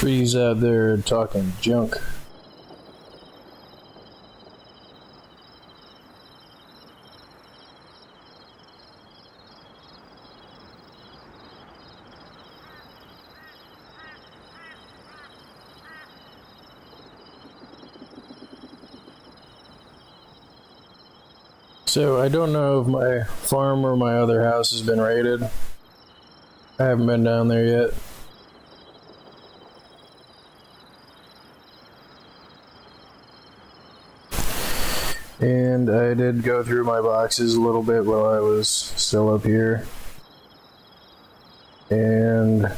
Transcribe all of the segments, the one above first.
Trees out there talking junk. So I don't know if my farm or my other house has been raided. I haven't been down there yet. And I did go through my boxes a little bit while I was still up here. And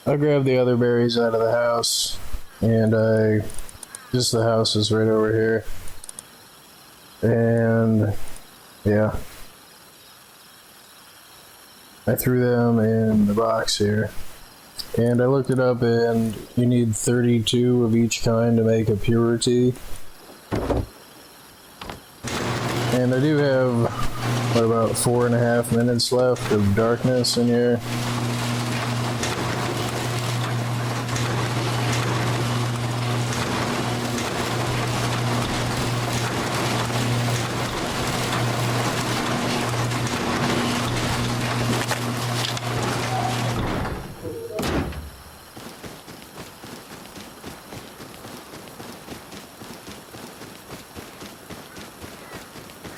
I grabbed the other berries out of the house, and just the house is right over here. And yeah, I threw them in the box here. And I looked it up, and you need 32 of each kind to make a pure tea. And I do have, what, about 4.5 minutes left of darkness in here.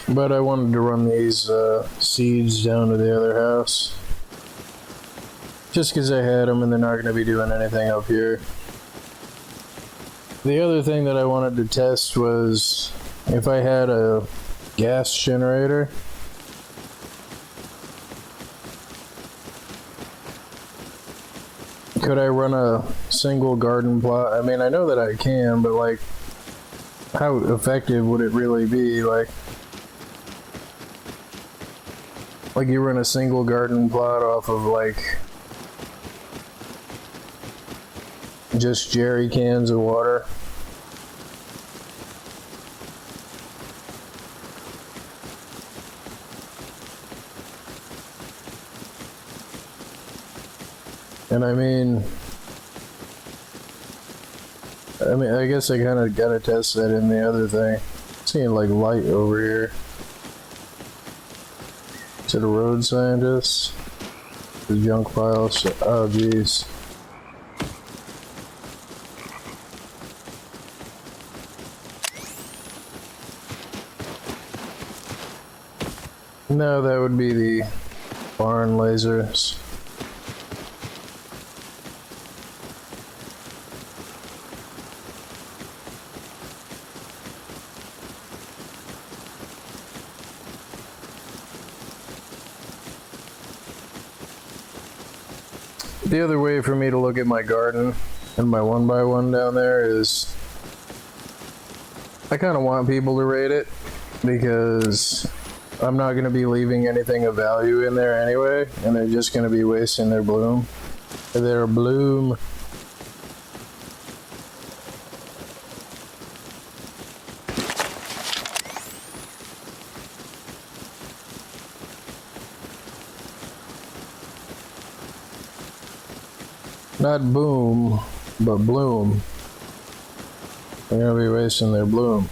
But I wanted to run these seeds down to the other house. Just because I had them and they're not going to be doing anything up here. The other thing that I wanted to test was if I had a gas generator. Could I run a single garden plot? I mean, I know that I can, but like, how effective would it really be? Like you run a single garden plot off of like just jerry cans of water. And I mean, I guess I kind of gotta test that in the other thing. Seeing like light over here. To the road scientists, the junk piles. Oh, geez. No, that would be the barn lasers. The other way for me to look at my garden and my 1x1 down there is I kind of want people to rate it because I'm not going to be leaving anything of value in there anyway, and they're just going to be wasting their bloom. Not boom, but bloom. They're gonna be wasting their bloom.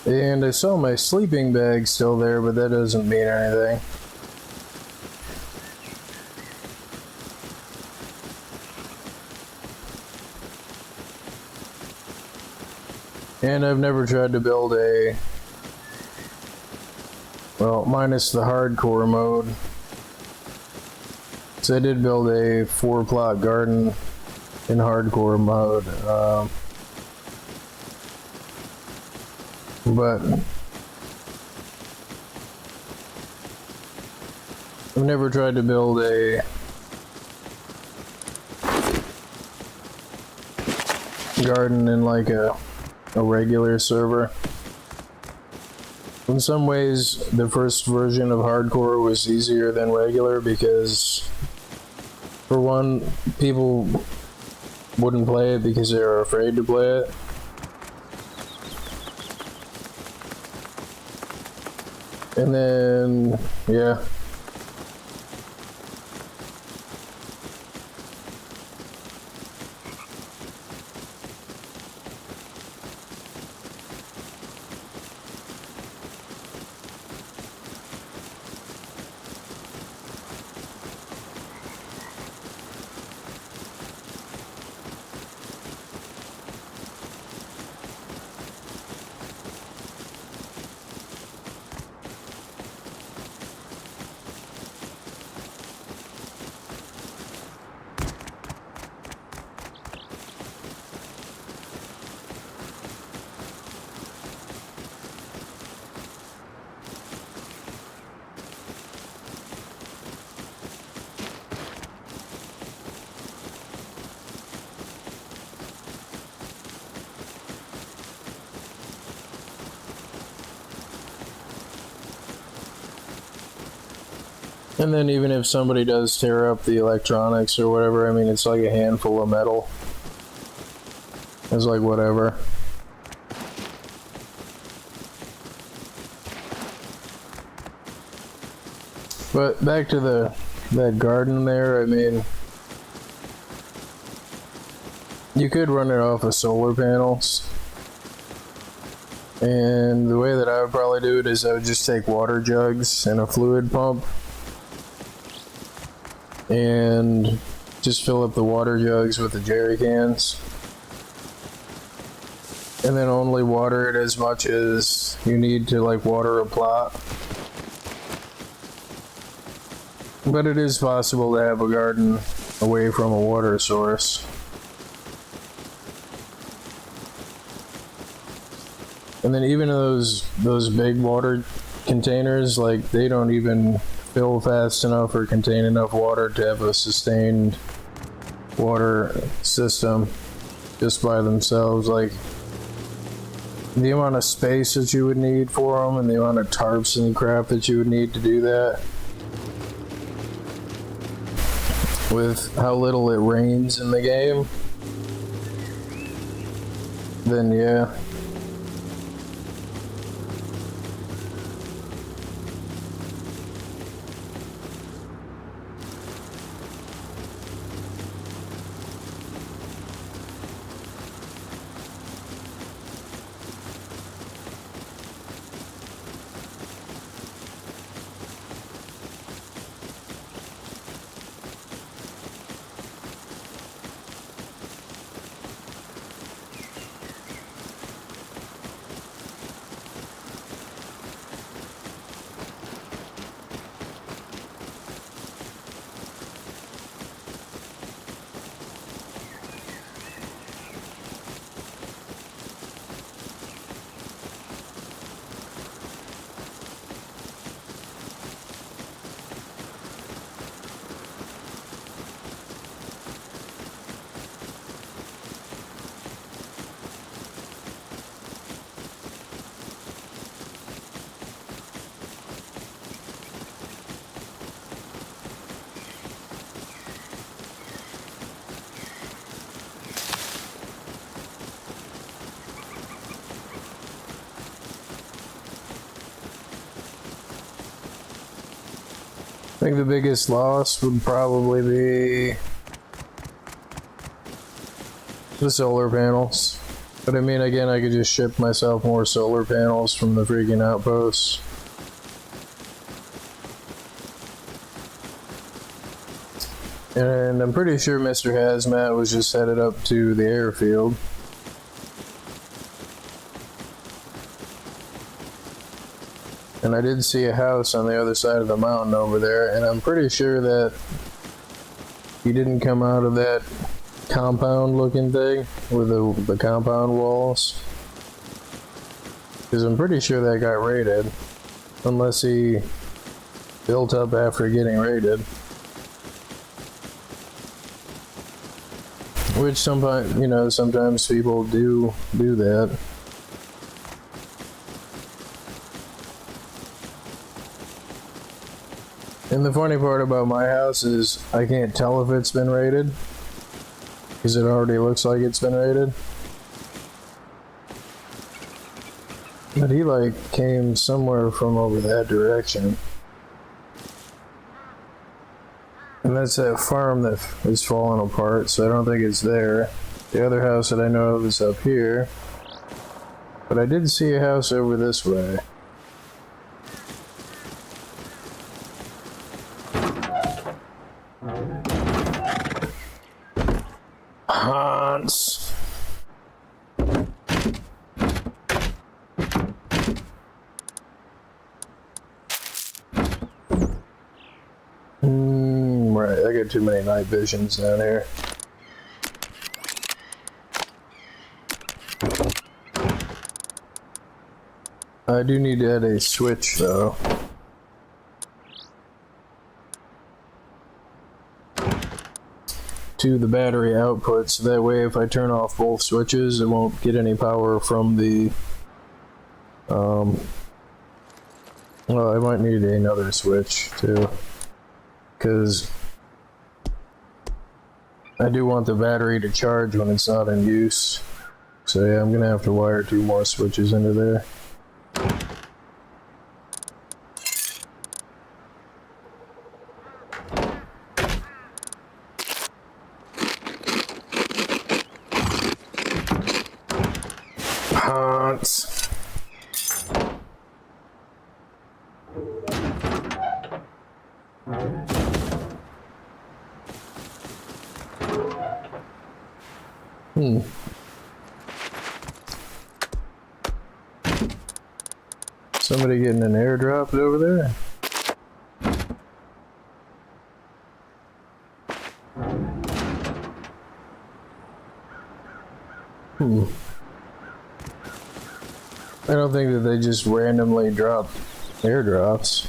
And I saw my sleeping bag still there, but that doesn't mean anything. And I've never tried to build a, well, minus the hardcore mode. So I did build a 4-plot garden in hardcore mode. But I've never tried to build a garden in like a regular server. In some ways, the first version of hardcore was easier than regular because, for one, people wouldn't play it because they were afraid to play it. And then, yeah. And then even if somebody does tear up the electronics or whatever, I mean, it's like a handful of metal. It's like whatever. But back to that garden there, I mean, you could run it off of solar panels. And the way that I would probably do it is I would just take water jugs and a fluid pump and just fill up the water jugs with the jerry cans, and then only water it as much as you need to like water a plot. But it is possible to have a garden away from a water source. And then even those big water containers, like they don't even fill fast enough or contain enough water to have a sustained water system just by themselves. Like the amount of space that you would need for them and the amount of tarps and crap that you would need to do that, with how little it rains in the game, then yeah. I think the biggest loss would probably be the solar panels. But I mean, again, I could just ship myself more solar panels from the freaking outposts. And I'm pretty sure Mr. Hazmat was just headed up to the airfield. And I did see a house on the other side of the mountain over there, and I'm pretty sure that he didn't come out of that compound looking thing with the compound walls. Because I'm pretty sure that got raided. Unless he built up after getting raided. Which sometimes, you know, sometimes people do that. And the funny part about my house is I can't tell if it's been raided. Because it already looks like it's been raided. But he like came somewhere from over that direction. And that's that farm that is falling apart, so I don't think it's there. The other house that I know of is up here. But I did see a house over this way. Hans! Right, I got too many night visions down here. I do need to add a switch though. To the battery output, so that way if I turn off both switches, it won't get any power from the well, I might need another switch too, because I do want the battery to charge when it's not in use. So yeah, I'm gonna have to wire 2 more switches into there. Hans. Somebody getting an airdrop over there? I don't think that they just randomly drop airdrops.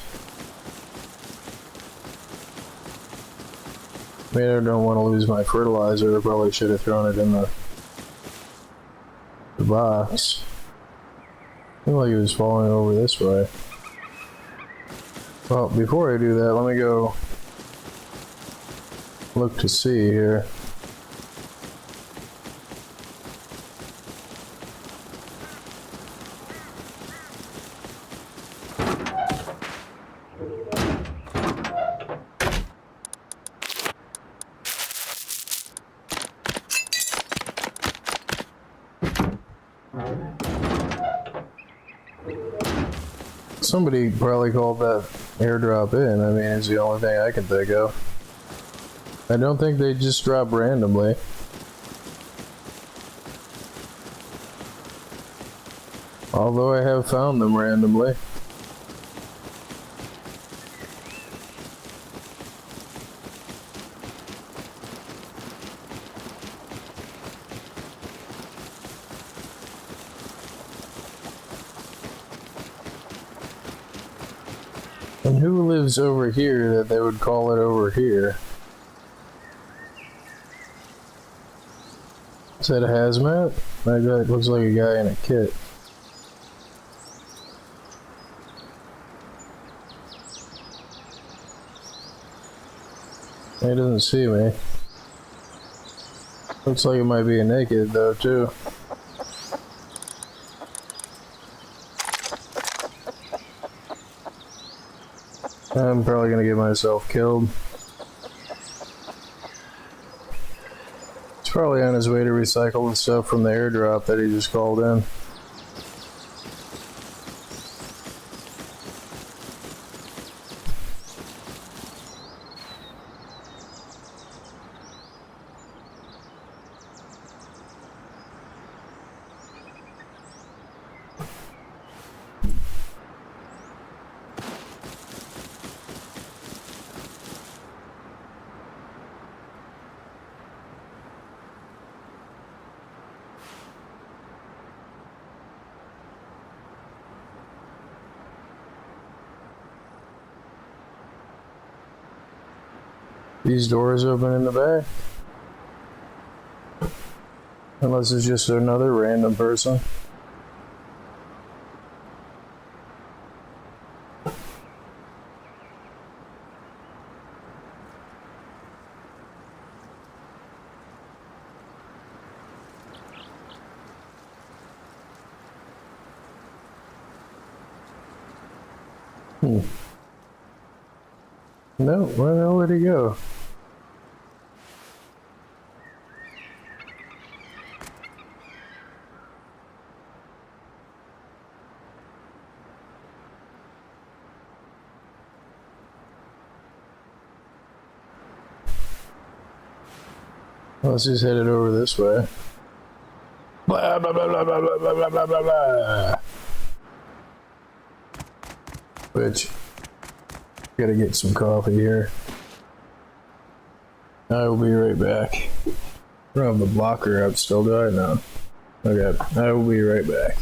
Maybe I don't want to lose my fertilizer. I probably should have thrown it in the box. I feel like it was falling over this way. Well, before I do that, let me go look to see here. Somebody probably called that airdrop in. I mean, it's the only thing I can think of. I don't think they just drop randomly. Although I have found them randomly. And who lives over here that they would call it over here? Is that a hazmat? That guy looks like a guy in a kit. He doesn't see me. Looks like it might be a naked though too. I'm probably gonna get myself killed. He's probably on his way to recycle the stuff from the airdrop that he just called in. These doors open in the back. Unless it's just another random person. No, where the hell did he go? Let's just head it over this way. Blah, blah, blah, blah, blah, blah, blah, blah, blah, blah. Which, gotta get some coffee here. I will be right back. I don't have the blocker up still, do I? No. Okay, I will be right back.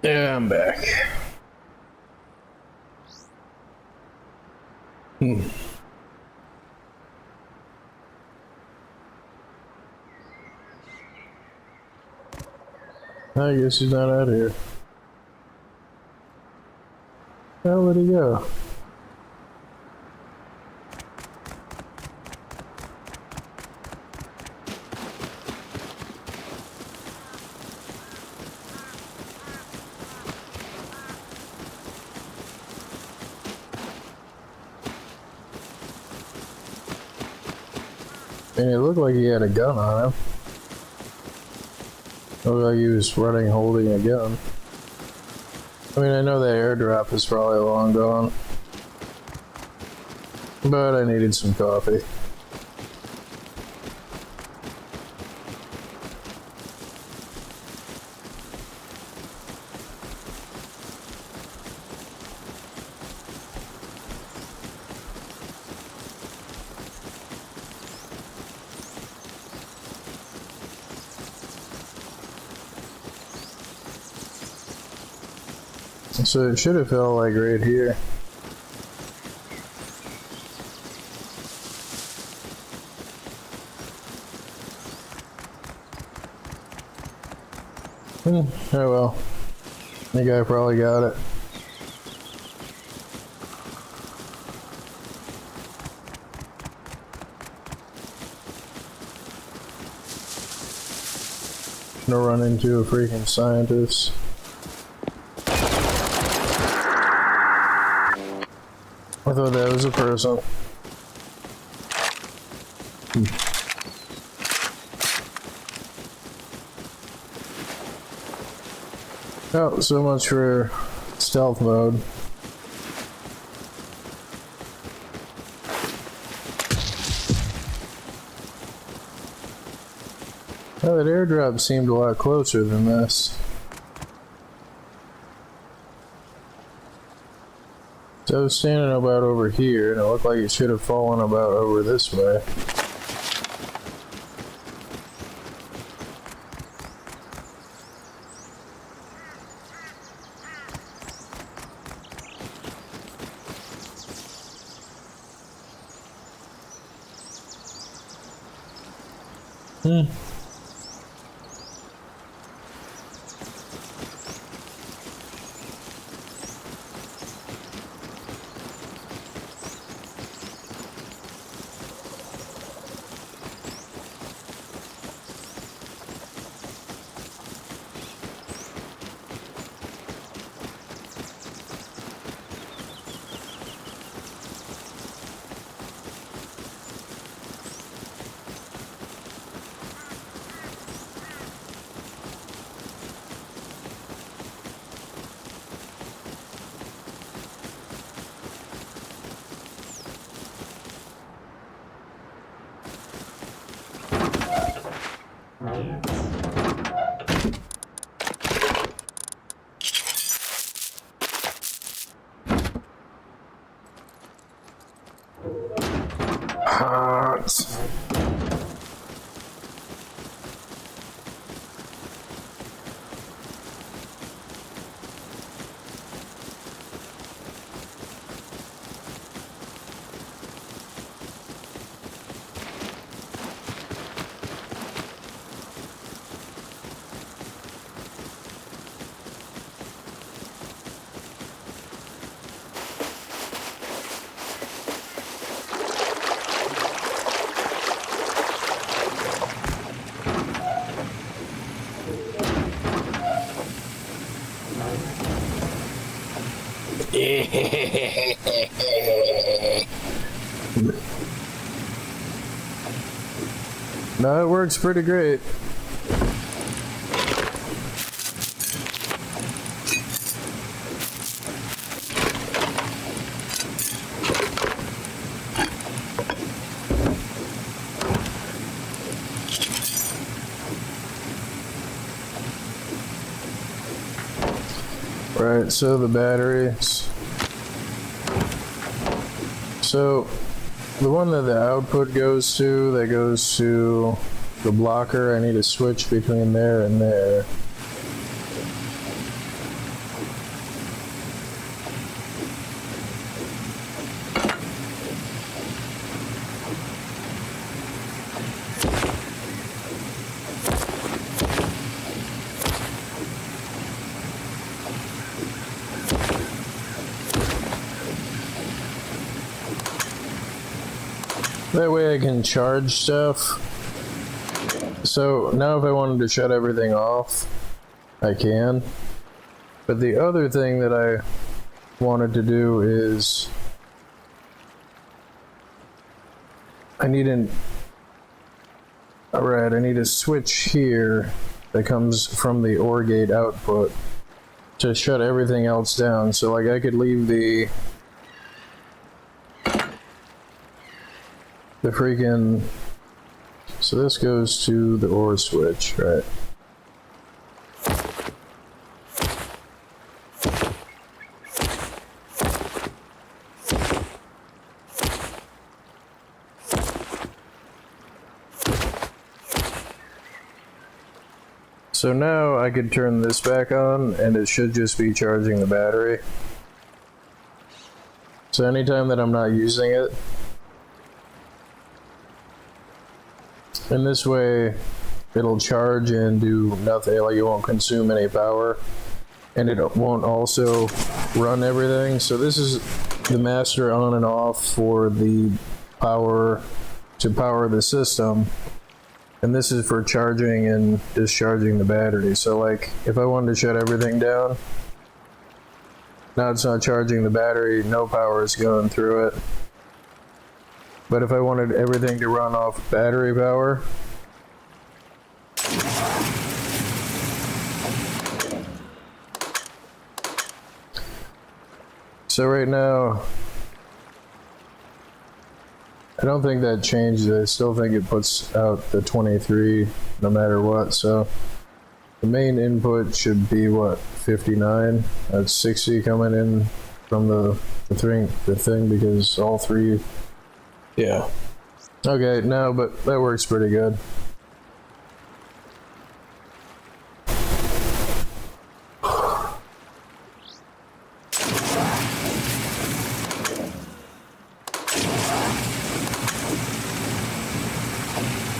Yeah, I'm back. I guess he's not out here. Where would he go? And it looked like he had a gun on him. Looked like he was running holding a gun. I mean, I know that airdrop is probably long gone. But I needed some coffee. So it should have felt like right here. Oh well. The guy probably got it. Gonna run into a freaking scientist. I thought that was a person. Oh, so much for stealth mode. Oh, that airdrop seemed a lot closer than this. So I was standing about over here, and it looked like it should have fallen about over this way. Hot. No, it works pretty great. Right, so the batteries. So the one that the output goes to, that goes to the blocker, I need to switch between there and there. That way I can charge stuff. So now if I wanted to shut everything off, I can. But the other thing that I wanted to do is I need a switch here that comes from the OR gate output to shut everything else down. So like I could leave the freaking, so this goes to the OR switch, right? So now I could turn this back on and it should just be charging the battery. So anytime that I'm not using it, and this way it'll charge and do nothing, like it won't consume any power, and it won't also run everything. So this is the master on and off for the power, to power the system, and this is for charging and discharging the battery. So like if I wanted to shut everything down, now it's not charging the battery, no power is going through it. But if I wanted everything to run off battery power, so right now, I don't think that changes it. I still think it puts out the 23 no matter what. So the main input should be what, 59? That's 60 coming in from the thing because all three. Yeah. Okay, no, but that works pretty good.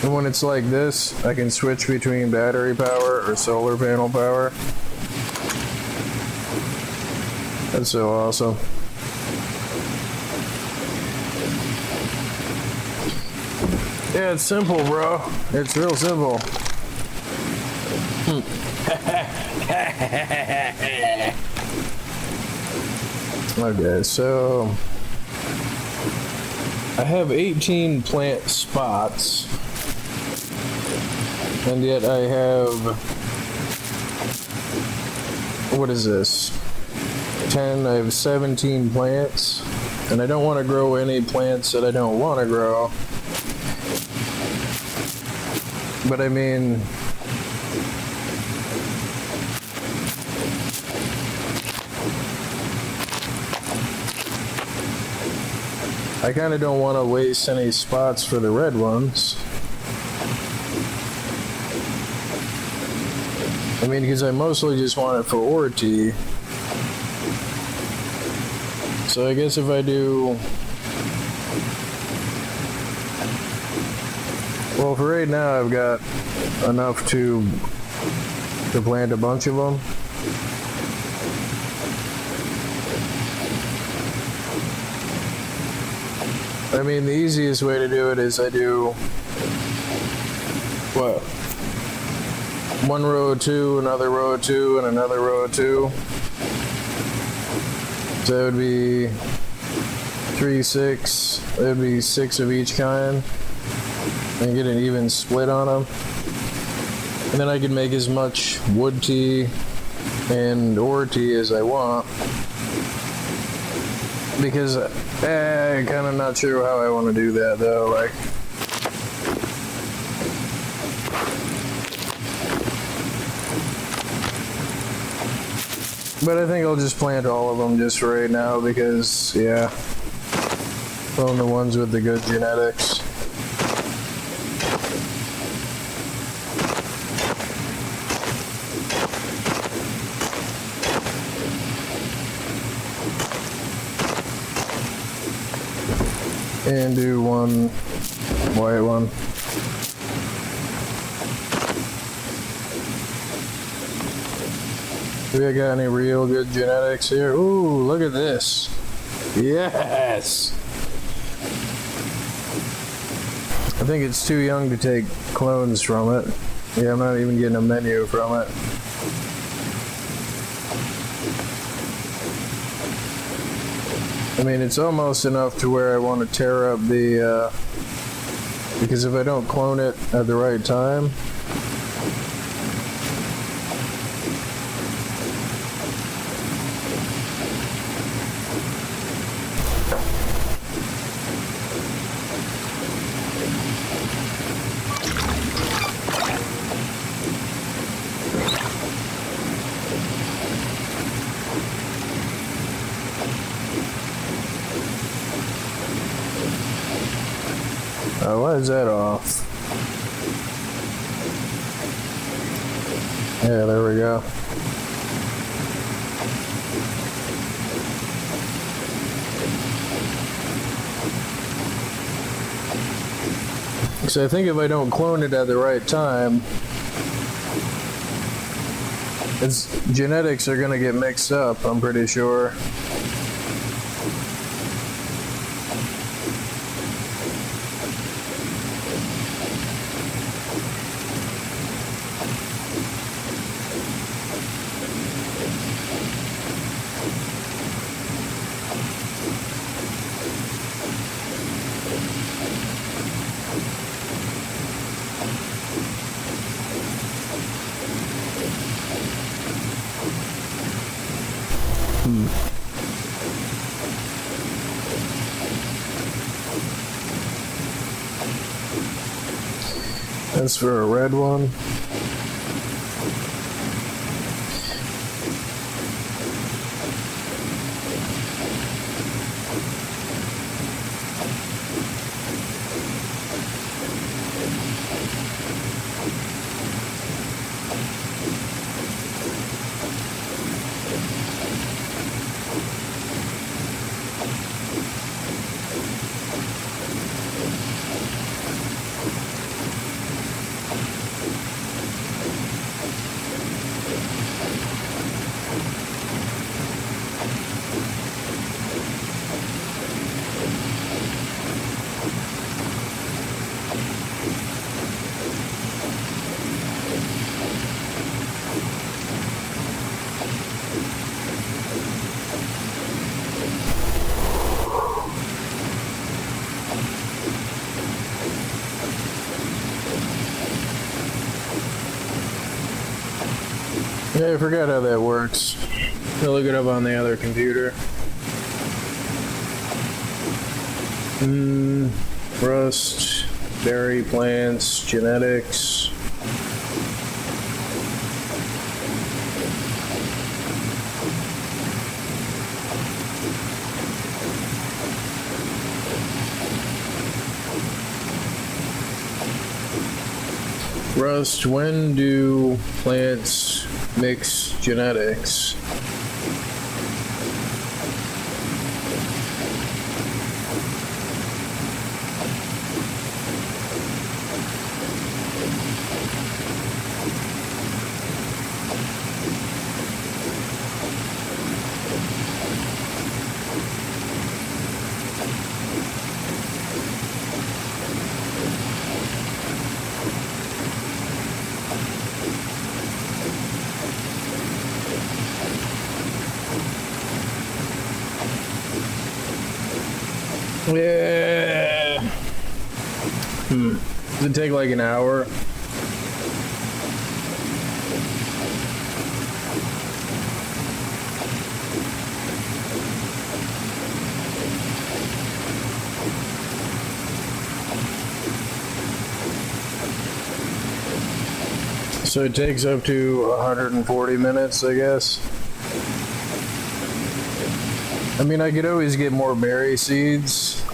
And when it's like this, I can switch between battery power or solar panel power. That's so awesome. Yeah, it's simple, bro. It's real simple. Okay, so I have 18 plant spots, and yet I have, what is this? 10, I have 17 plants, and I don't want to grow any plants that I don't want to grow. But I mean, I kind of don't want to waste any spots for the red ones. I mean, because I mostly just want it for ore tea. So I guess if I do... Well, for right now, I've got enough to plant a bunch of them. I mean, the easiest way to do it is I do, what? One row of two, another row of two, and another row of two. So that would be 3, 6. That would be 6 of each kind. And get an even split on them. And then I can make as much wood tea and ore tea as I want. Because I'm kind of not sure how I want to do that though. Like, but I think I'll just plant all of them just for right now because, yeah, clone the ones with the good genetics. And do one white one. Do we got any real good genetics here? Ooh, look at this. Yes! I think it's too young to take clones from it. Yeah, I'm not even getting a menu from it. I mean, it's almost enough to where I want to tear up the, because if I don't clone it at the right time, why is that off? Yeah, there we go. So I think if I don't clone it at the right time, its genetics are gonna get mixed up, I'm pretty sure. That's for a red one. Yeah, I forgot how that works. I'll look it up on the other computer. Rust, berry plants, genetics. Rust, when do plants mix genetics? Yeah. Does it take like an hour? So it takes up to 140 minutes, I guess. I mean, I could always get more berry seeds.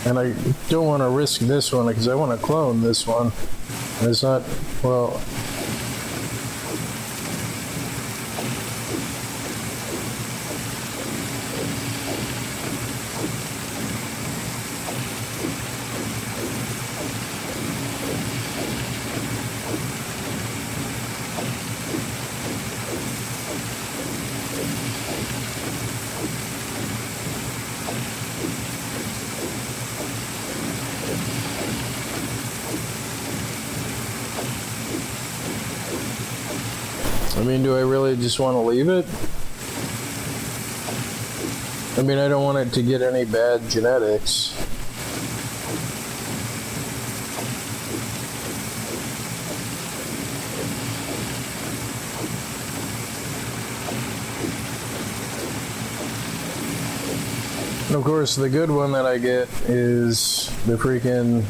And I don't want to risk this one because I want to clone this one. And it's not, well... I mean, do I really just want to leave it? I mean, I don't want it to get any bad genetics. And of course, the good one that I get is the freaking...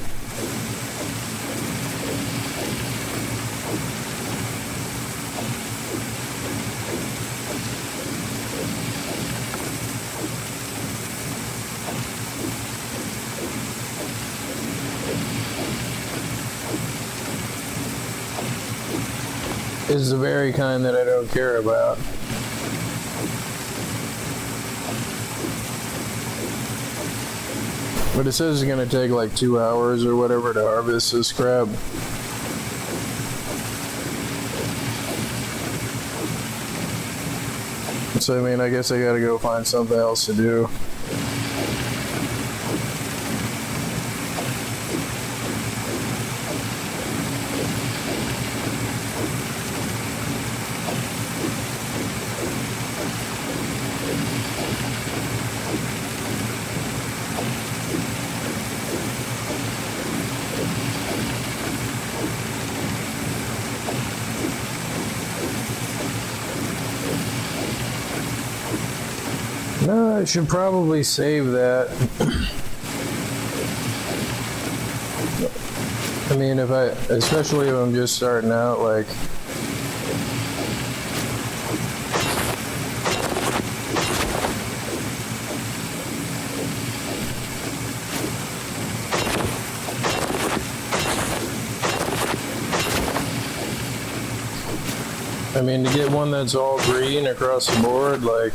is the very kind that I don't care about. But it says it's gonna take like 2 hours or whatever to harvest this crap. So I mean, I guess I gotta go find something else to do. No, I should probably save that. I mean, especially if I'm just starting out, like... I mean, to get one that's all green across the board, like...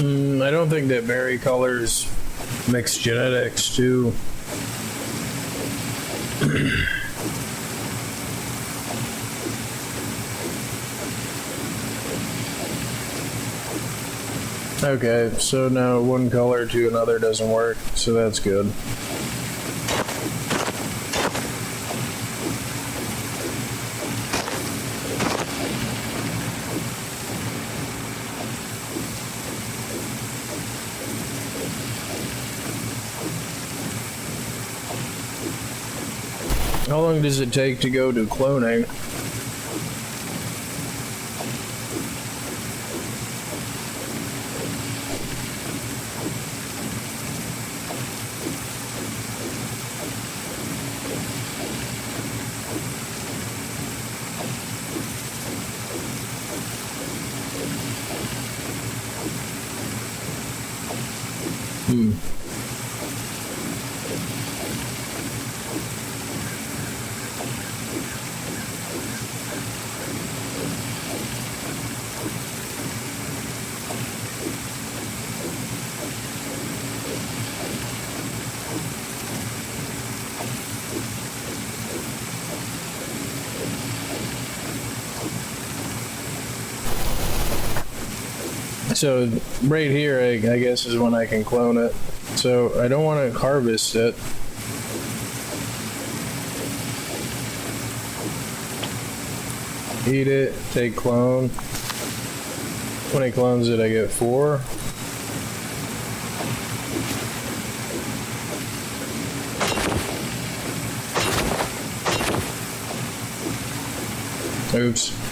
I don't think that berry colors mix genetics too. Okay, so now one color to another doesn't work, so that's good. How long does it take to go to cloning? So right here, I guess, is when I can clone it. So I don't want to harvest it. Eat it, take clone. When he clones it, I get 4. Oops.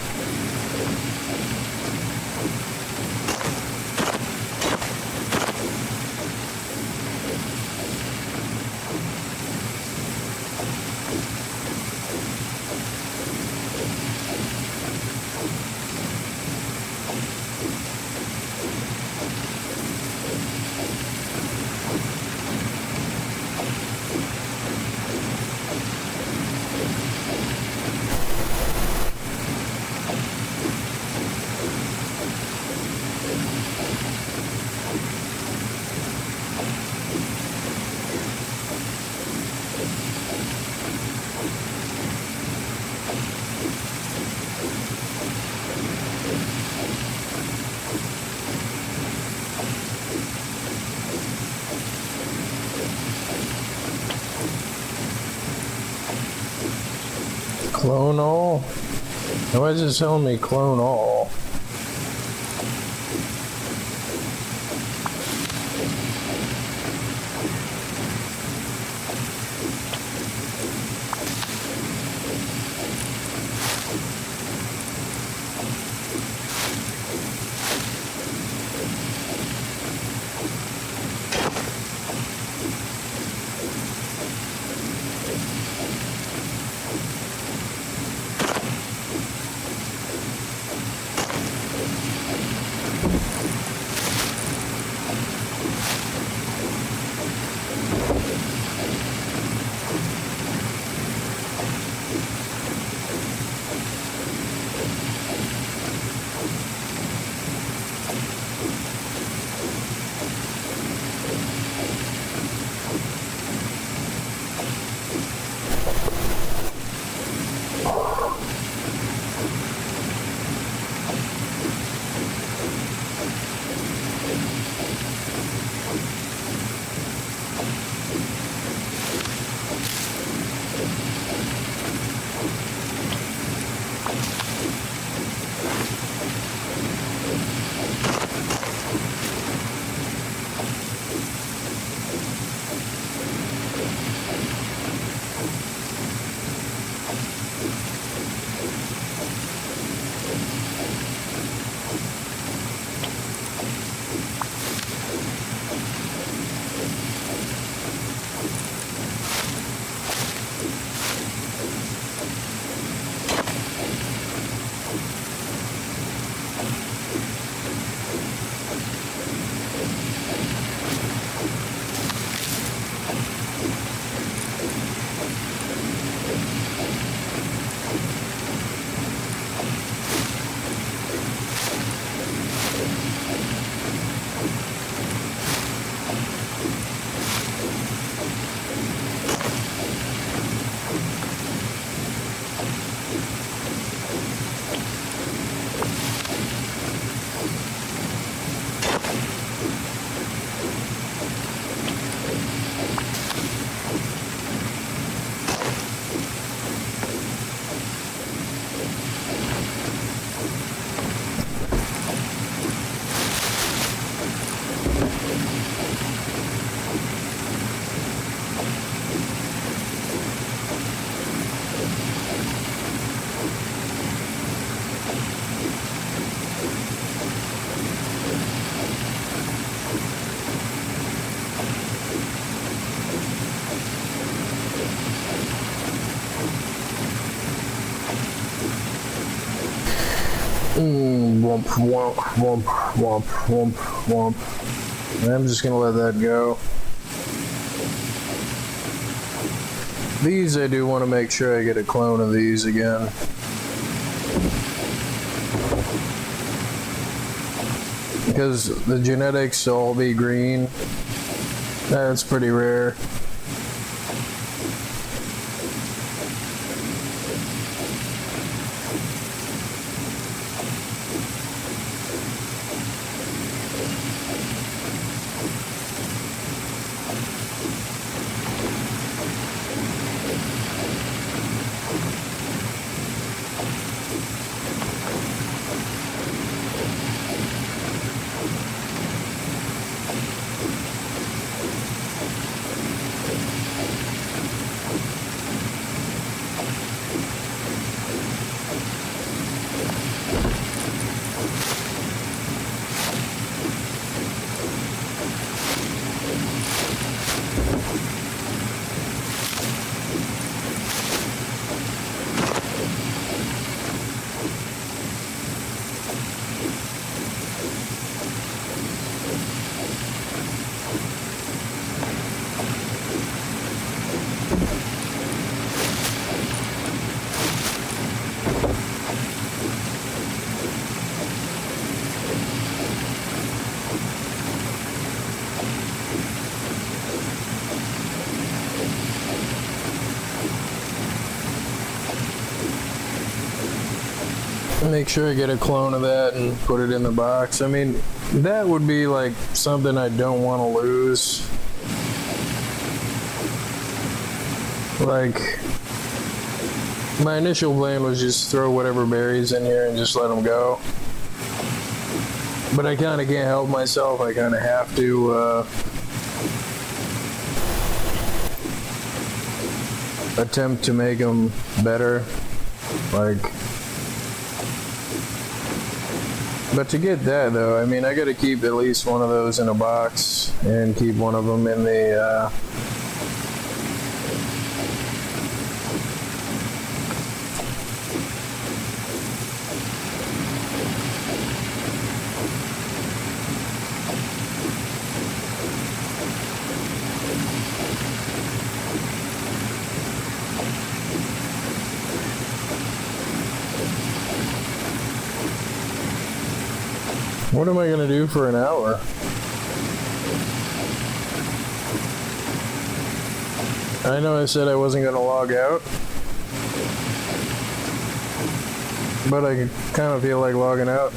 Clone all? Why is it telling me clone all? Womp, womp, womp, womp, womp, womp. I'm just gonna let that go. These I do want to make sure I get a clone of these again. Because the genetics will all be green. That's pretty rare. Make sure I get a clone of that and put it in the box. I mean, that would be like something I don't want to lose. Like, my initial plan was just throw whatever berries in here and just let them go. But I kind of can't help myself. I kind of have to attempt to make them better. Like, but to get that though, I mean, I gotta keep at least one of those in a box and keep one of them in the what am I gonna do for an hour? I know I said I wasn't gonna log out, but I kind of feel like logging out.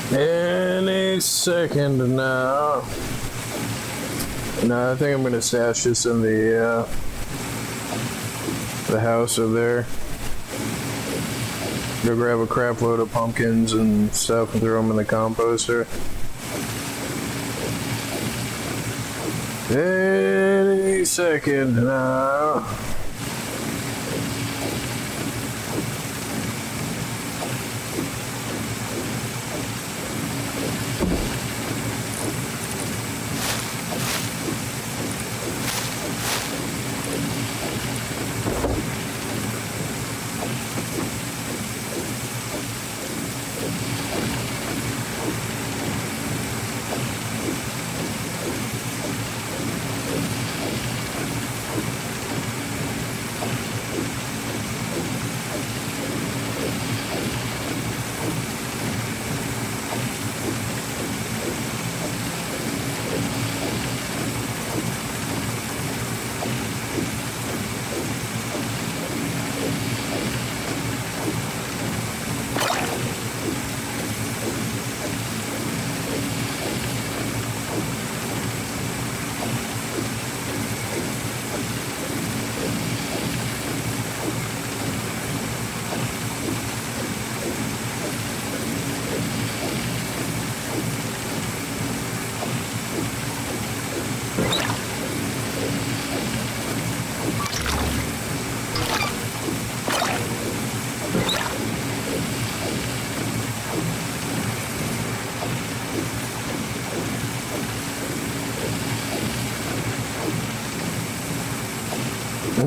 Any second now. No, I think I'm gonna stash this in the house over there. Go grab a crap load of pumpkins and stuff and throw them in the composter. Any second now.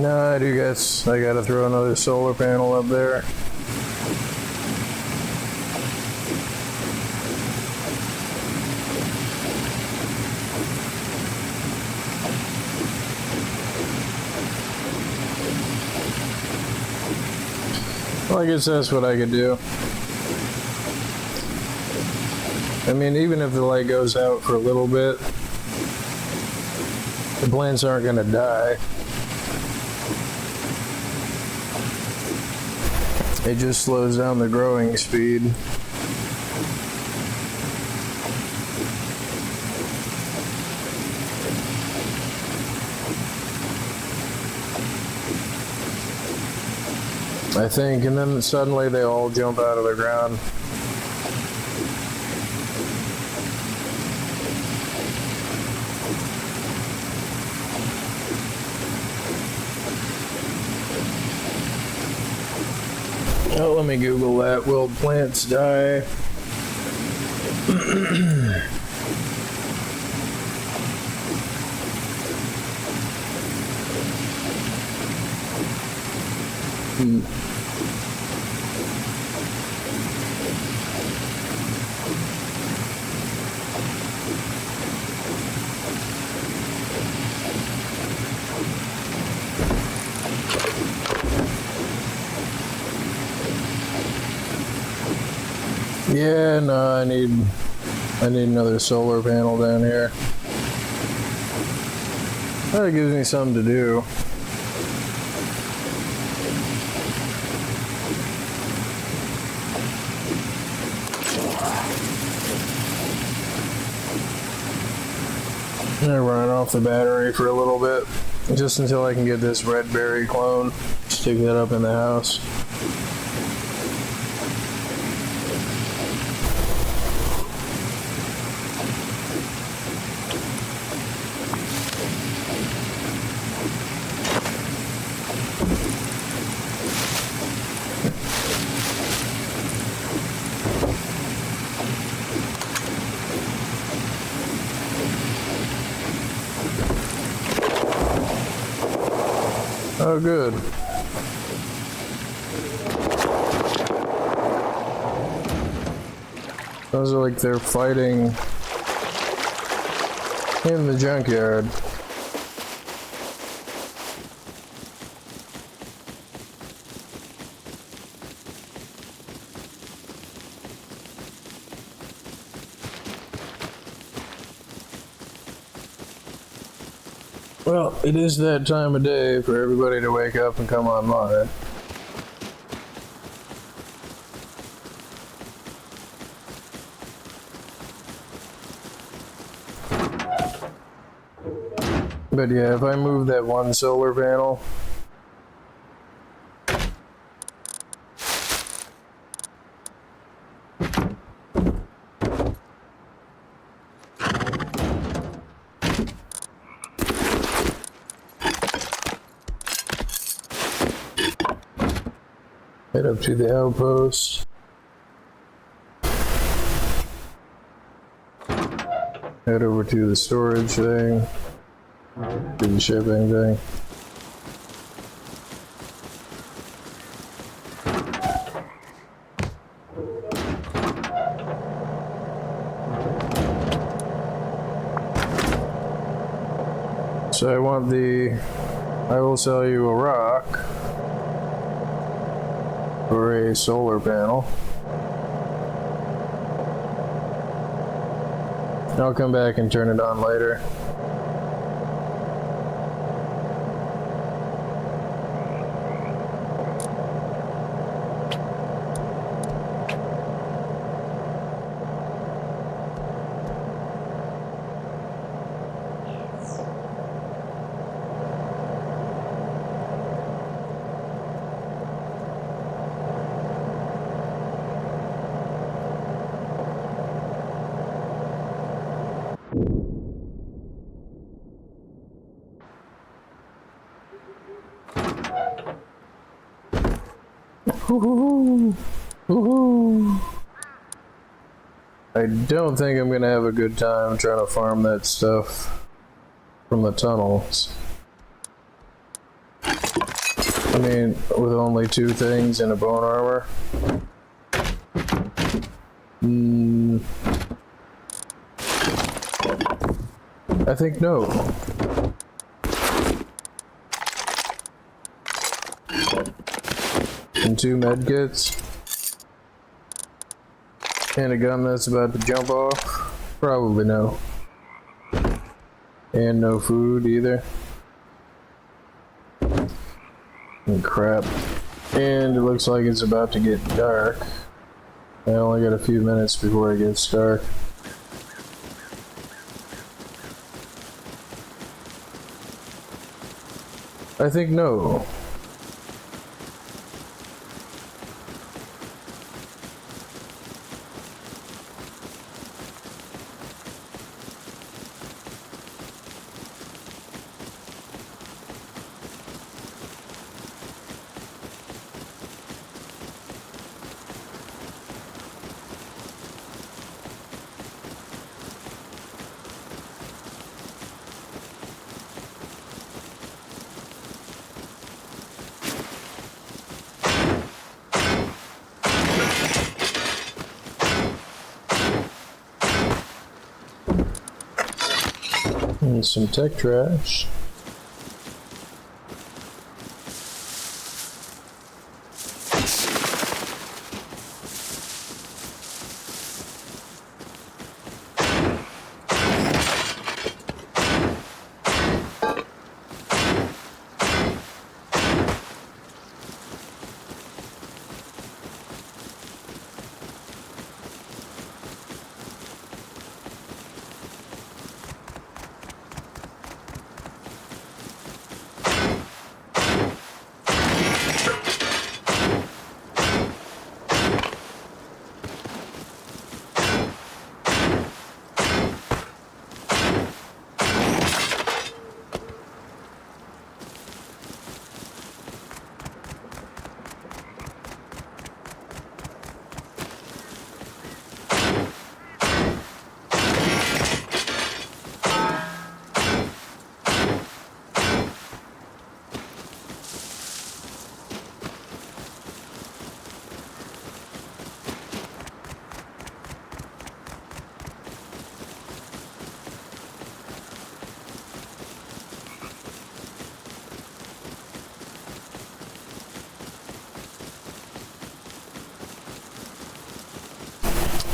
No, I do guess I gotta throw another solar panel up there. Well, I guess that's what I could do. I mean, even if the light goes out for a little bit, the plants aren't gonna die. It just slows down the growing speed. I think, and then suddenly they all jump out of the ground. Oh, let me Google that. Will plants die? Yeah, no, I need another solar panel down here. That gives me something to do. I'm gonna run it off the battery for a little bit, just until I can get this red berry clone. Stick that up in the house. Oh, good. Sounds like they're fighting in the junkyard. Well, it is that time of day for everybody to wake up and come online. But yeah, if I move that one solar panel, head up to the outpost. Head over to the storage thing. Do the shipping thing. So I will sell you a rock or a solar panel. I'll come back and turn it on later. Woohoo! Woohoo! I don't think I'm gonna have a good time trying to farm that stuff from the tunnels. I mean, with only 2 things and a bone armor. I think no. And 2 medkits. And a gun that's about to jump off? Probably no. And no food either. And crap. And it looks like it's about to get dark. I only got a few minutes before it gets dark. I think no. And some tech trash.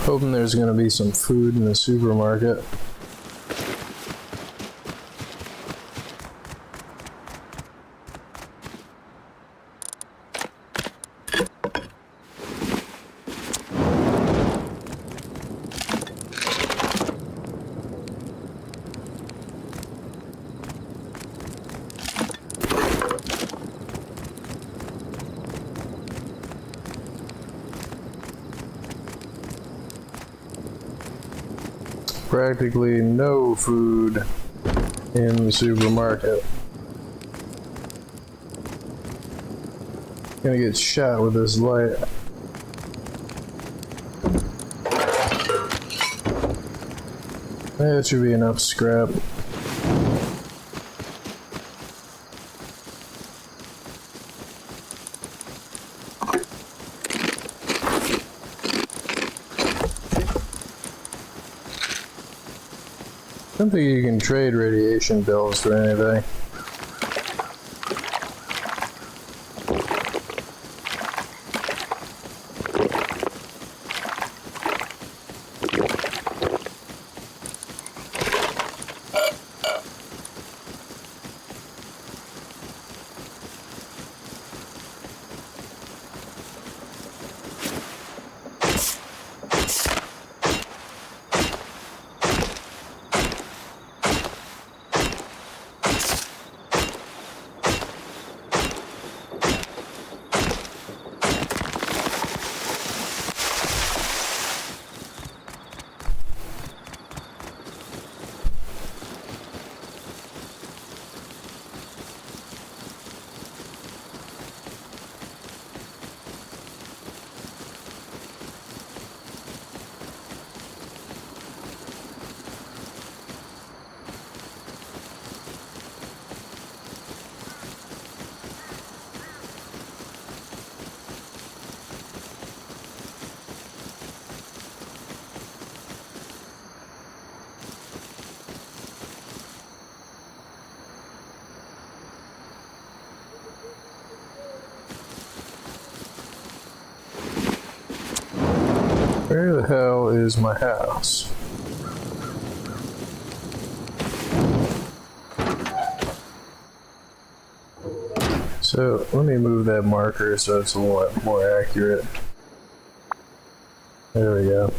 Hoping there's gonna be some food in the supermarket. Practically no food in the supermarket. Gonna get shot with this light. That should be enough scrap. I don't think you can trade radiation bills for anything. Where the hell is my house? So let me move that marker so it's a lot more accurate. There we go.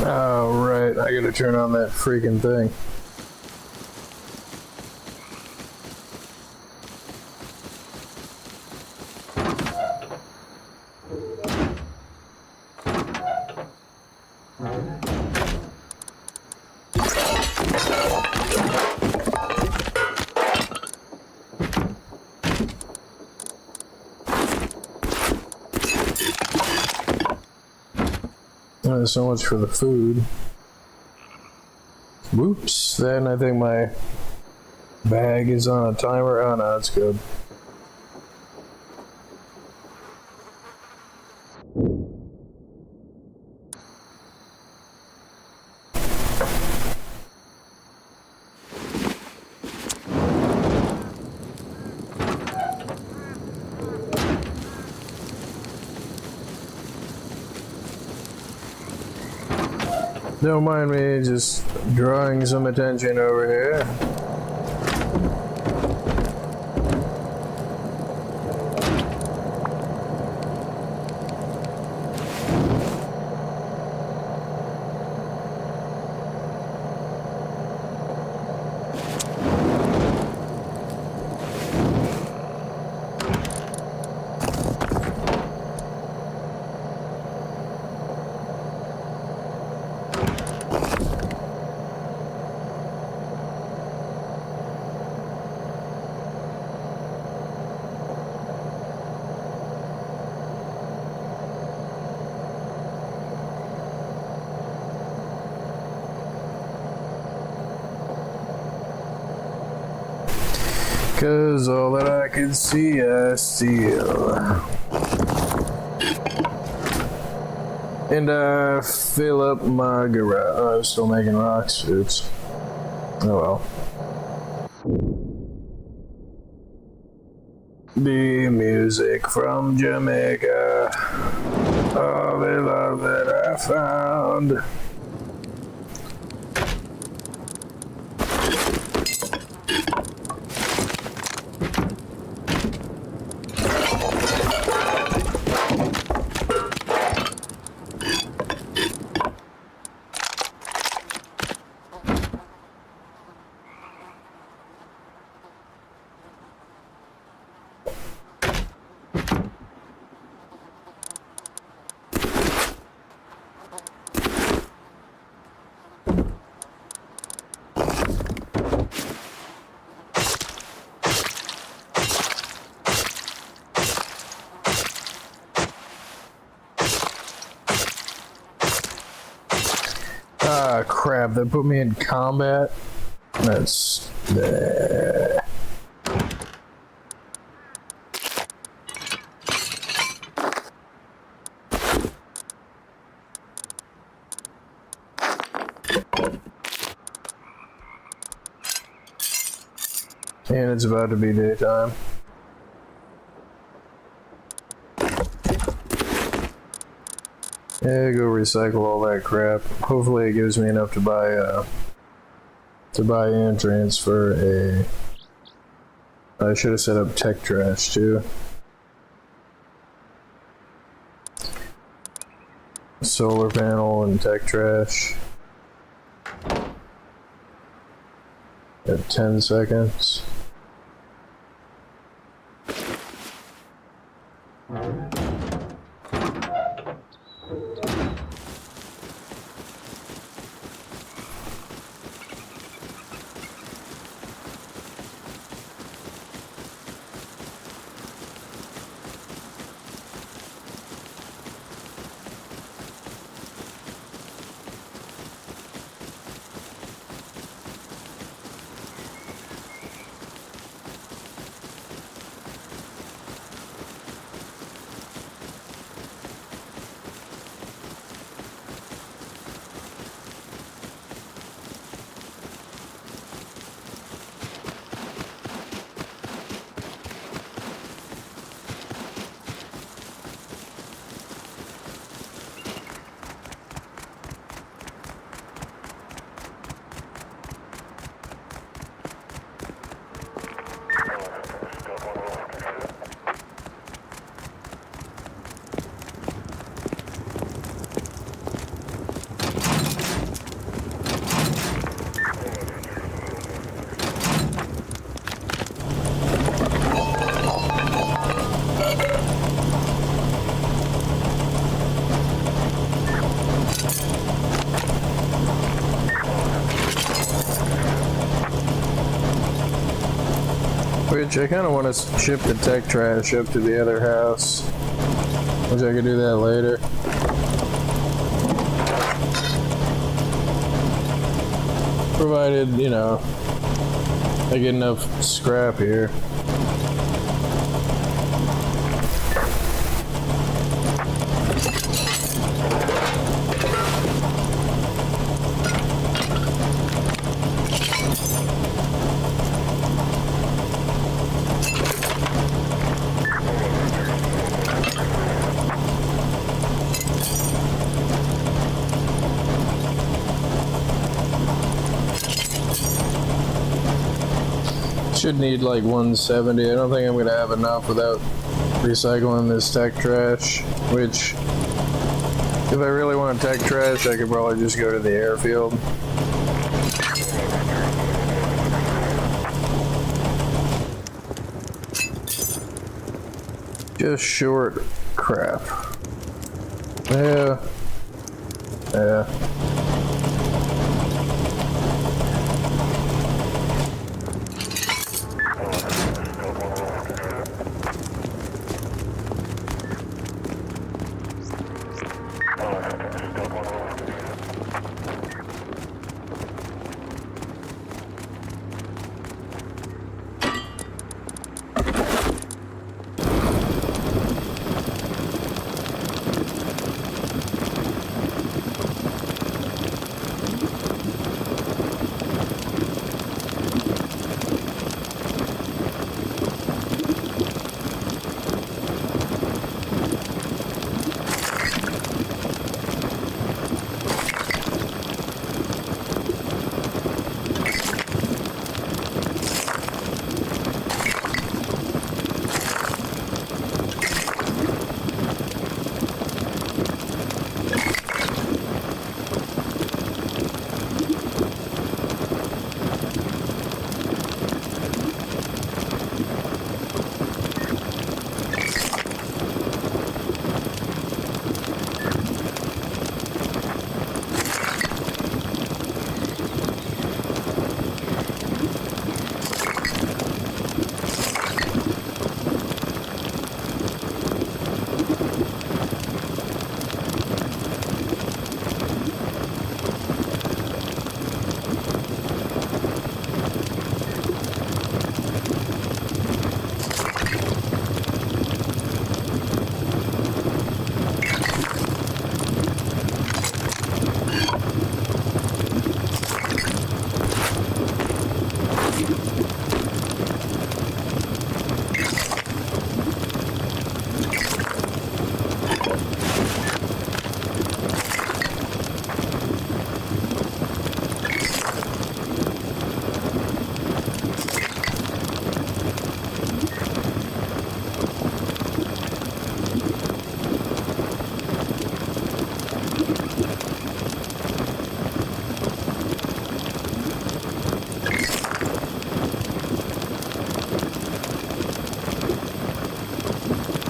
Oh, right. I gotta turn on that freaking thing. So much for the food. Whoops, then I think my bag is on a timer. Oh no, that's good. Don't mind me just drawing some attention over here. Cause all that I can see, I steal. And I fill up my garage. Oh, I was still making rocks. Oops. Oh well. The music from Jamaica. All the love that I found. Ah, crap, that put me in combat. That's... And it's about to be daytime. Yeah, go recycle all that crap. Hopefully it gives me enough to buy and transfer a... I should have set up tech trash too. Solar panel and tech trash. At 10 seconds. Which I kind of want to ship the tech trash up to the other house. Wish I could do that later. Provided, you know, I get enough scrap here. Should need like 170. I don't think I'm gonna have enough without recycling this tech trash, which if I really want tech trash I could probably just go to the airfield. Just short crap. Yeah.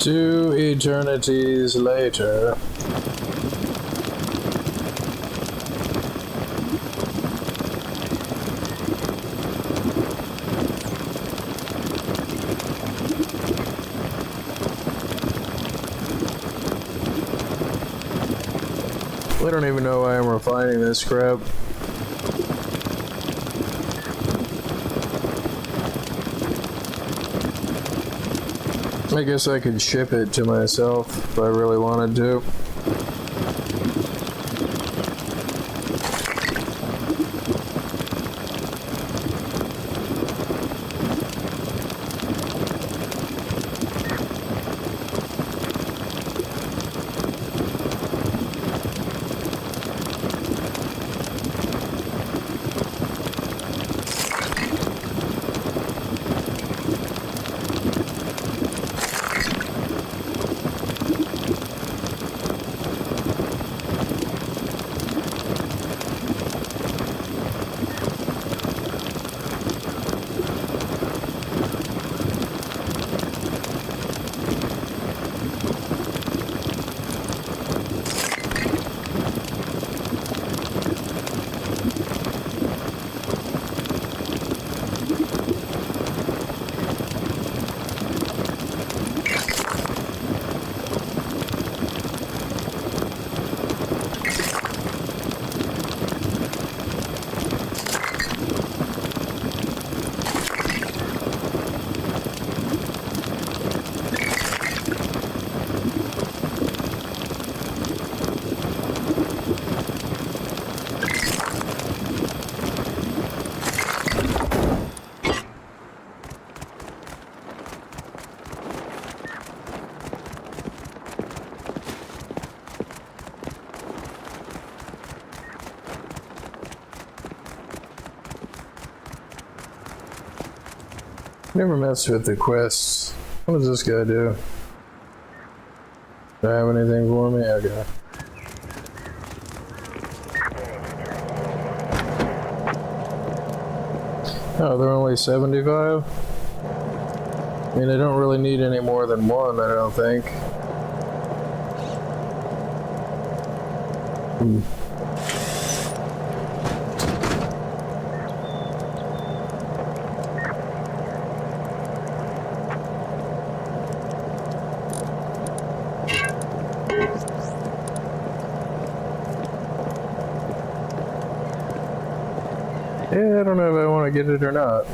2 eternities later. I don't even know why I'm refining this crap. I guess I could ship it to myself if I really wanted to. Never messed with the quests. What does this guy do? Do I have anything for me? Okay. Oh, they're only 75? I mean, I don't really need any more than one, I don't think. Yeah, I don't know if I want to get it or not.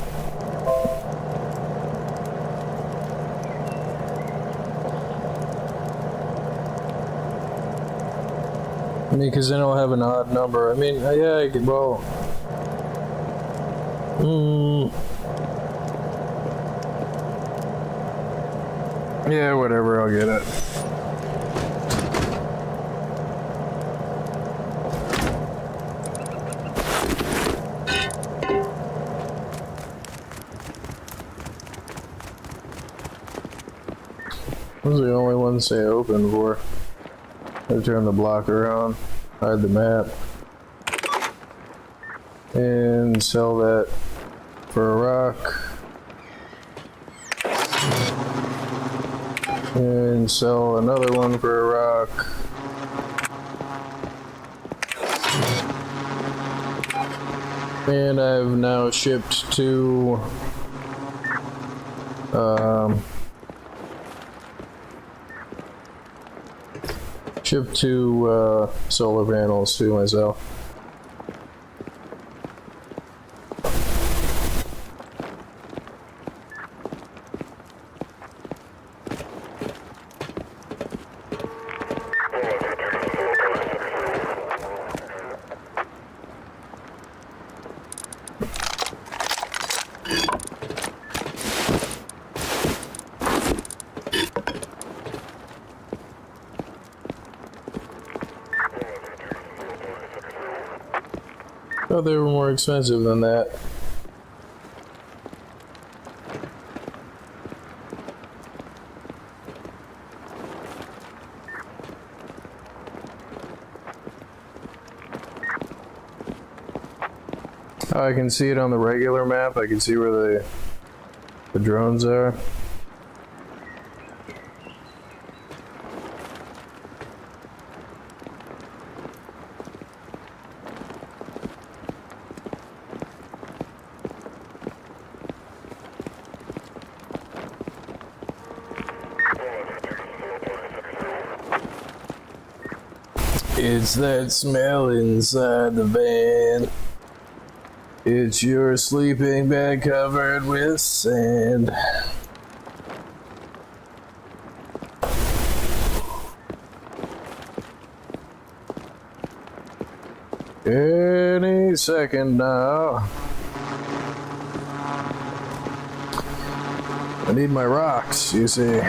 I mean, because then I'll have an odd number. I mean, yeah, I could, well... Yeah, whatever, I'll get it. Those are the only ones they open for. I turn the block around, hide the map, and sell that for a rock, and sell another one for a rock, and I've now shipped two solar panels to myself. Oh, they were more expensive than that. Oh, I can see it on the regular map. I can see where the drones are. It's that smell inside the van. It's your sleeping bag covered with sand. Any second now. I need my rocks, you see.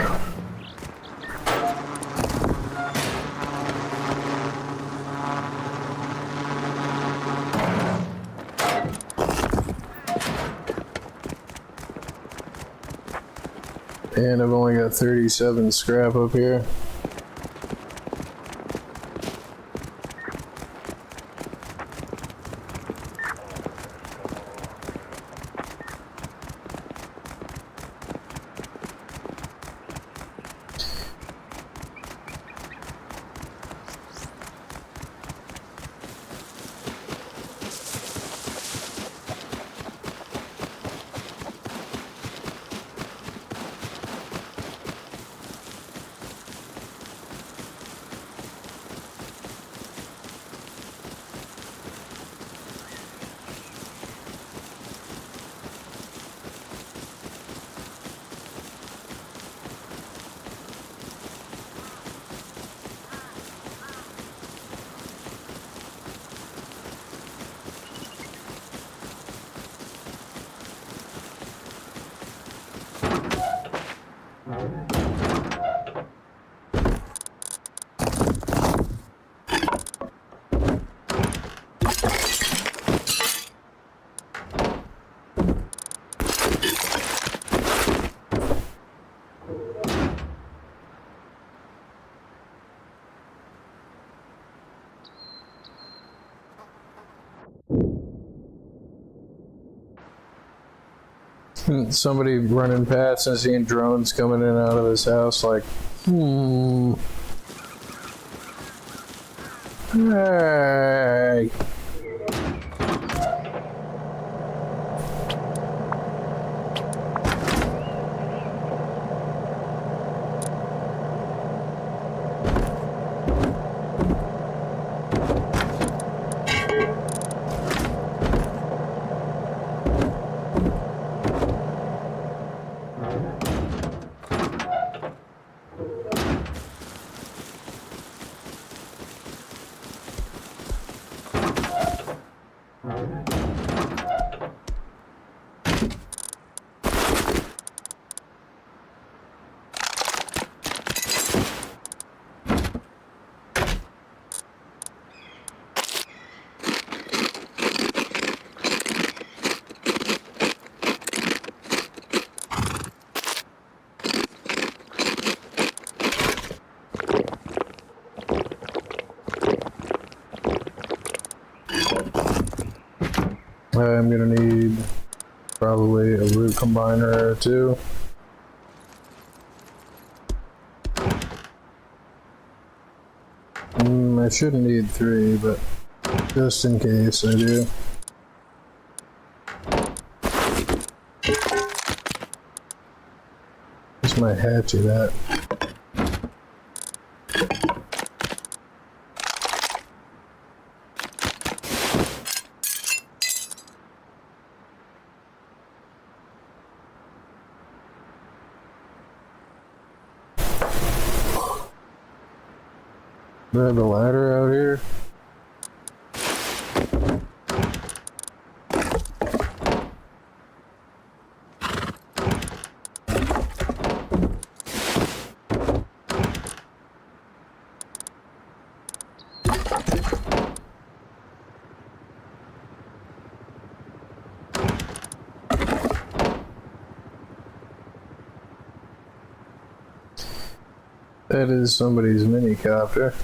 And I've only got 37 scrap up here. Somebody running past and seeing drones coming in and out of this house like, hey. I'm gonna need probably a root combiner or two. I shouldn't need 3, but just in case I do. Where's my hatchet at? Do I have a ladder out here? That is somebody's mini copter.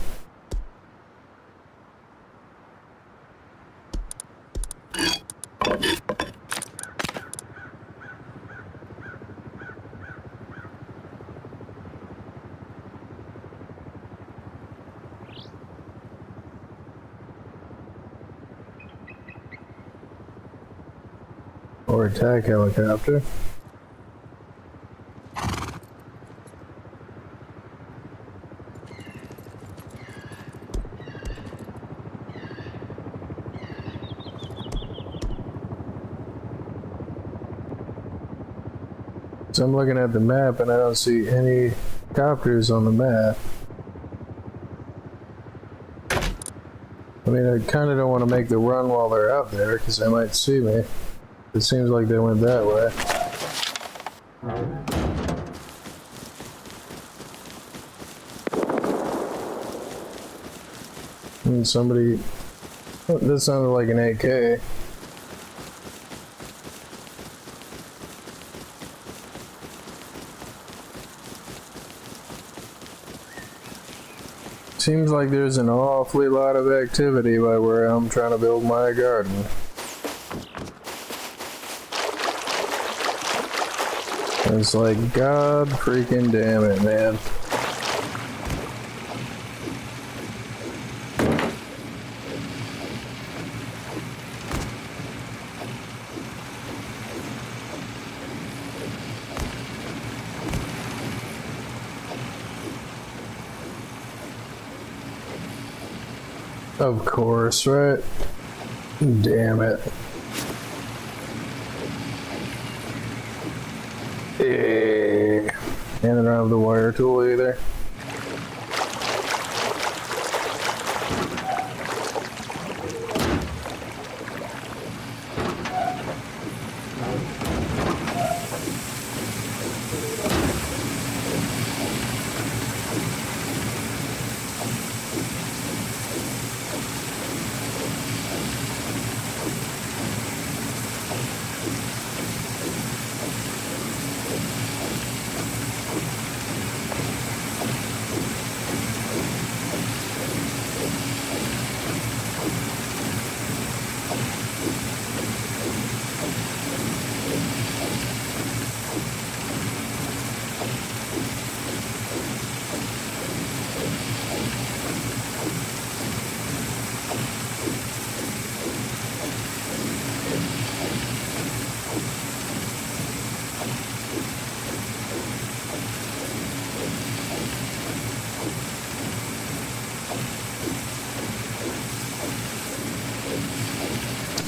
Or attack helicopter. So I'm looking at the map and I don't see any copters on the map. I mean, I kind of don't want to make the run while they're out there because they might see me. It seems like they went that way. And somebody... Oh, that sounded like an AK. Seems like there's an awfully lot of activity by where I'm trying to build my garden. It's like, God freaking damn it, man. Of course, right? Damn it. And I don't have the wire tool either.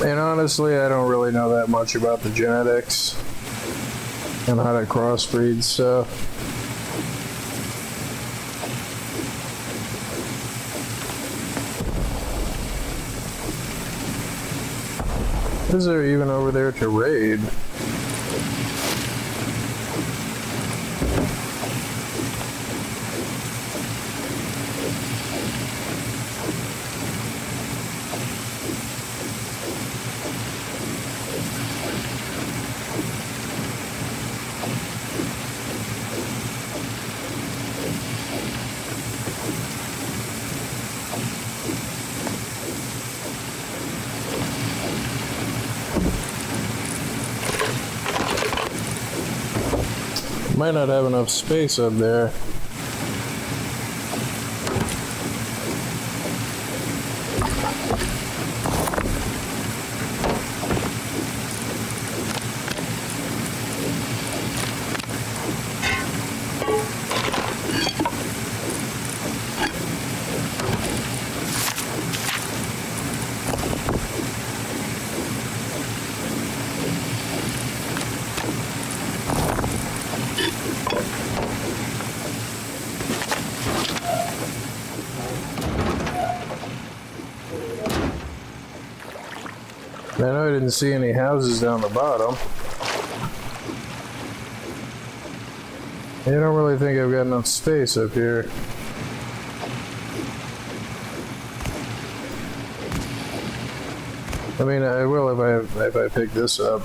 And honestly, I don't really know that much about the genetics and how to crossbreed stuff. Is there even over there to raid? Might not have enough space up there. I know I didn't see any houses down the bottom. I don't really think I've got enough space up here. I mean, I will if I pick this up.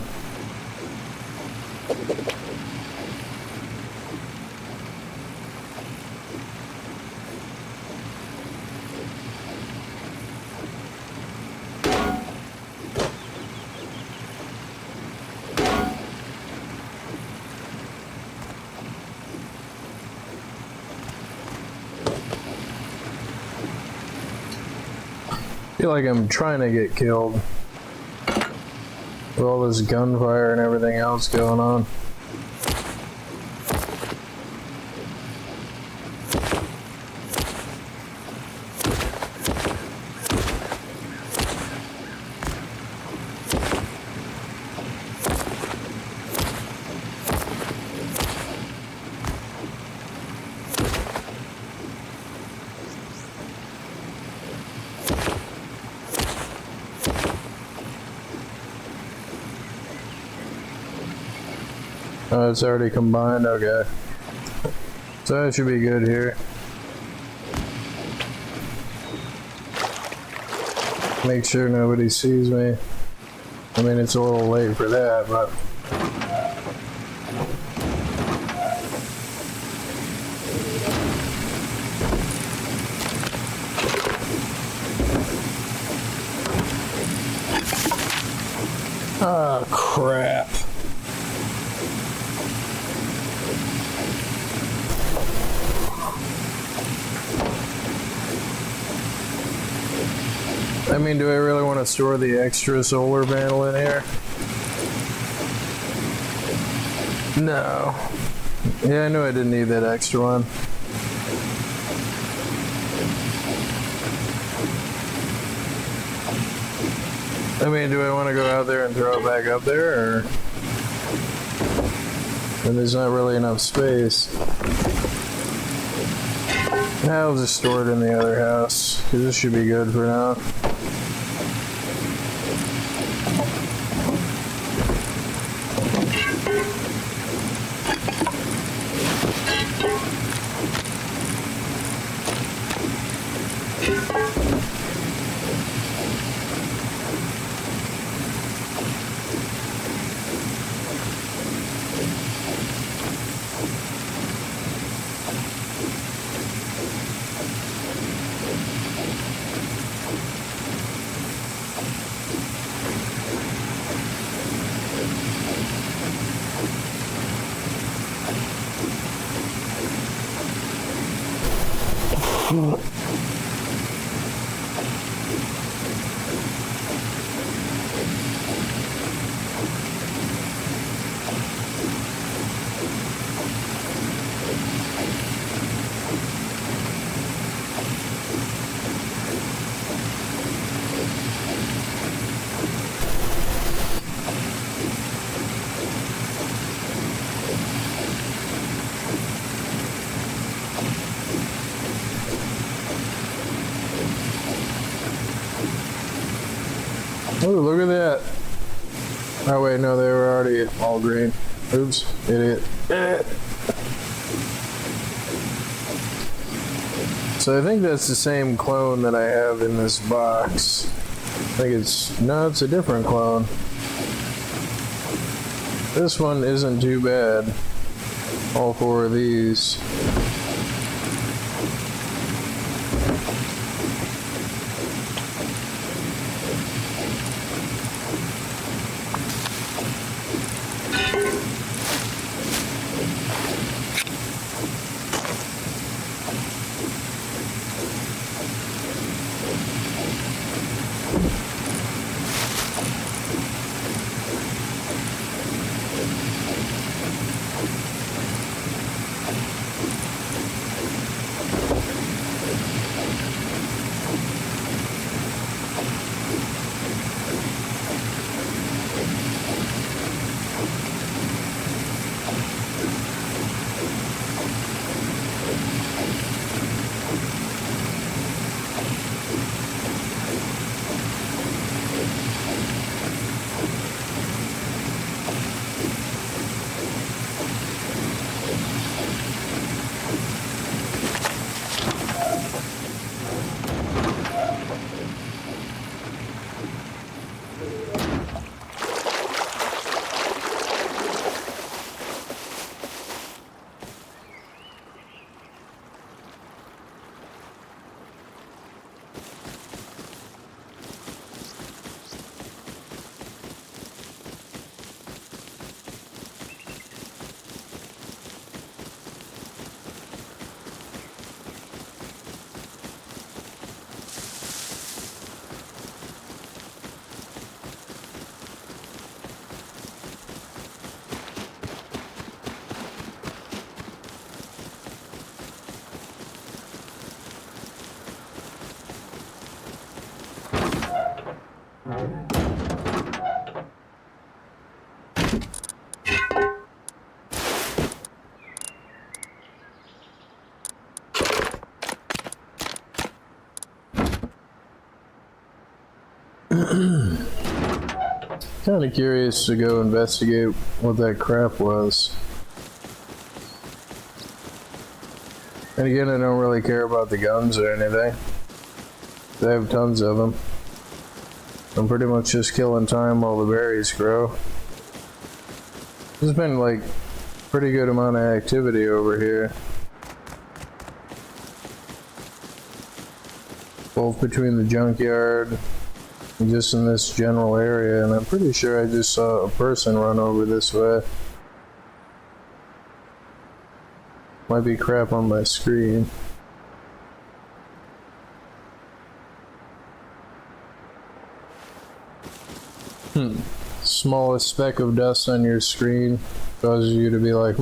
I feel like I'm trying to get killed with all this gunfire and everything else going on. Oh, it's already combined? Okay. So that should be good here. Make sure nobody sees me. I mean, it's a little late for that, but... Oh, crap. I mean, do I really want to store the extra solar panel in here? No. Yeah, I knew I didn't need that extra one. I mean, do I want to go out there and throw it back up there, or... And there's not really enough space. I'll just store it in the other house, because this should be good for now. Oh, look at that. Oh, wait, no, they were already all green. Oops, idiot. So I think that's the same clone that I have in this box. I think it's, no, it's a different clone. This one isn't too bad. All four of these. Kind of curious to go investigate what that crap was. And again, I don't really care about the guns or anything. They have tons of them. I'm pretty much just killing time while the berries grow. There's been like pretty good amount of activity over here. Both between the junkyard and just in this general area, and I'm pretty sure I just saw a person run over this way. Might be crap on my screen. Smallest speck of dust on your screen causes you to be like,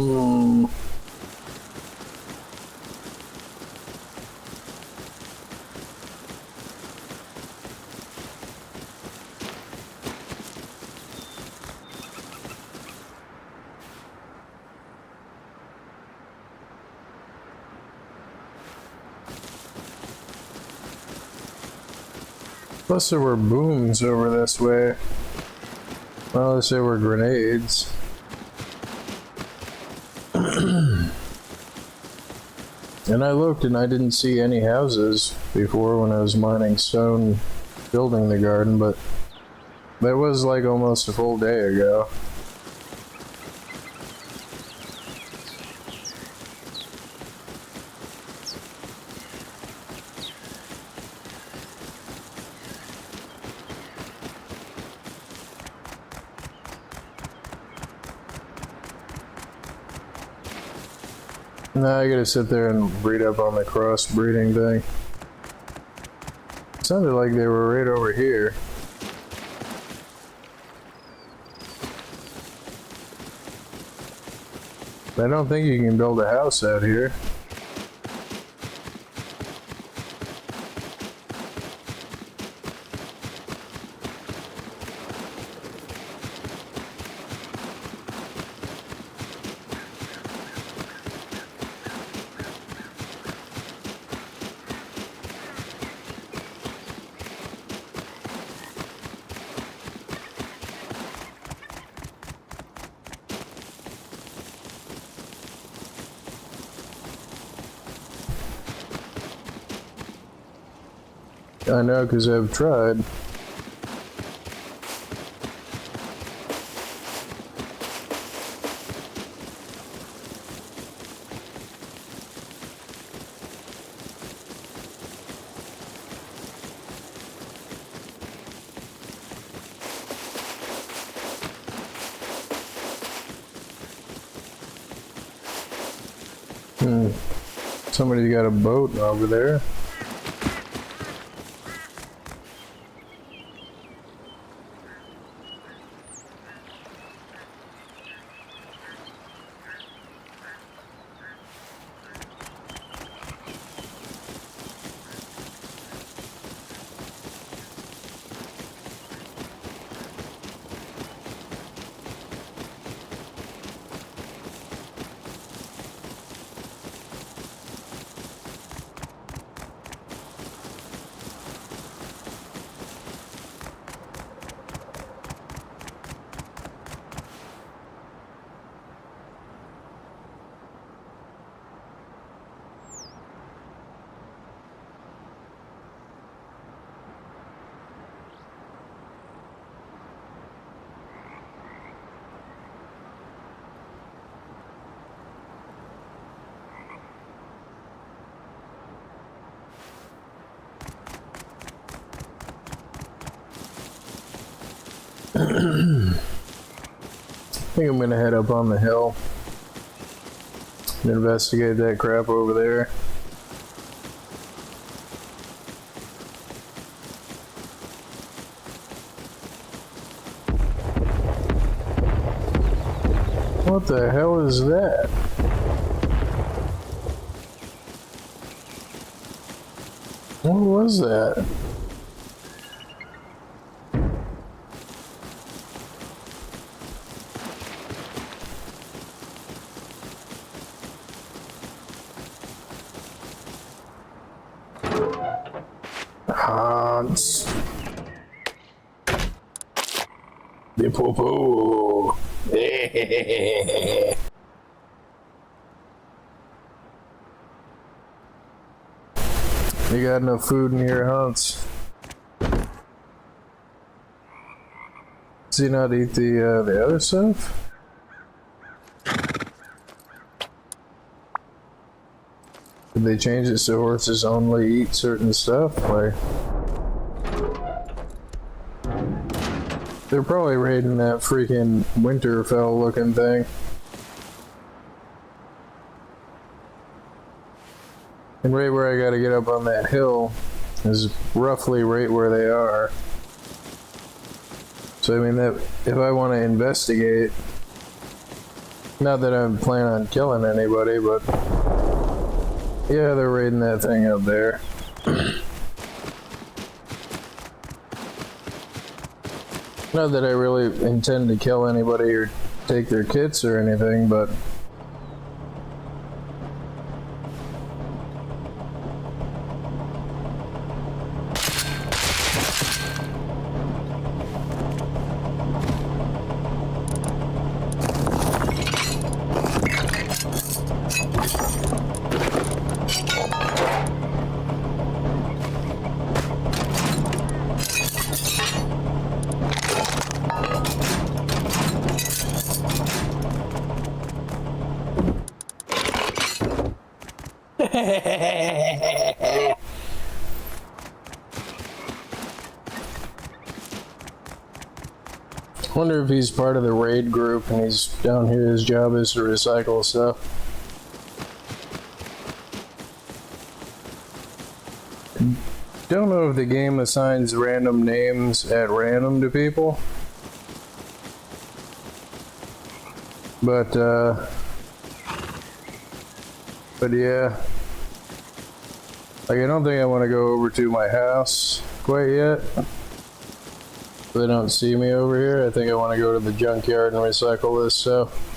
Plus there were booms over this way. Well, unless they were grenades. And I looked and I didn't see any houses before when I was mining stone building the garden, but that was like almost a full day ago. Now I gotta sit there and read up on the crossbreeding thing. It sounded like they were right over here. I don't think you can build a house out here. I know, because I've tried. Somebody's got a boat over there. I think I'm gonna head up on the hill and investigate that crap over there. What the hell is that? What was that? Hans. The poo-poo. You got enough food in your house? Does he not eat the other stuff? Did they change it so horses only eat certain stuff? Like, they're probably raiding that freaking Winterfell looking thing. And right where I gotta get up on that hill is roughly right where they are. So I mean, that if I want to investigate, not that I'm planning on killing anybody, but yeah, they're raiding that thing up there. Not that I really intend to kill anybody or take their kits or anything, but wonder if he's part of the raid group and he's down here, his job is to recycle stuff. Don't know if the game assigns random names at random to people. But yeah. Like, I don't think I want to go over to my house quite yet. They don't see me over here. I think I want to go to the junkyard and recycle this stuff.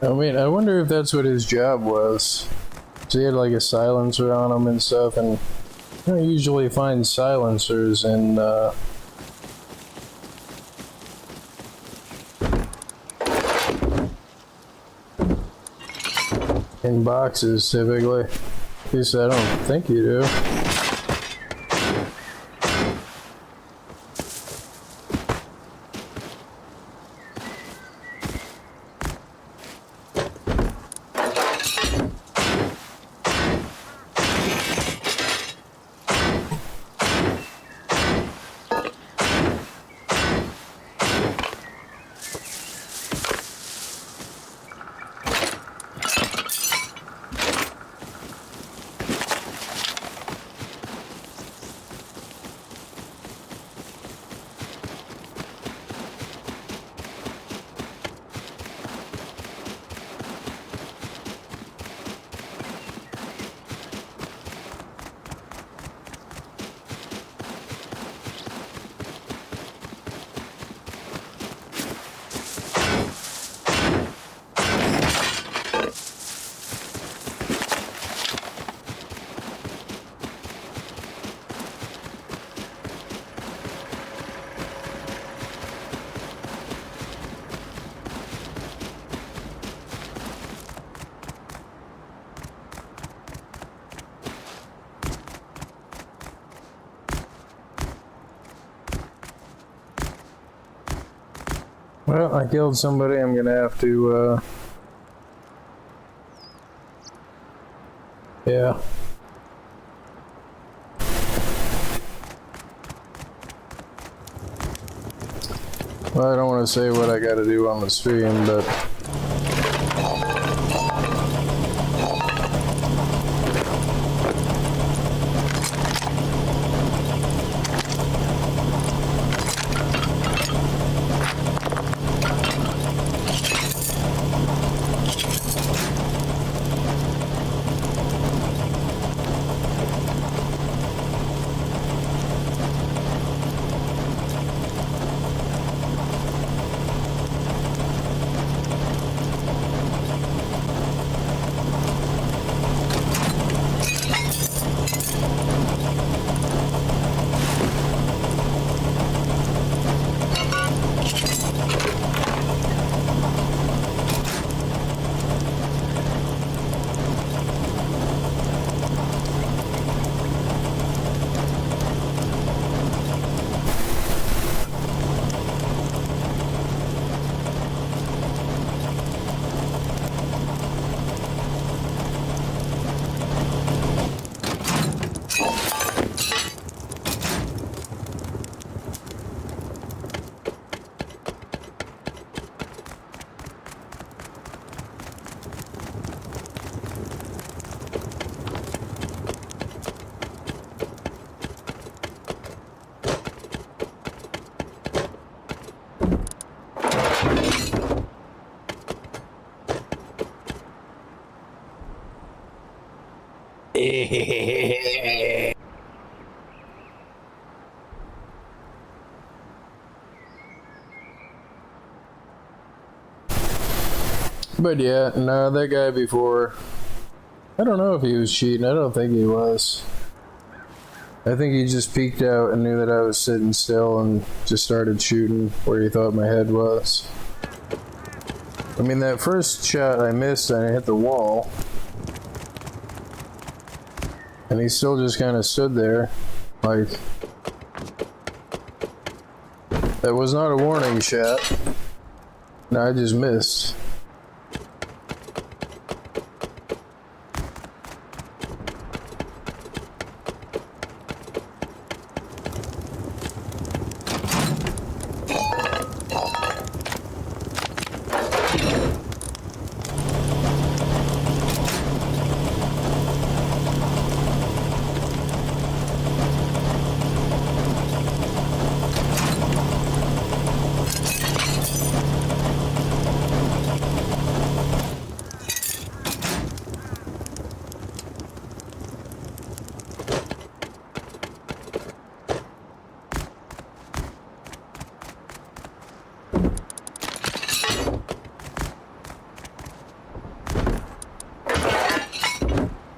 I mean, I wonder if that's what his job was. So he had like a silencer on him and stuff, and I don't usually find silencers in boxes typically. At least I don't think you do. Well, I killed somebody. I'm gonna have to, yeah. Well, I don't want to say what I gotta do on the stream, but But yeah, no, that guy before, I don't know if he was cheating. I don't think he was. I think he just peeked out and knew that I was sitting still and just started shooting where he thought my head was. I mean, that first shot I missed and I hit the wall. And he still just kind of stood there, like, that was not a warning shot. No, I just missed.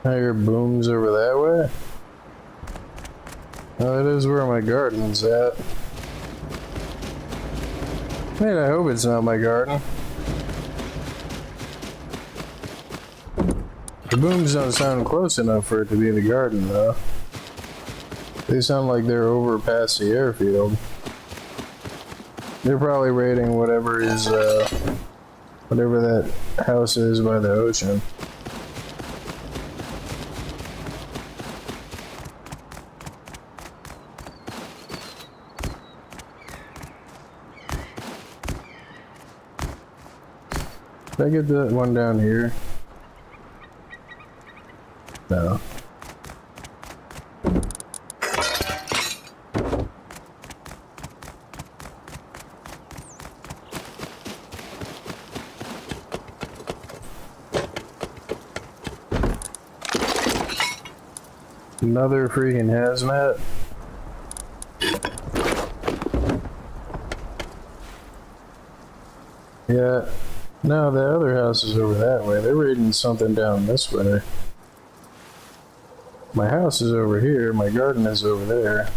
I hear booms over that way. Oh, that is where my garden's at. Man, I hope it's not my garden. The booms don't sound close enough for it to be the garden, though. They sound like they're over past the airfield. They're probably raiding whatever is, whatever that house is by the ocean. Did I get that one down here? No. Another freaking hazmat. Yeah. No, the other house is over that way. They're raiding something down this way. My house is over here. My garden is over there.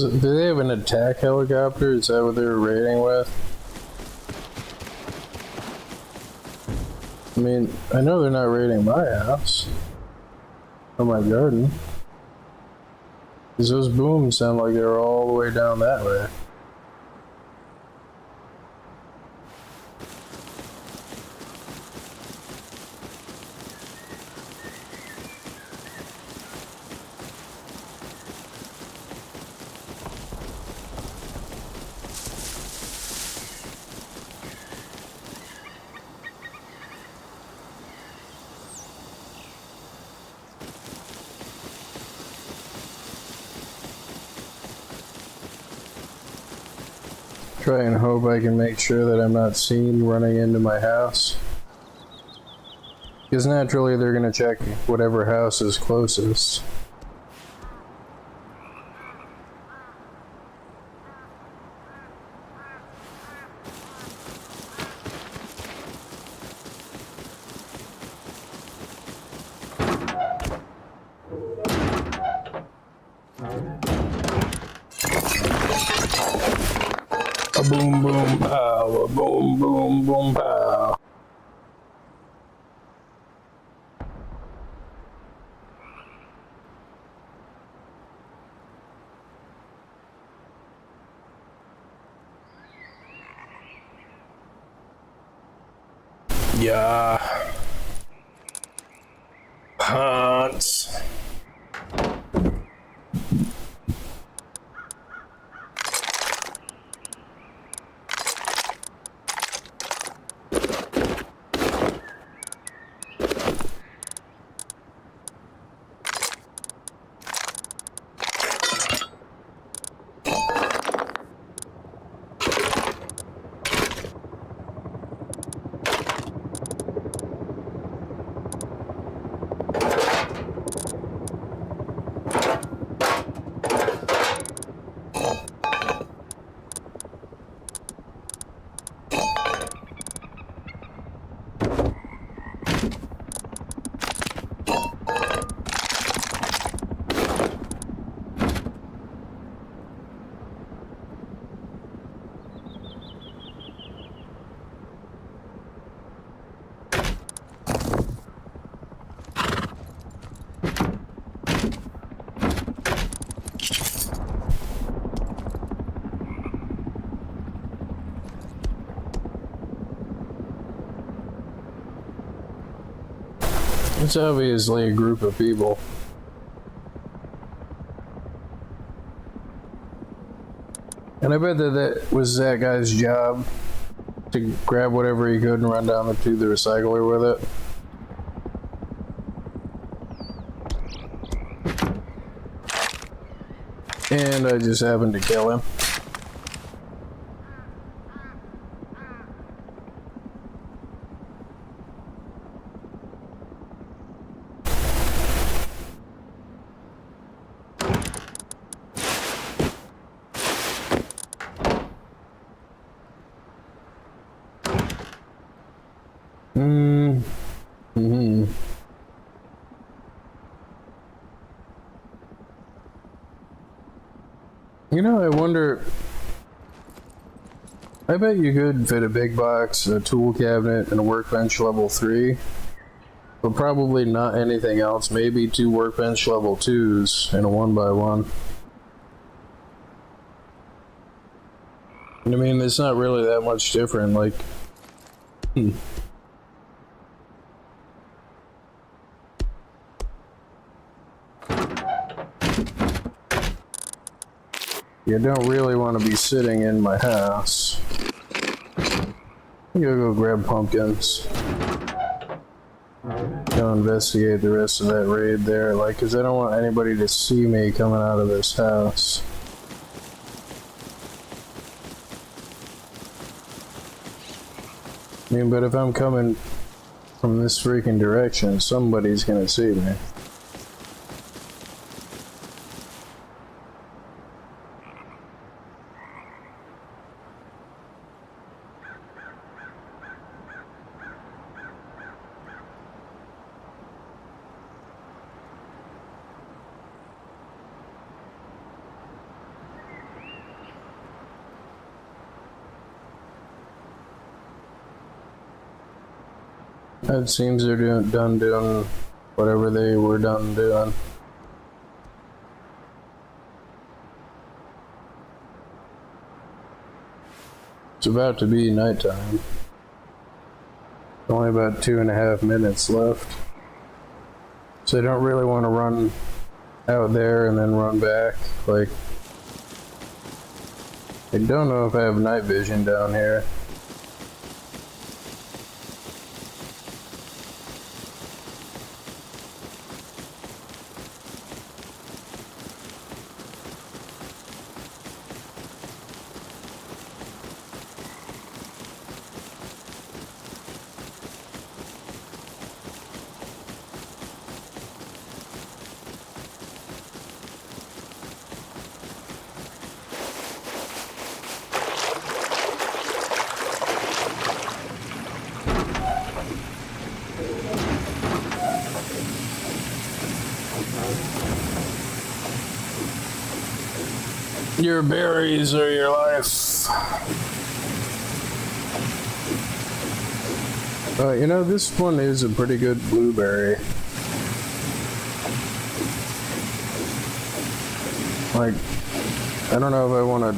Do they have an attack helicopter? Is that what they were raiding with? I mean, I know they're not raiding my house or my garden. Because those booms sound like they're all the way down that way. Try and hope I can make sure that I'm not seen running into my house. Because naturally they're going to check whatever house is closest. A boom boom pow, a boom boom boom pow. Yeah. Hunts. It's obviously a group of people. And I bet that was that guy's job to grab whatever he could and run down to the recycler with it. And I just happened to kill him. You know, I wonder. I bet you could fit a big box, a tool cabinet, and a workbench level 3. But probably not anything else. Maybe 2 workbench level 2s and a 1x1. I mean, it's not really that much different. Like, You don't really want to be sitting in my house. I'm gonna go grab pumpkins. Go investigate the rest of that raid there, like, cause I don't want anybody to see me coming out of this house. I mean, but if I'm coming from this freaking direction, somebody's gonna see me. It seems they're done doing whatever they were done doing. It's about to be nighttime. Only about 2.5 minutes left. So I don't really want to run out there and then run back. Like, I don't know if I have night vision down here. Your berries are your life. You know, this one is a pretty good blueberry. Like, I don't know if I want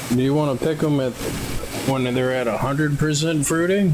to... Do you want to pick them at when they're at 100% fruiting?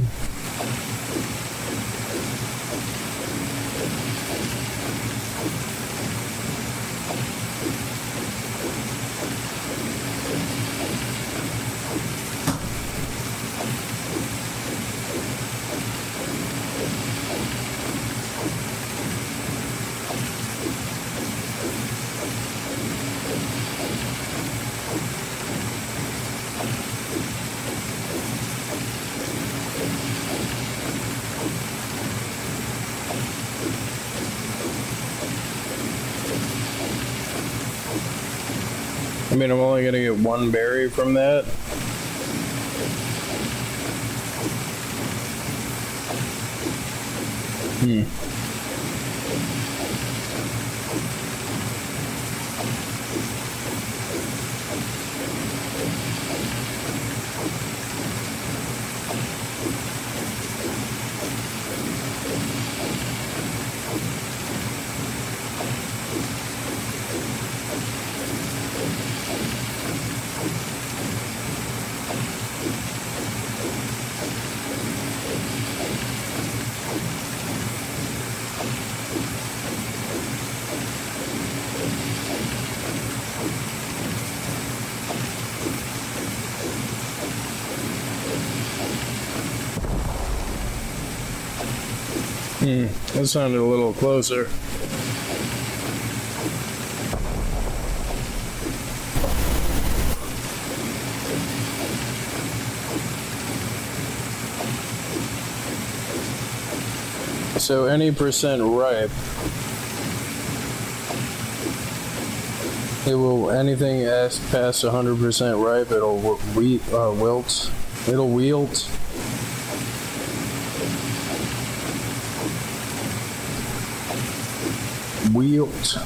I mean, I'm only gonna get one berry from that. That sounded a little closer. So any percent ripe, it will, anything as past 100% ripe, it'll wilt. It'll wilt. Wilt.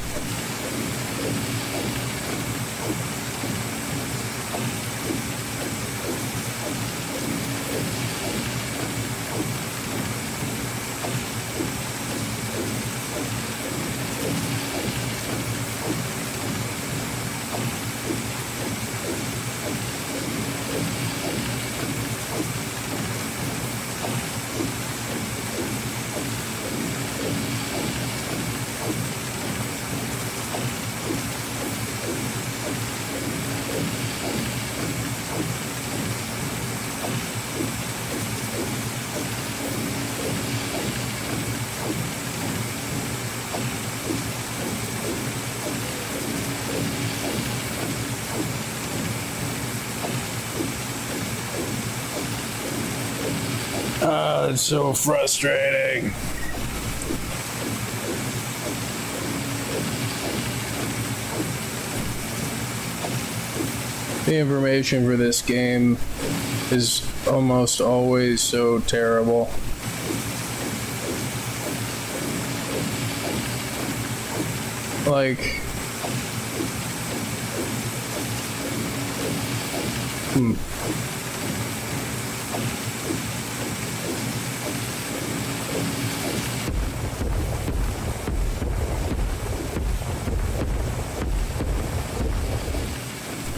It's so frustrating. The information for this game is almost always so terrible. Like,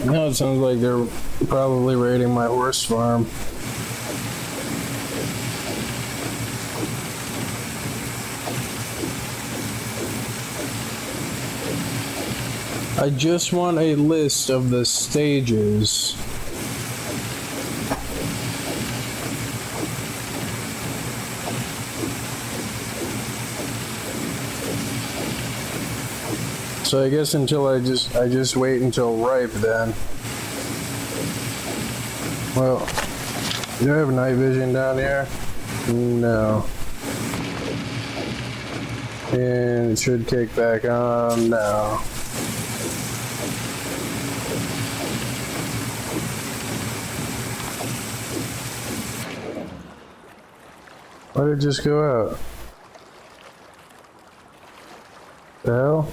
Now it sounds like they're probably raiding my horse farm. I just want a list of the stages. So I guess until I just wait until ripe then. Well, do I have night vision down here? No. And it should kick back on now. Why did it just go out? The hell?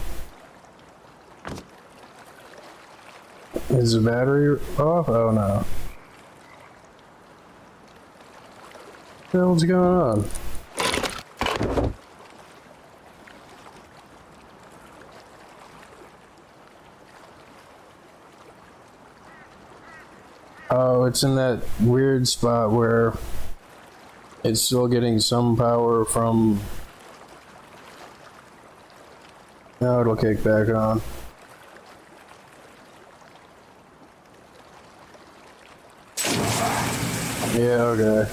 Is the battery off? Oh no. What the hell's going on? Oh, it's in that weird spot where it's still getting some power from... Now it'll kick back on. Yeah, okay.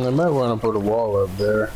I might want to put a wall up there.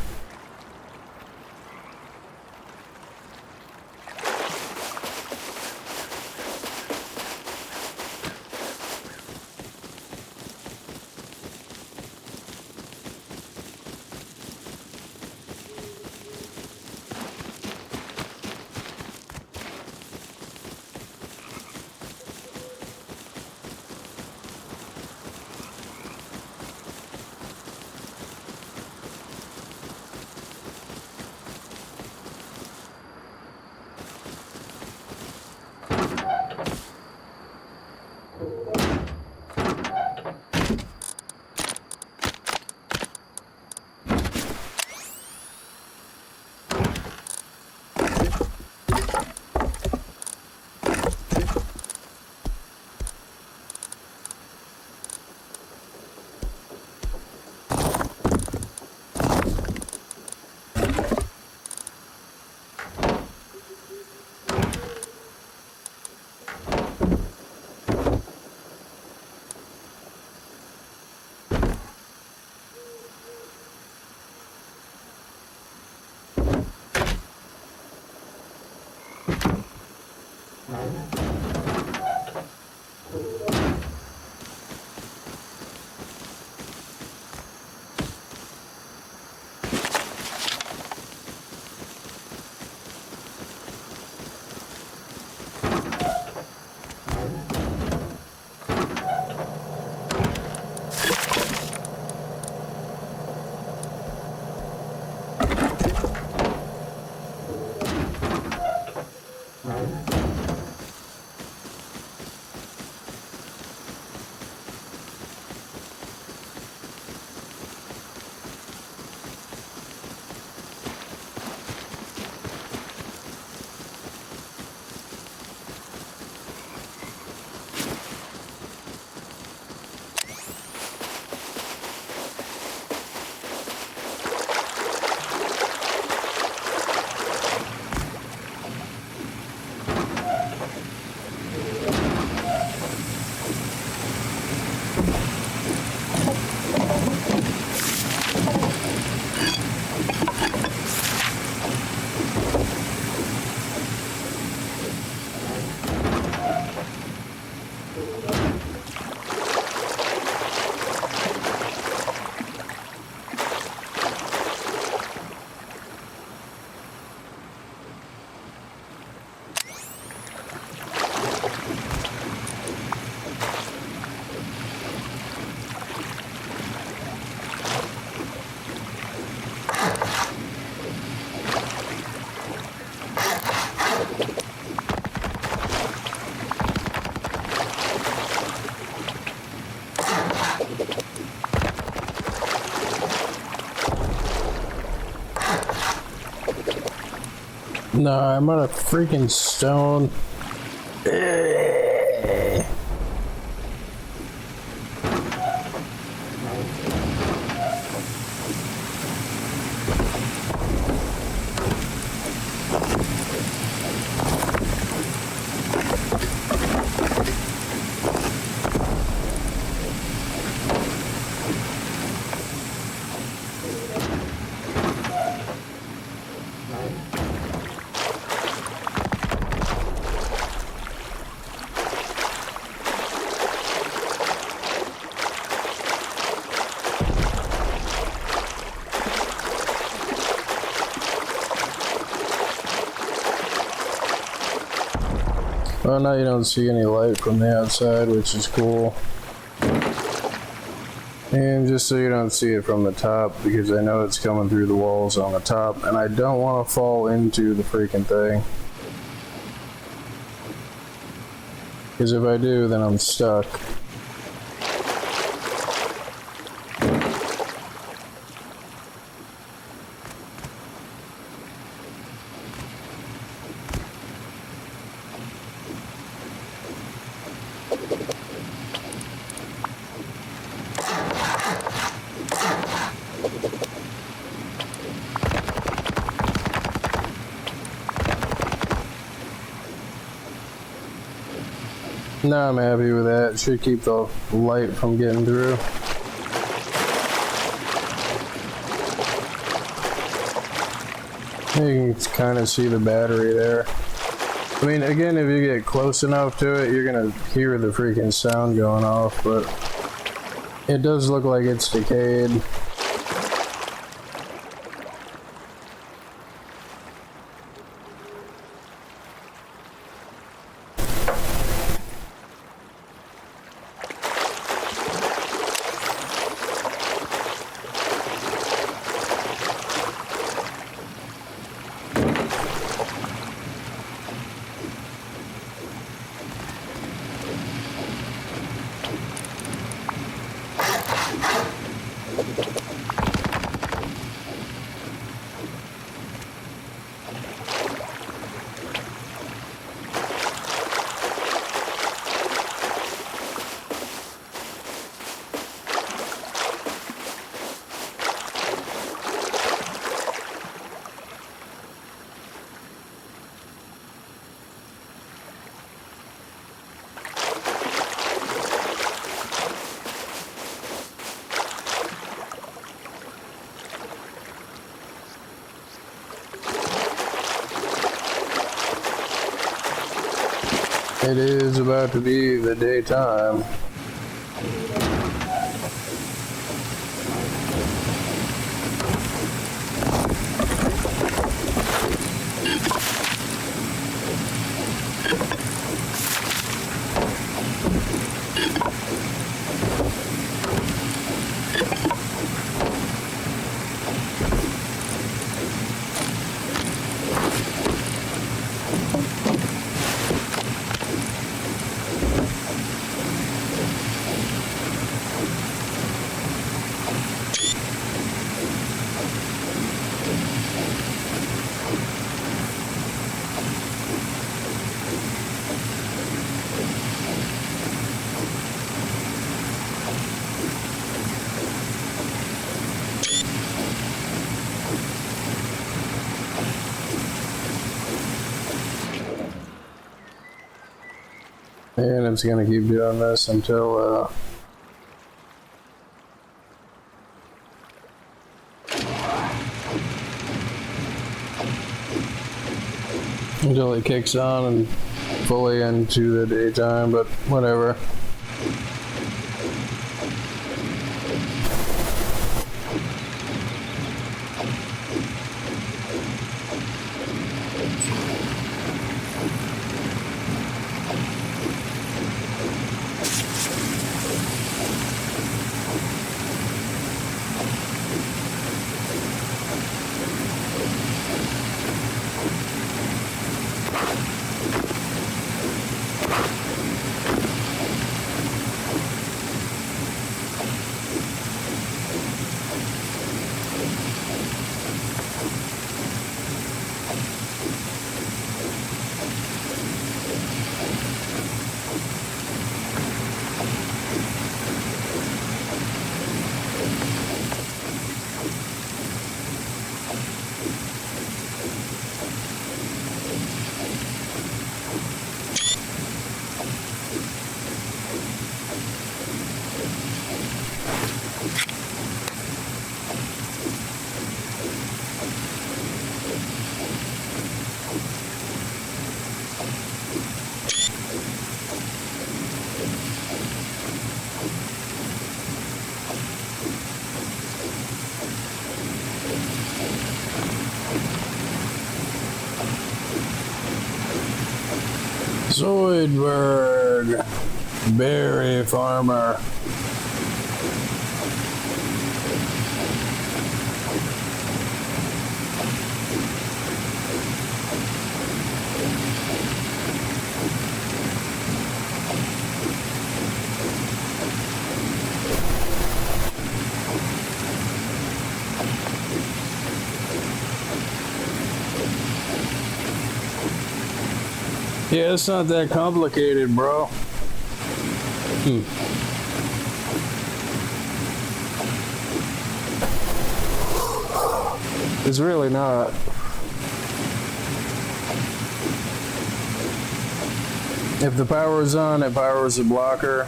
No, I'm on a freaking stone. Well, now you don't see any light from the outside, which is cool. And just so you don't see it from the top, because I know it's coming through the walls on the top, and I don't want to fall into the freaking thing. Because if I do, then I'm stuck. No, I'm happy with that. It should keep the light from getting through. You can kind of see the battery there. I mean, again, if you get close enough to it, you're gonna hear the freaking sound going off, but it does look like it's decayed. It is about to be the daytime. And it's gonna keep doing this until it kicks on and fully into the daytime, but whatever. Zoidberg, berry farmer. Yeah, it's not that complicated, bro. It's really not. If the power's on, it powers the blocker.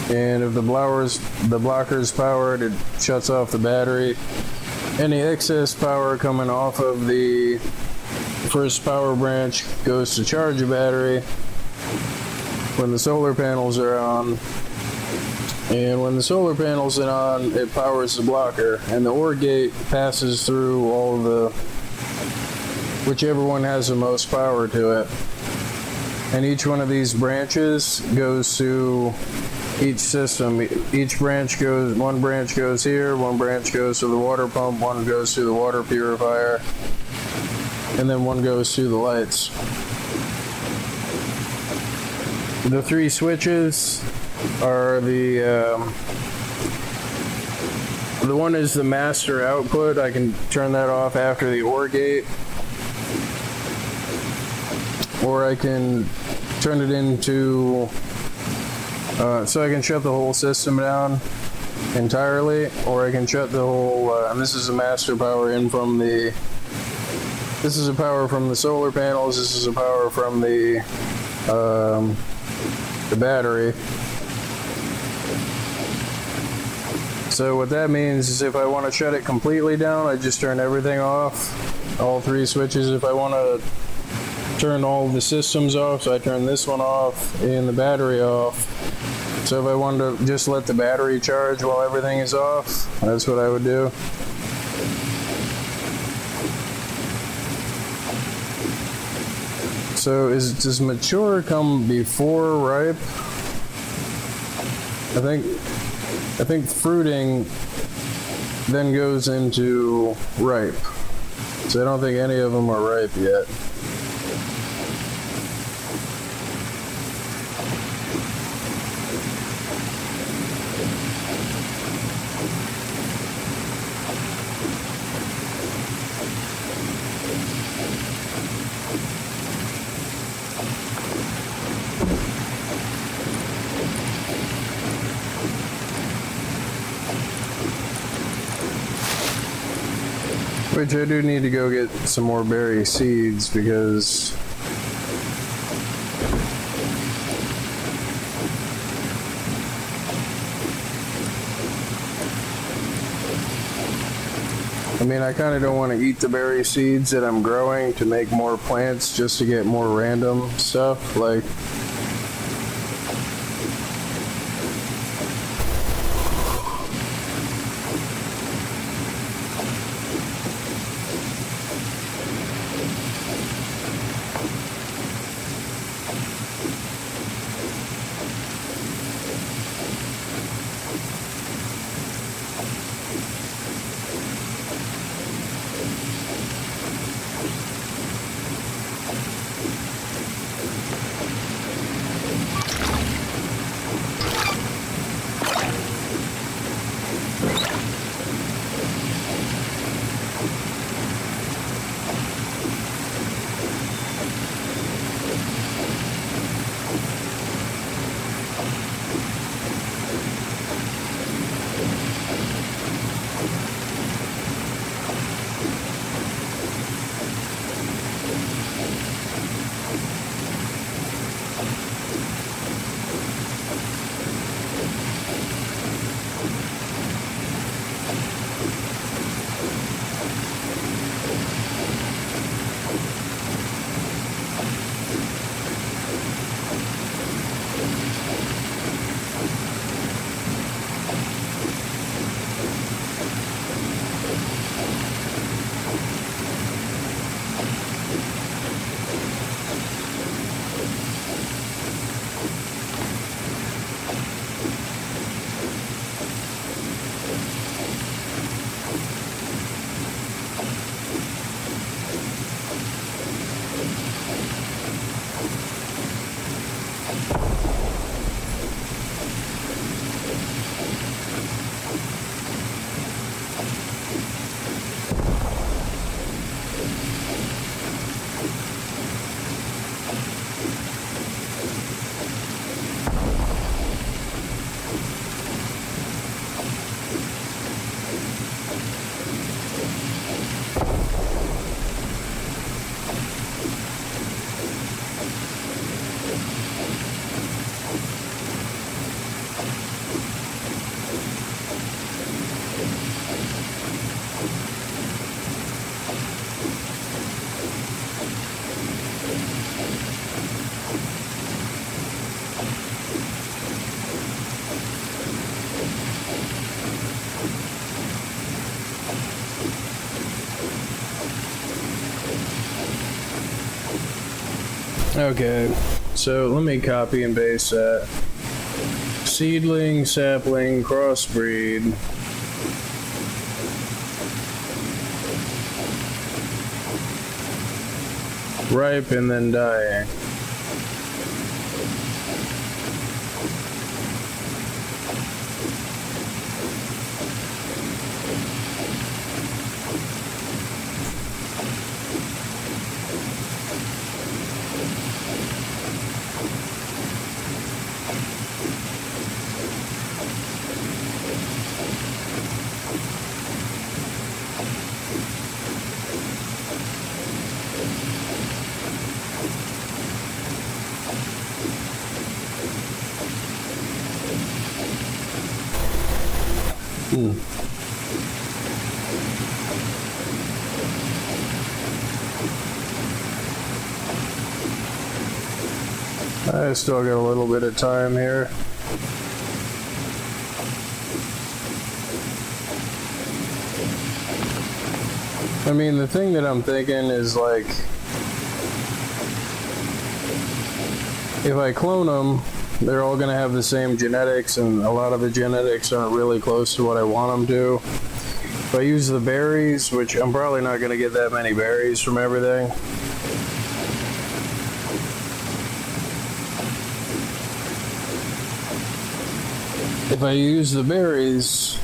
And if the blocker's powered, it shuts off the battery. Any excess power coming off of the first power branch goes to charge the battery when the solar panels are on. And when the solar panels are on, it powers the blocker. And the OR gate passes through all of the, whichever one has the most power to it. And each one of these branches goes to each system. Each branch goes, one branch goes here, one branch goes to the water pump, one goes to the water purifier, and then one goes to the lights. The three switches are the one is the master output. I can turn that off after the OR gate, or I can turn it into so I can shut the whole system down entirely, or I can shut the whole and this is a master power in from the, this is a power from the solar panels, this is a power from the battery. So what that means is if I want to shut it completely down, I just turn everything off, all three switches. If I want to turn all the systems off, so I turn this one off and the battery off. So if I wanted to just let the battery charge while everything is off, that's what I would do. So does mature come before ripe? I think fruiting then goes into ripe. So I don't think any of them are ripe yet. Which I do need to go get some more berry seeds because I mean, I kind of don't want to eat the berry seeds that I'm growing to make more plants just to get more random stuff. Like, Okay, so let me copy and paste that. Seedling, sapling, crossbreed. Ripe and then dying. I still got a little bit of time here. I mean, the thing that I'm thinking is like, if I clone them, they're all gonna have the same genetics, and a lot of the genetics aren't really close to what I want them to. If I use the berries, which I'm probably not gonna get that many berries from everything. If I use the berries,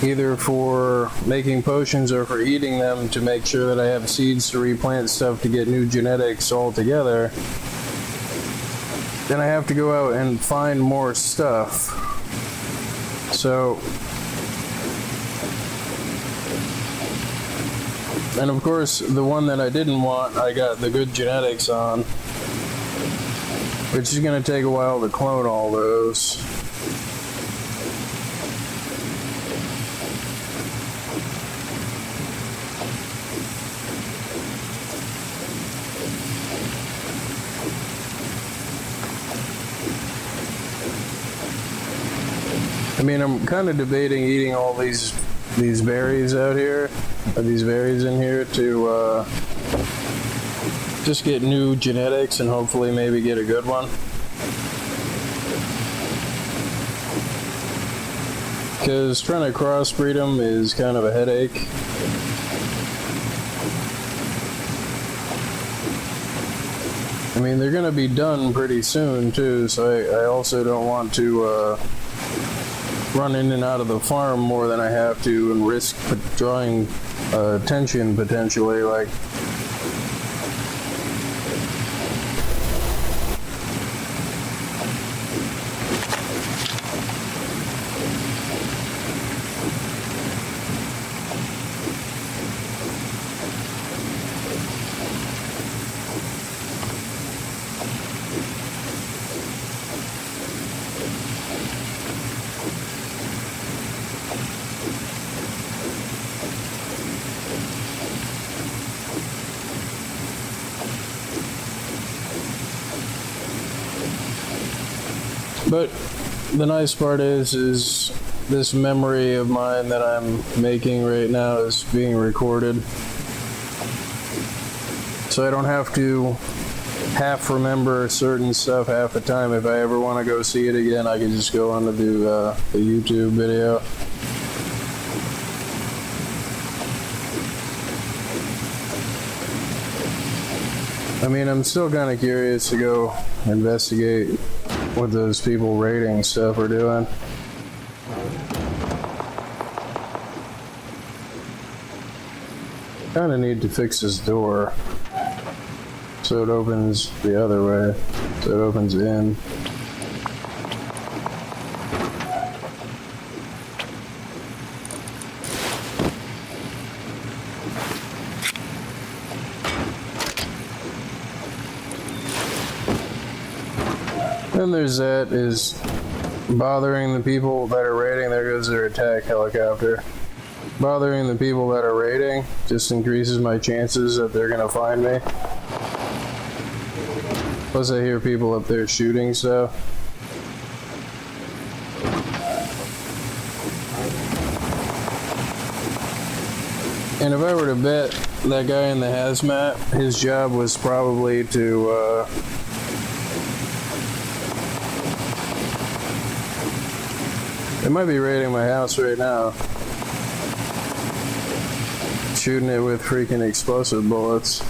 either for making potions or for eating them to make sure that I have seeds to replant stuff to get new genetics all together, then I have to go out and find more stuff. So, and of course, the one that I didn't want, I got the good genetics on, which is going to take a while to clone all those. I mean, I'm kind of debating eating all these berries out here, or these berries in here, to just get new genetics and hopefully maybe get a good one. Because trying to crossbreed them is kind of a headache. I mean, they're going to be done pretty soon too, so I also don't want to run in and out of the farm more than I have to and risk drawing attention potentially. Like, but the nice part is this memory of mine that I'm making right now is being recorded. So I don't have to half remember certain stuff half the time. If I ever want to go see it again, I can just go on to do the YouTube video. I mean, I'm still kind of curious to go investigate what those people raiding stuff are doing. Kind of need to fix this door so it opens the other way, so it opens in. Then there's that, is bothering the people that are raiding. There goes their attack helicopter. Bothering the people that are raiding just increases my chances that they're gonna find me. Plus I hear people up there shooting stuff. And if I were to bet, that guy in the hazmat, his job was probably to, they might be raiding my house right now. Shooting it with freaking explosive bullets.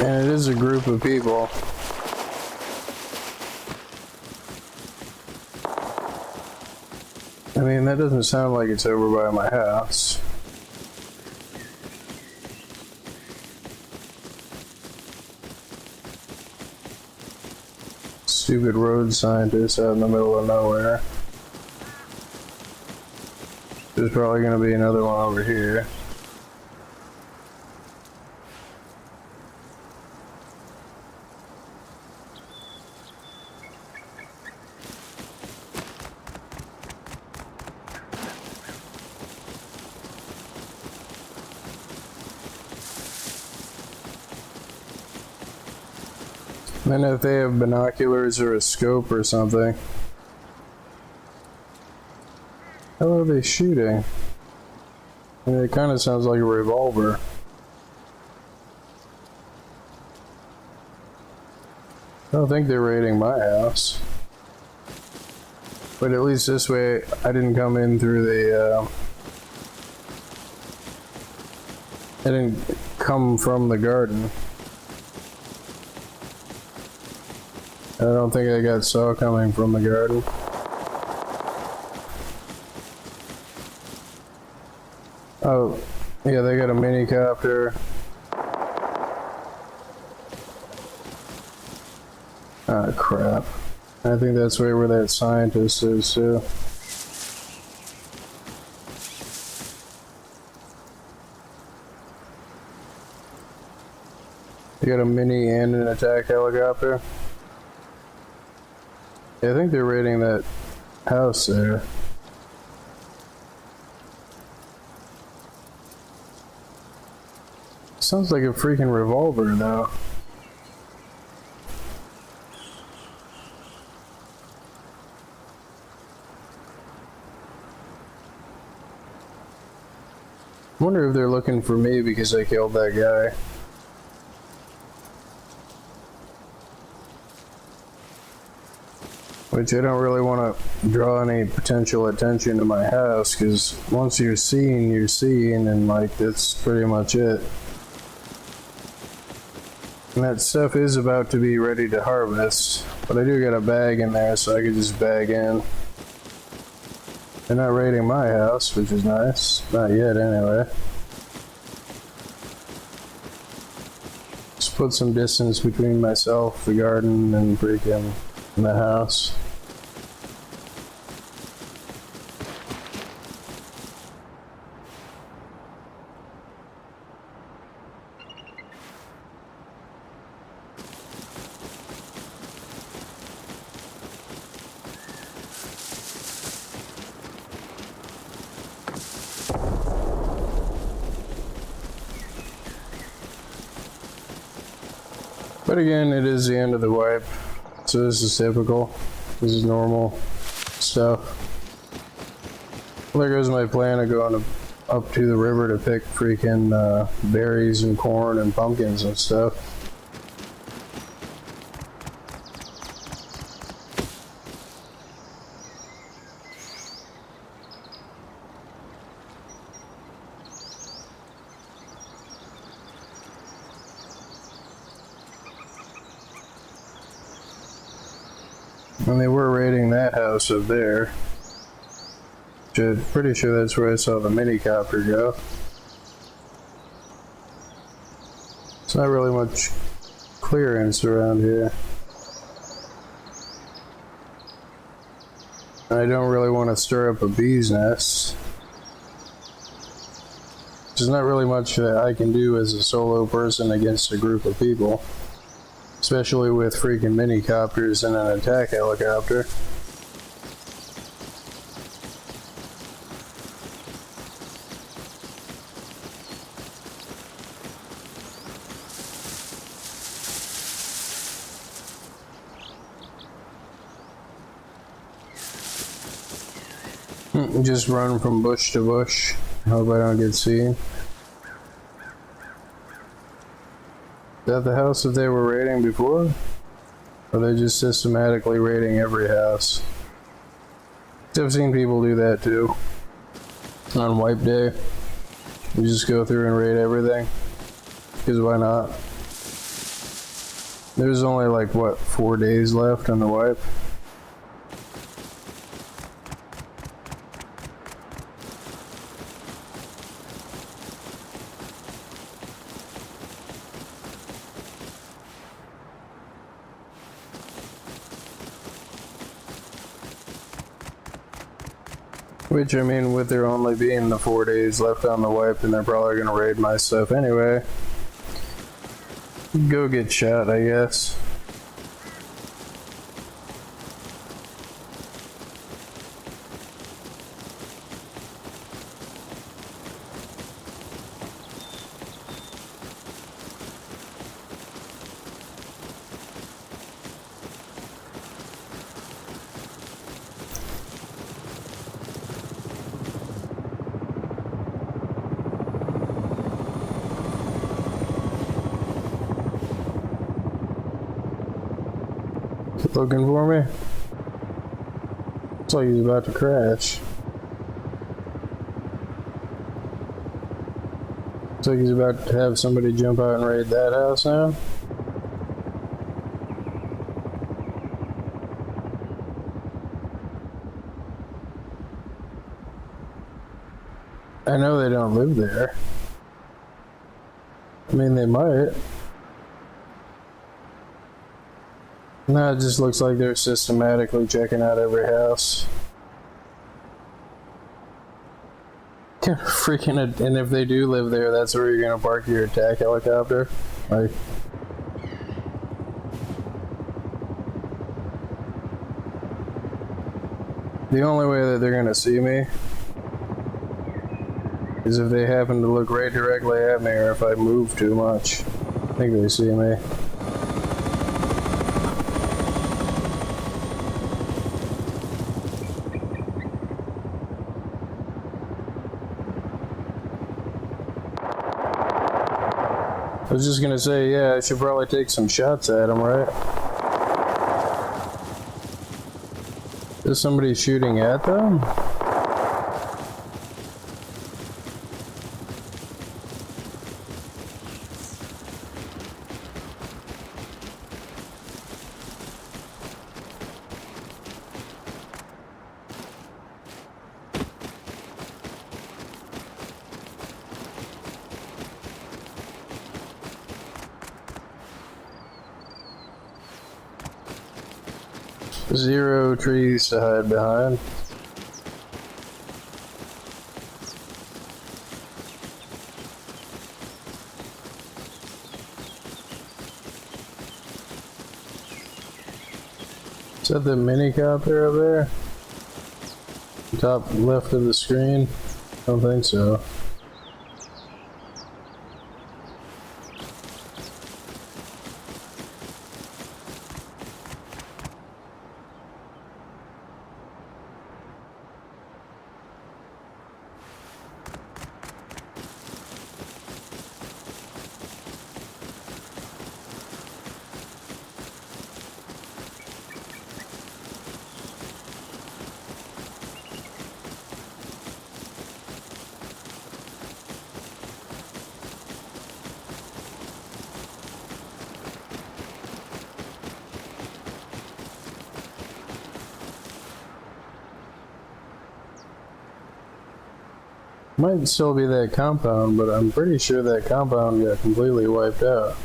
And it is a group of people. I mean, that doesn't sound like it's over by my house. Stupid road scientists out in the middle of nowhere. There's probably going to be another one over here. And if they have binoculars or a scope or something. How are they shooting? I mean, it kind of sounds like a revolver. I don't think they're raiding my house. But at least this way, I didn't come in through the, I didn't come from the garden. I don't think I got saw coming from the garden. Oh, yeah, they got a mini copter. Ah, crap. I think that's where that scientist is, too. They got a mini and an attack helicopter. Yeah, I think they're raiding that house there. Sounds like a freaking revolver, though. I wonder if they're looking for me because I killed that guy. Which I don't really want to draw any potential attention to my house, because once you're seen, and like, that's pretty much it. And that stuff is about to be ready to harvest, but I do got a bag in there, so I could just bag in. They're not raiding my house, which is nice. Not yet, anyway. Just put some distance between myself, the garden, and freaking the house. But again, it is the end of the wipe, so this is typical. This is normal stuff. Well, there goes my plan of going up to the river to pick freaking berries and corn and pumpkins and stuff. And they were raiding that house up there. Which I'm pretty sure that's where I saw the minicopter go. It's not really much clearance around here. I don't really want to stir up a bee's nest. There's not really much that I can do as a solo person against a group of people. Especially with freaking minicopters and an attack helicopter. Just run from bush to bush. Hope I don't get seen. Is that the house that they were raiding before? Or are they just systematically raiding every house? I've seen people do that too. On wipe day. You just go through and raid everything. Because why not? There's only like, what, 4 days left on the wipe? Which, I mean, with there only being the 4 days left on the wipe, and they're probably gonna raid my stuff anyway. Go get shot, I guess. Looking for me? Looks like he's about to crash. Looks like he's about to have somebody jump out and raid that house now. I know they don't live there. I mean, they might. No, it just looks like they're systematically checking out every house. Freaking, and if they do live there, that's where you're gonna park your attack helicopter. Like, the only way that they're gonna see me is if they happen to look right directly at me, or if I move too much. I think they see me. I was just gonna say, yeah, I should probably take some shots at him, right? Is somebody shooting at them? Zero trees to hide behind. Is that the minicopter over there? Top left of the screen? I don't think so. Might still be that compound, but I'm pretty sure that compound got completely wiped out.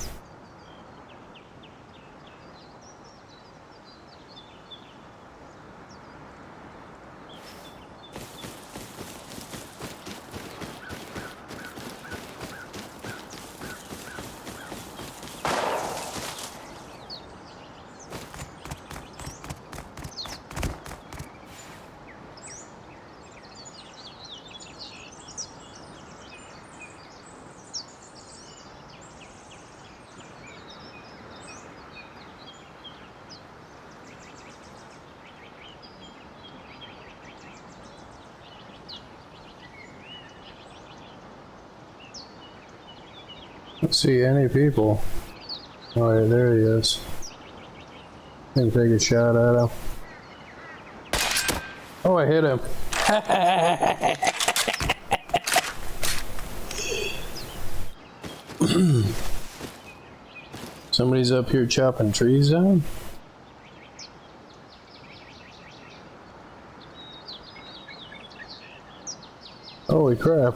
Don't see any people. Oh yeah, there he is. Gonna take a shot at him. Oh, I hit him. Somebody's up here chopping trees down? Holy crap.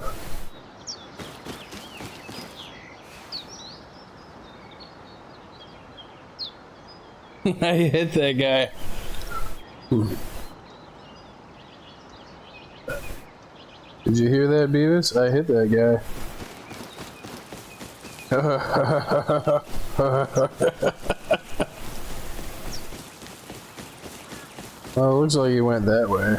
I hit that guy. Did you hear that, Beavis? I hit that guy. Well, it looks like he went that way.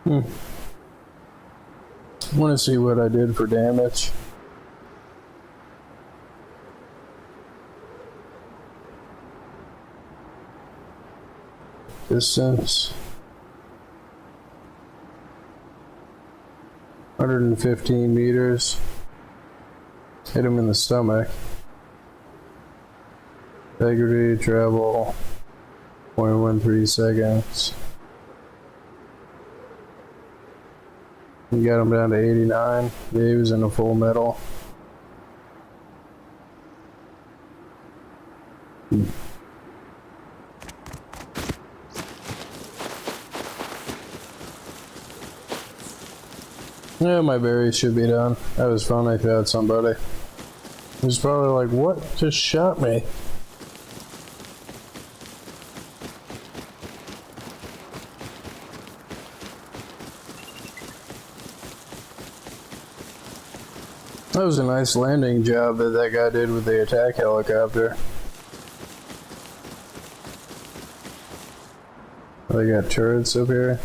I want to see what I did for damage. Distance 115 meters. Hit him in the stomach. Integrity, travel 0.13 seconds. You got him down to 89. Yeah, he was in a full metal. Yeah, my berries should be done. That was fun. I shot somebody. He was probably like, what just shot me? That was a nice landing job that that guy did with the attack helicopter. They got turrets up here.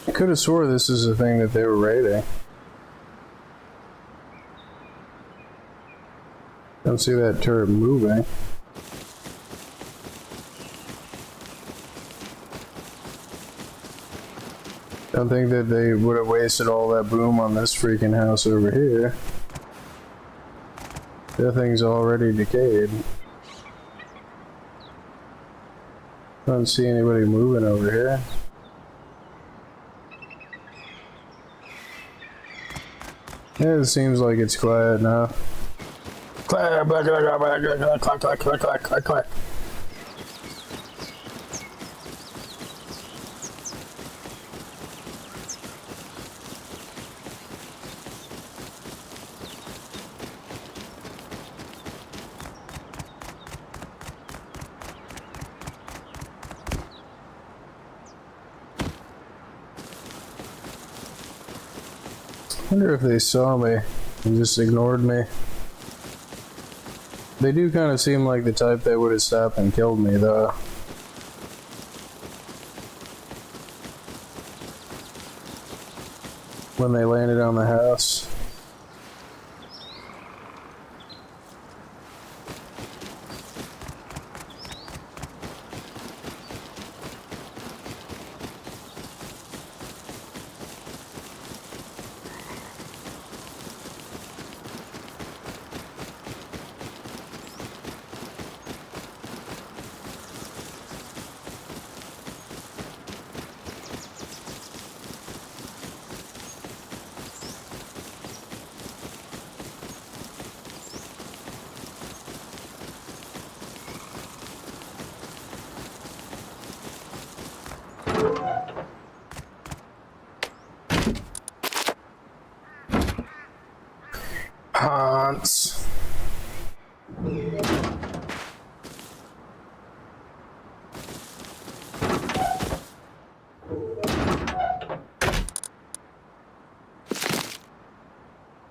I could have swore this is the thing that they were raiding. Don't see that turret moving. Don't think that they would have wasted all that boom on this freaking house over here. That thing's already decayed. Don't see anybody moving over here. Yeah, it seems like it's quiet now. Clack, clack, clack, clack, clack, clack, clack, clack, clack, clack. I wonder if they saw me and just ignored me. They do kind of seem like the type that would have stopped and killed me, though. When they landed on the house. Hans.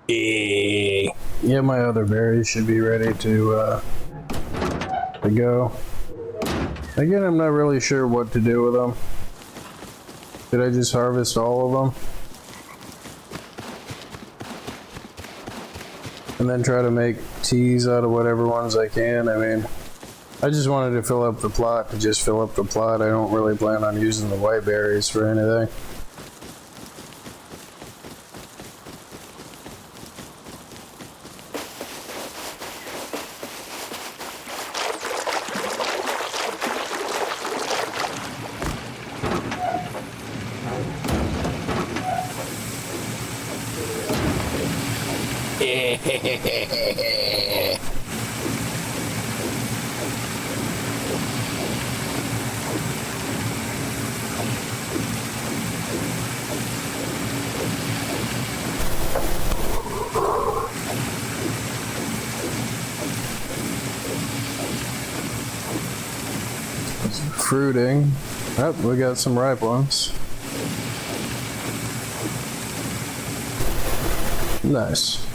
Yeah, my other berries should be ready to go. Again, I'm not really sure what to do with them. Did I just harvest all of them? And then try to make teas out of whatever ones I can. I mean, I just wanted to fill up the plot to just fill up the plot. I don't really plan on using the white berries for anything. Fruiting. Oh, we got some ripe ones. Nice.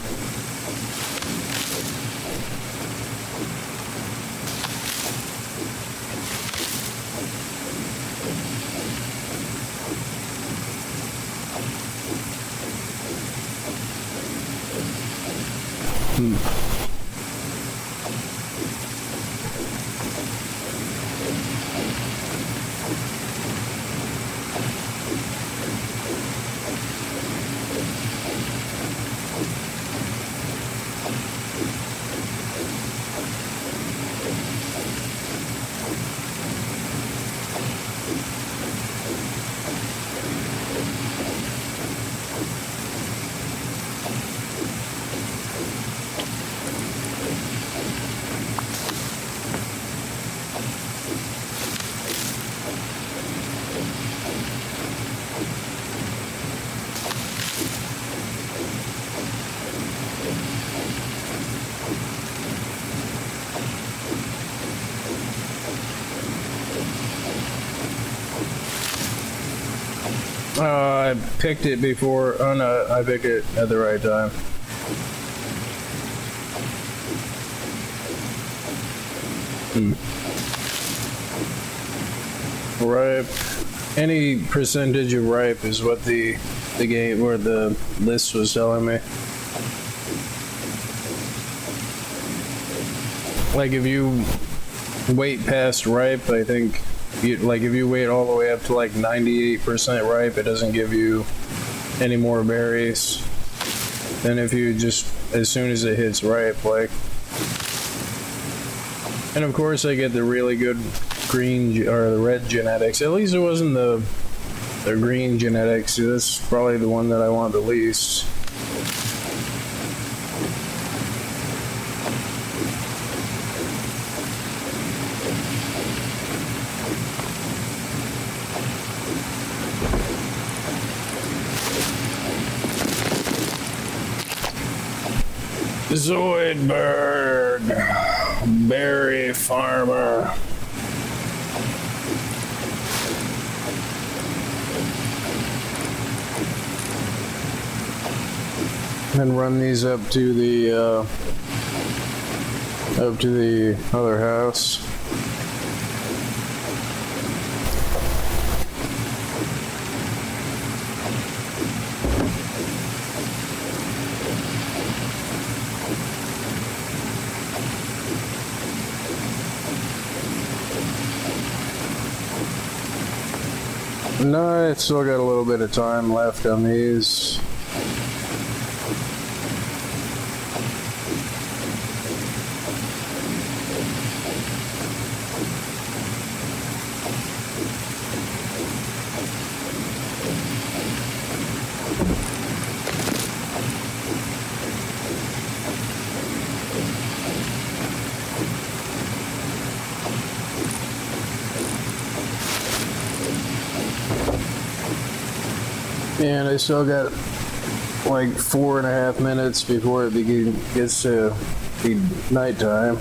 I picked it before. Oh no, I picked it at the right time. Ripe. Any percentage of ripe is what the game or the list was telling me. Like if you wait past ripe, I think. Like if you wait all the way up to like 98% ripe, it doesn't give you any more berries than if you just as soon as it hits ripe, like. And of course I get the really good green or the red genetics. At least it wasn't the green genetics. That's probably the one that I want the least. Zoidberg, berry farmer. And run these up to the other house. No, I still got a little bit of time left on these. And I still got like 4.5 minutes before it gets to be nighttime.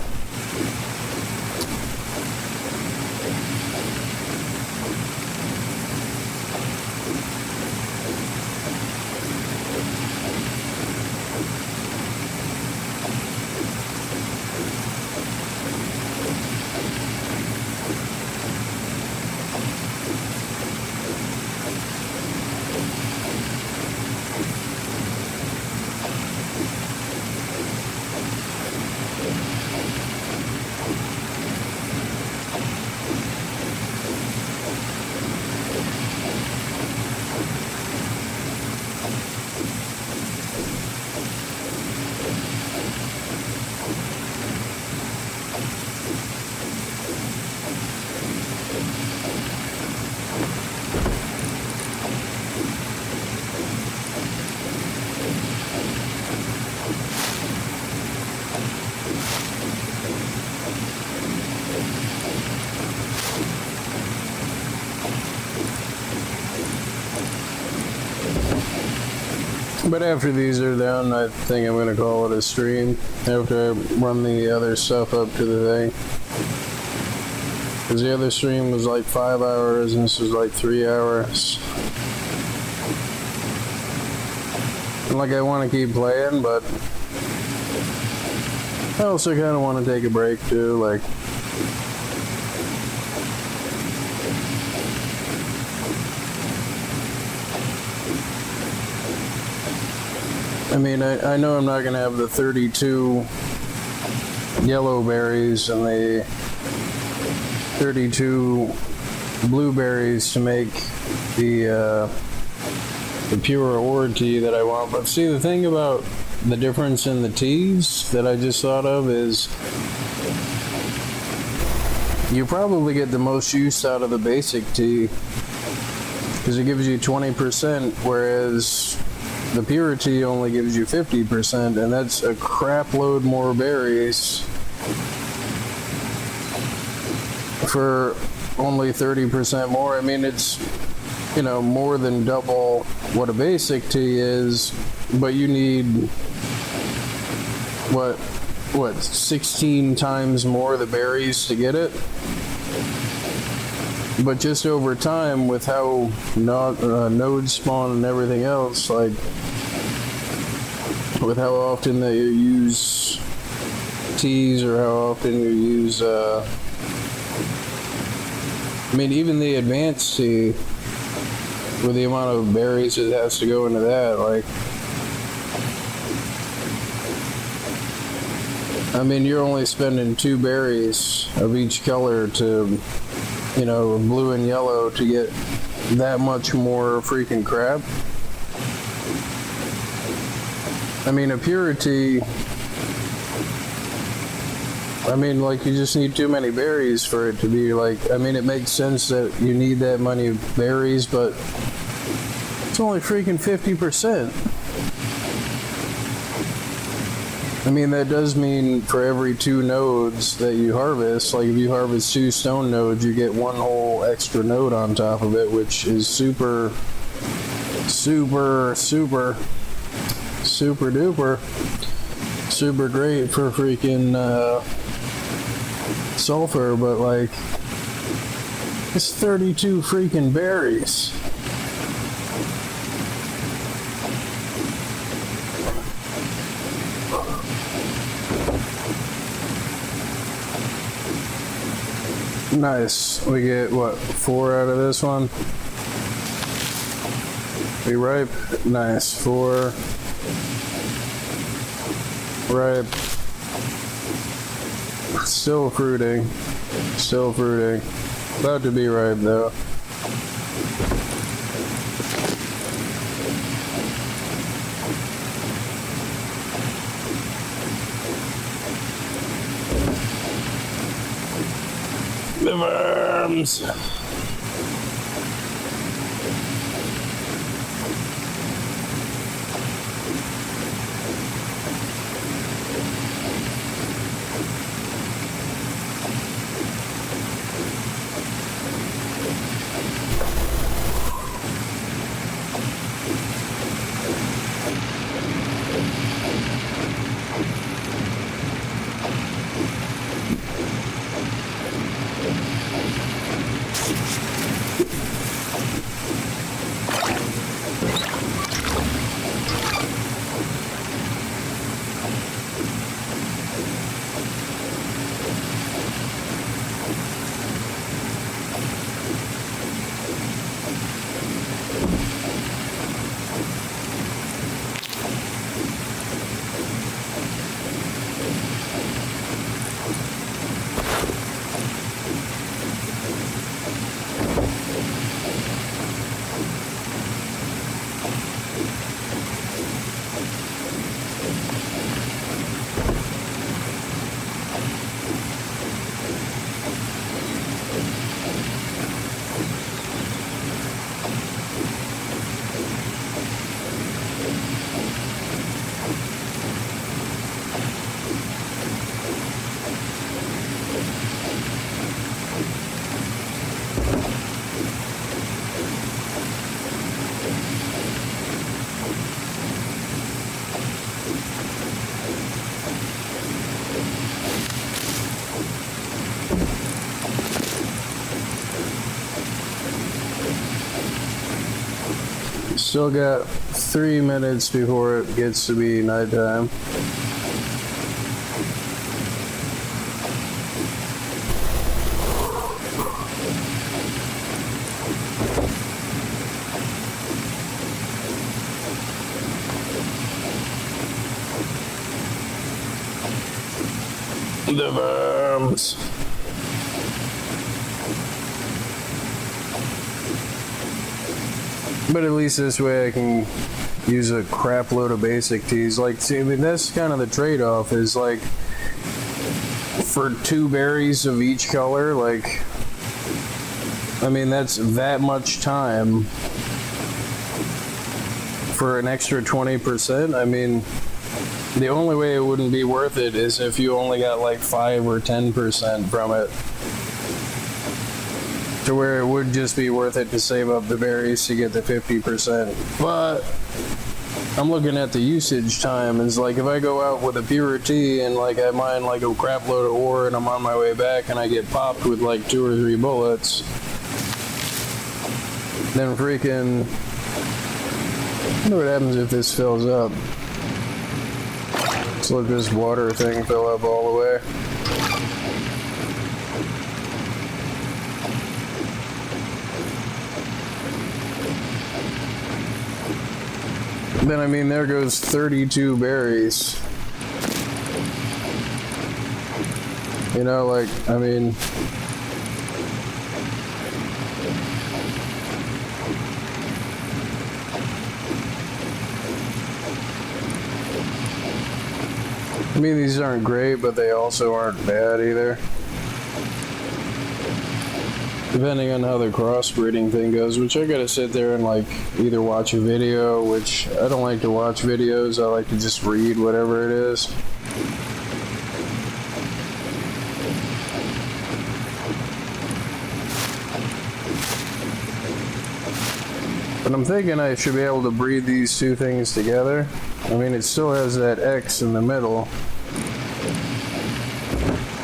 But after these are done, I think I'm going to call it a stream after I run the other stuff up to the thing. Because the other stream was like 5 hours and this was like 3 hours. And like I want to keep playing, but I also kind of want to take a break too. Like, I mean, I know I'm not going to have the 32 yellow berries and the 32 blueberries to make the pure ore tea that I want. But see, the thing about the difference in the teas that I just thought of is you probably get the most use out of the basic tea because it gives you 20%, whereas the pure tea only gives you 50%, and that's a crap load more berries for only 30% more. I mean, it's, you know, more than double what a basic tea is, but you need what 16 times more the berries to get it. But just over time, with how nodes spawn and everything else, like with how often that you use teas or how often you use, I mean, even the advanced tea, with the amount of berries that has to go into that, like, I mean, you're only spending 2 berries of each color to, you know, blue and yellow to get that much more freaking crap. I mean, a purity, I mean, like, you just need too many berries for it to be like, I mean, it makes sense that you need that many berries, but it's only freaking 50%. I mean, that does mean for every 2 nodes that you harvest, like if you harvest 2 stone nodes, you get 1 whole extra node on top of it, which is super duper. super great for freaking sulfur, but like it's 32 freaking berries. Nice. We get what, 4 out of this one? We ripe? Nice. 4 ripe. Still fruiting. Still fruiting. About to be ripe though. The worms. Still got 3 minutes before it gets to be nighttime. The worms. But at least this way I can use a crap load of basic teas. Like, see, I mean, that's kind of the trade-off is like, for 2 berries of each color, like, I mean, that's that much time for an extra 20%. I mean, the only way it wouldn't be worth it is if you only got like 5 or 10% from it. To where it would just be worth it to save up the berries to get the 50%. But I'm looking at the usage time. It's like if I go out with a pure tea and like I mine like a crap load of ore and I'm on my way back and I get popped with like 2 or 3 bullets, then freaking, I wonder what happens if this fills up. Let's let this water thing fill up all the way. Then, I mean, there goes 32 berries. You know, like, I mean, these aren't great, but they also aren't bad either. Depending on how the crossbreeding thing goes, which I gotta sit there and like either watch a video, which I don't like to watch videos, I like to just read whatever it is. But I'm thinking I should be able to breed these two things together. I mean, it still has that X in the middle.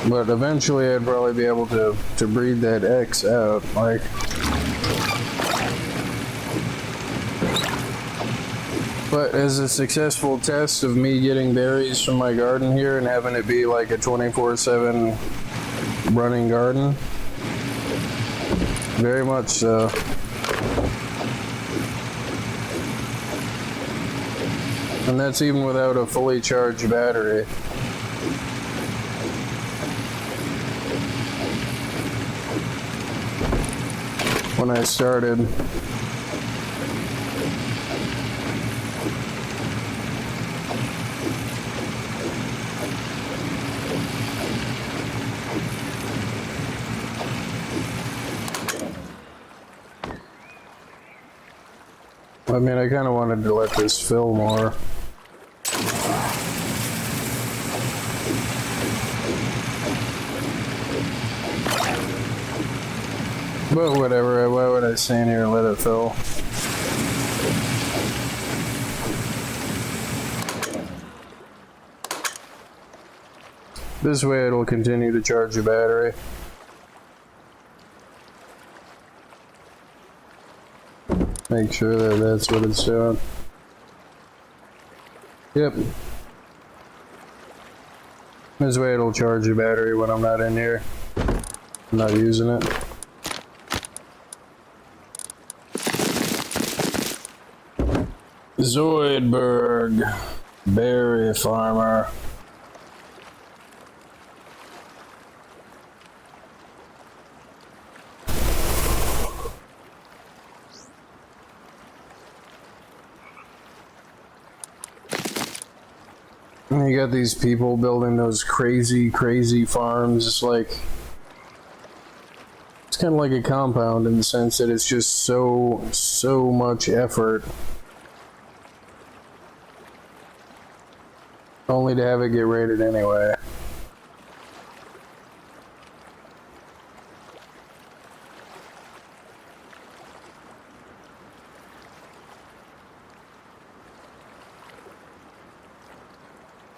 But eventually I'd probably be able to breed that X out, like... But as a successful test of me getting berries from my garden here and having it be like a 24/7 running garden, very much so. And that's even without a fully charged battery. When I started. I mean, I kind of wanted to let this fill more. But whatever, why would I stand here and let it fill? This way it'll continue to charge the battery. Make sure that that's what it's doing. Yep. This way it'll charge the battery when I'm not in here. I'm not using it. Zoidberg, berry farmer. And you got these people building those crazy farms. It's like, it's kind of like a compound in the sense that it's just so much effort. Only to have it get raided anyway.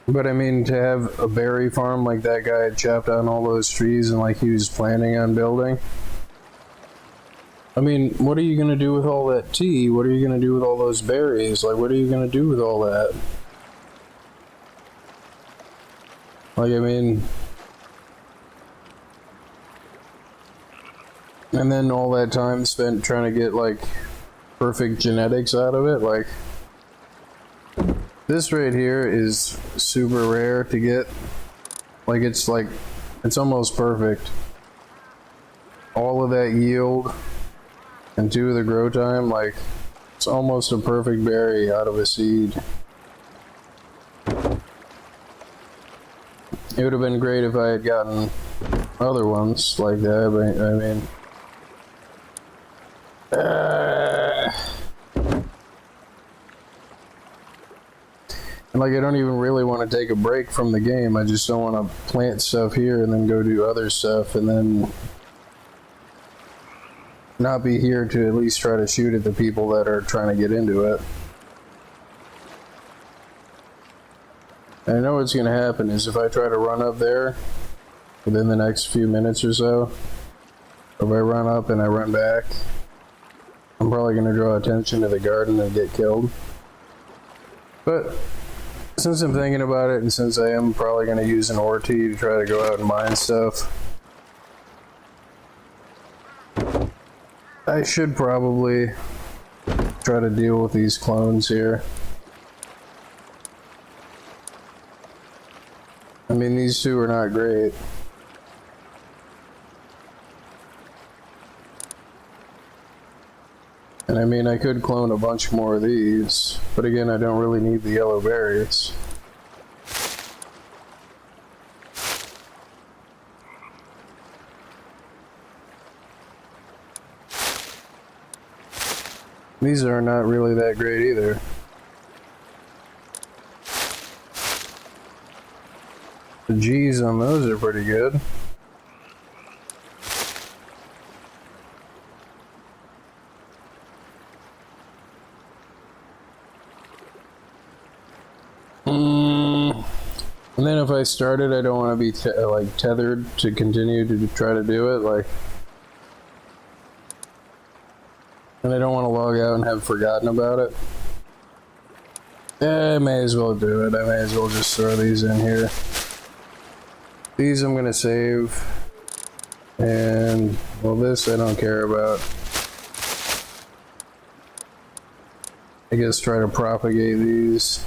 But I mean, to have a berry farm like that guy had chopped down all those trees and like he was planning on building. I mean, what are you gonna do with all that tea? What are you gonna do with all those berries? Like, what are you gonna do with all that? Like, I mean... And then all that time spent trying to get, like, perfect genetics out of it, like... This right here is super rare to get. Like, it's almost perfect. All of that yield and 2 of the grow time, like, it's almost a perfect berry out of a seed. It would have been great if I had gotten other ones like that, but I mean... And like, I don't even really want to take a break from the game. I just don't want to plant stuff here and then go do other stuff and then not be here to at least try to shoot at the people that are trying to get into it. And I know what's going to happen is if I try to run up there within the next few minutes or so, if I run up and I run back, I'm probably going to draw attention to the garden and get killed. But since I'm thinking about it, and since I am probably going to use an ORT to try to go out and mine stuff, I should probably try to deal with these clones here. I mean, these two are not great. And I mean, I could clone a bunch more of these, but again, I don't really need the yellow berries. These are not really that great either. The G's on those are pretty good. And then if I start it, I don't want to be like tethered to continue to try to do it. Like, and I don't want to log out and have forgotten about it. I may as well do it. I may as well just throw these in here. These I'm gonna save. And, well, this I don't care about. I guess try to propagate these.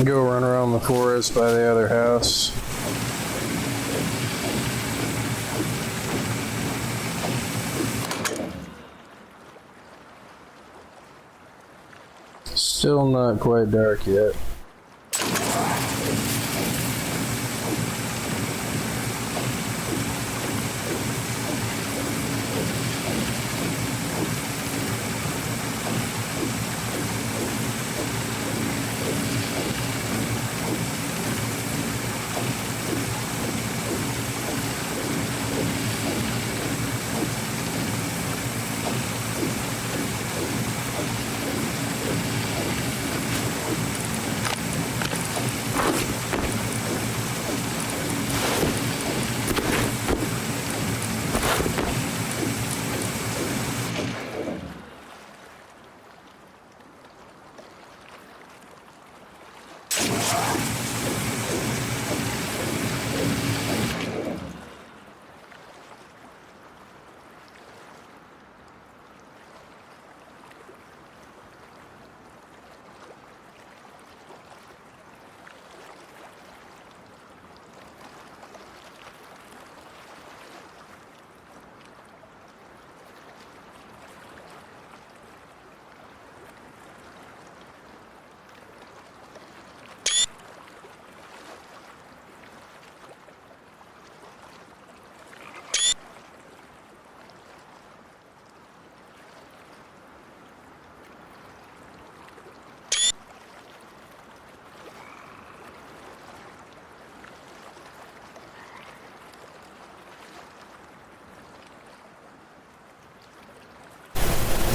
Go run around the forest by the other house. Still not quite dark yet.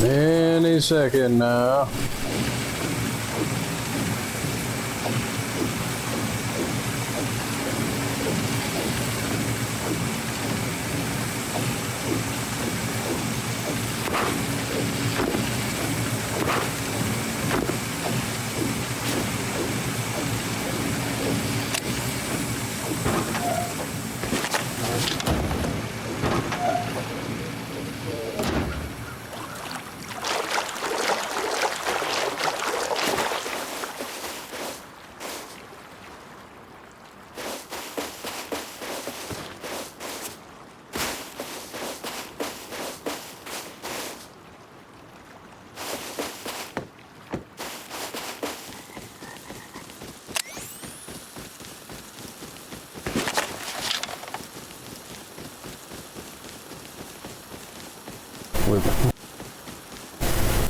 Any second now.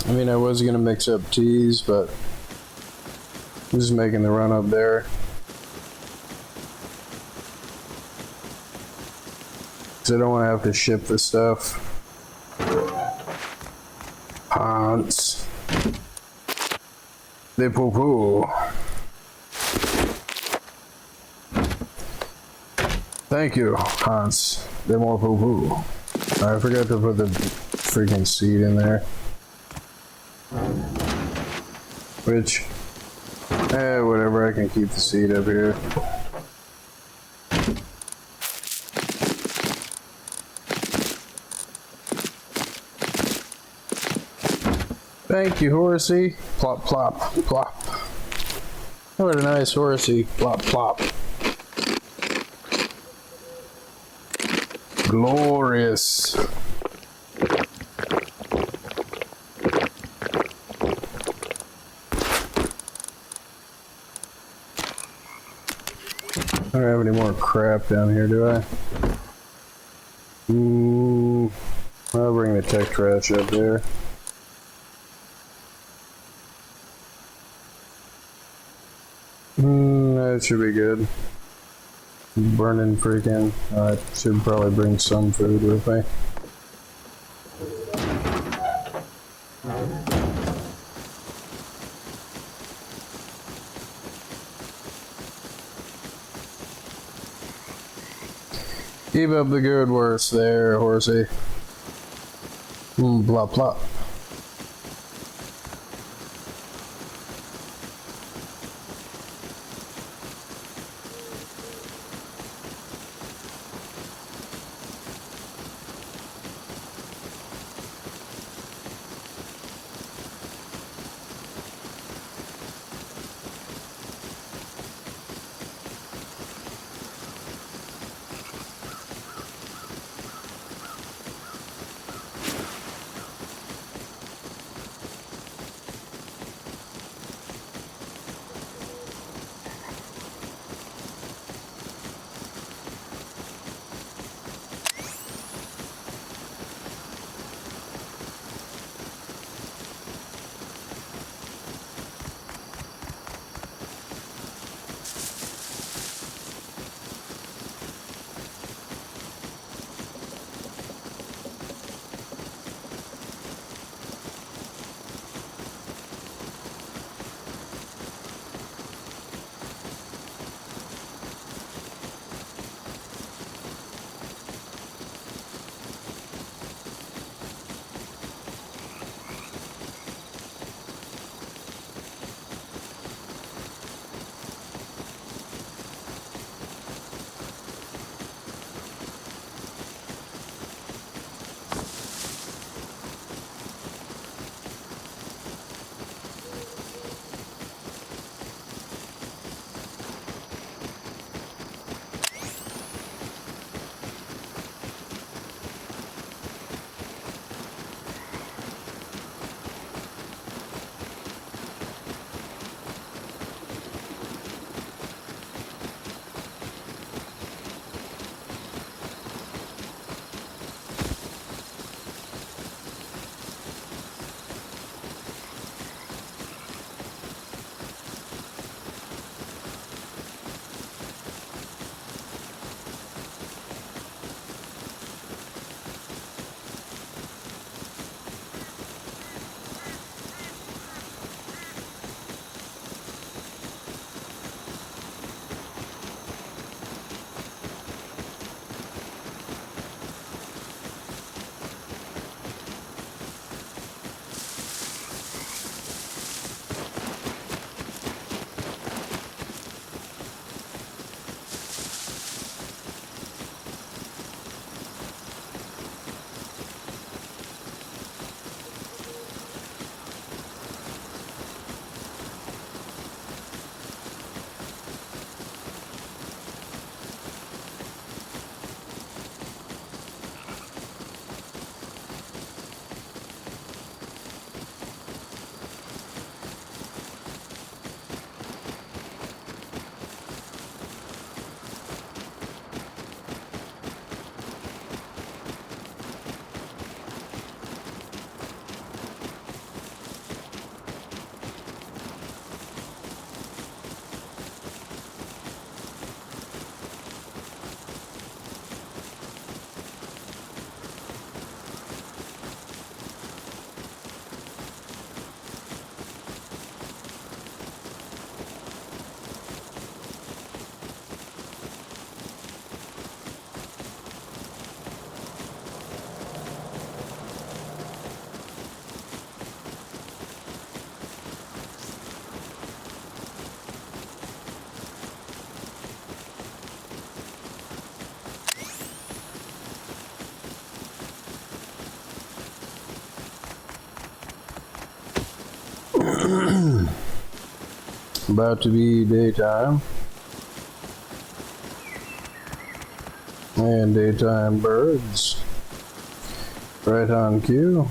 I mean, I was gonna mix up teas, but I'm just making the run up there. So I don't want to have to ship the stuff. Hans. De poo-poo. Thank you, Hans. De more poo-poo. I forgot to put the freaking seed in there. Which, whatever, I can keep the seed up here. Thank you, horsey. Plop, plop, plop. What a nice horsey. Plop, plop. Glorious. I don't have any more crap down here, do I? I'll bring the tech trash up there. That should be good. Burning freaking. I should probably bring some food with me. Keep up the good work there, horsey. Blah, blah. About to be daytime. And daytime birds. Right on cue.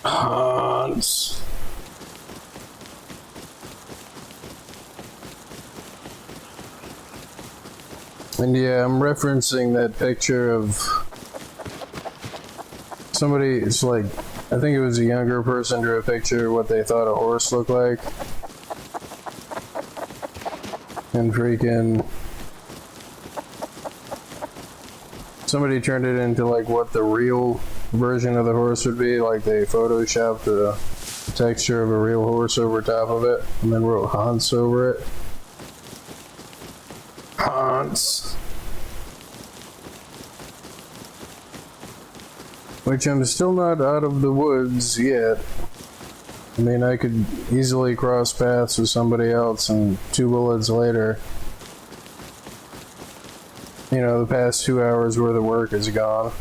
Hans. And yeah, I'm referencing that picture of somebody. It's like, I think it was a younger person drew a picture of what they thought a horse looked like. And freaking somebody turned it into like what the real version of the horse would be. Like they photoshopped the texture of a real horse over top of it and then wrote Hans over it. Hans. Which I'm still not out of the woods yet. I mean, I could easily cross paths with somebody else and 2 bullets later, you know, the past 2 hours worth of work is gone.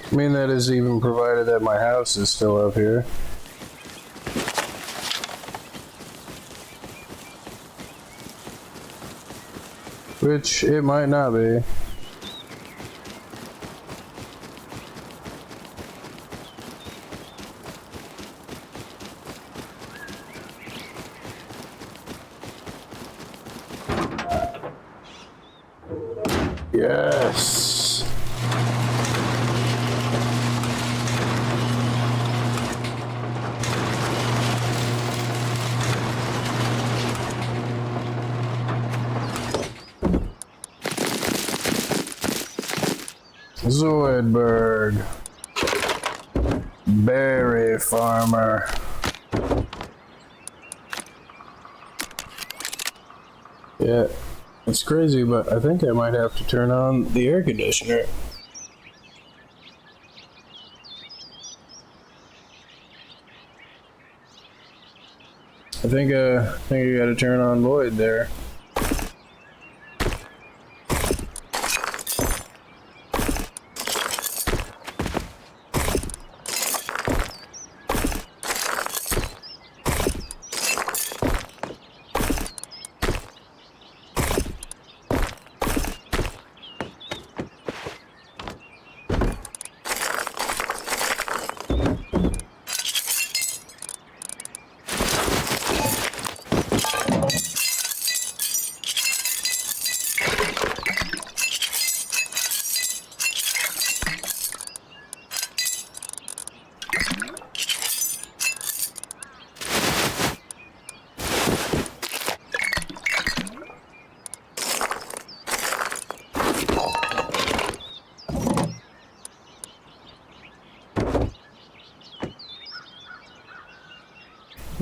I mean, that is even provided that my house is still up here. Which it might not be. Yes. Zoidberg. Berry farmer. Yeah, it's crazy, but I think I might have to turn on the air conditioner. I think I gotta turn on Lloyd there.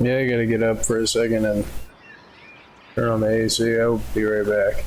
Yeah, I gotta get up for a second and turn on the AC. I'll be right back.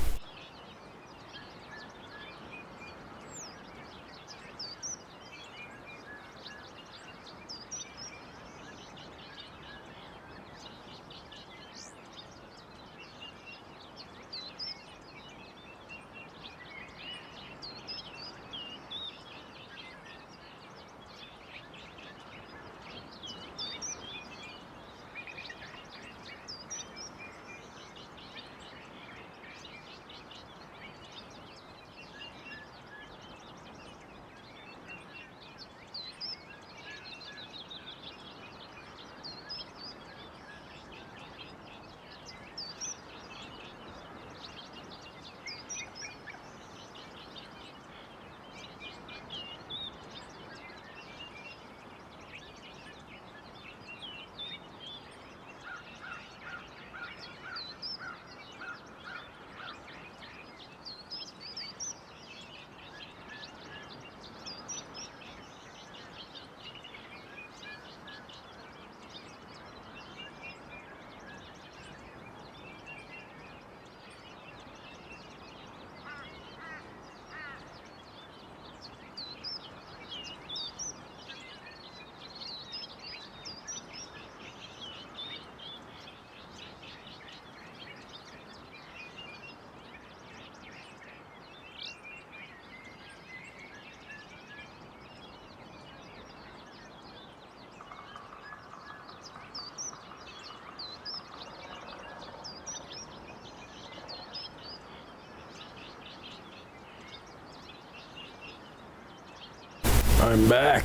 I'm back.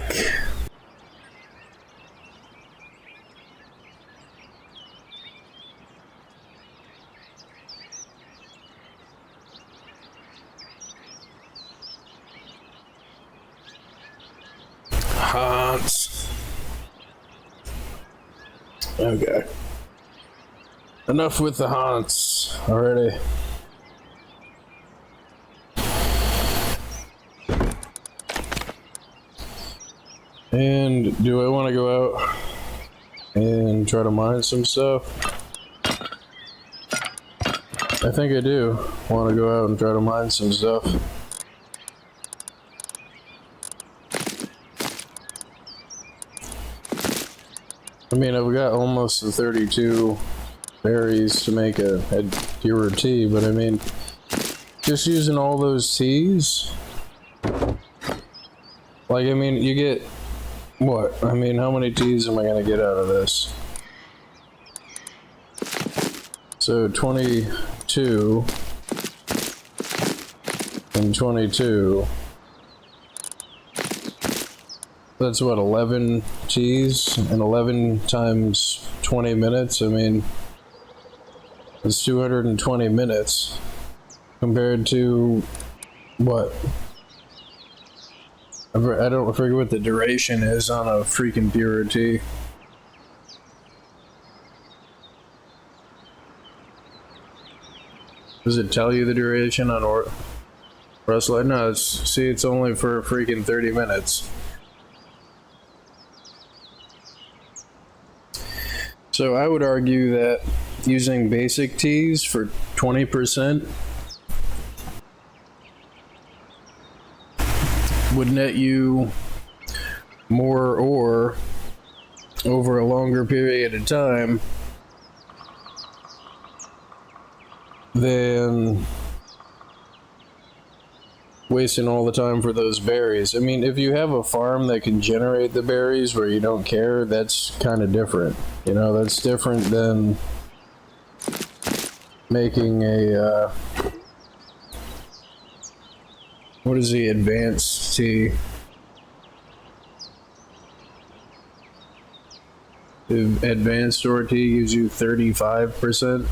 Hans. Okay. Enough with the haunts already. And do I want to go out and try to mine some stuff? I think I do want to go out and try to mine some stuff. I mean, I've got almost the 32 berries to make a pure tea, but I mean, just using all those teas, like, I mean, you get, what? I mean, how many teas am I gonna get out of this? So 22 and 22. That's what, 11 teas, and 11 times 20 minutes. I mean, it's 220 minutes compared to what? I don't forget what the duration is on a freaking pure tea. Does it tell you the duration on Rustlight? No, it's only for freaking 30 minutes. So I would argue that using basic teas for 20% would net you more ore over a longer period of time than wasting all the time for those berries. I mean, if you have a farm that can generate the berries where you don't care, that's kind of different. You know, that's different than making a, what is the advanced tea? The advanced ore tea gives you 35%.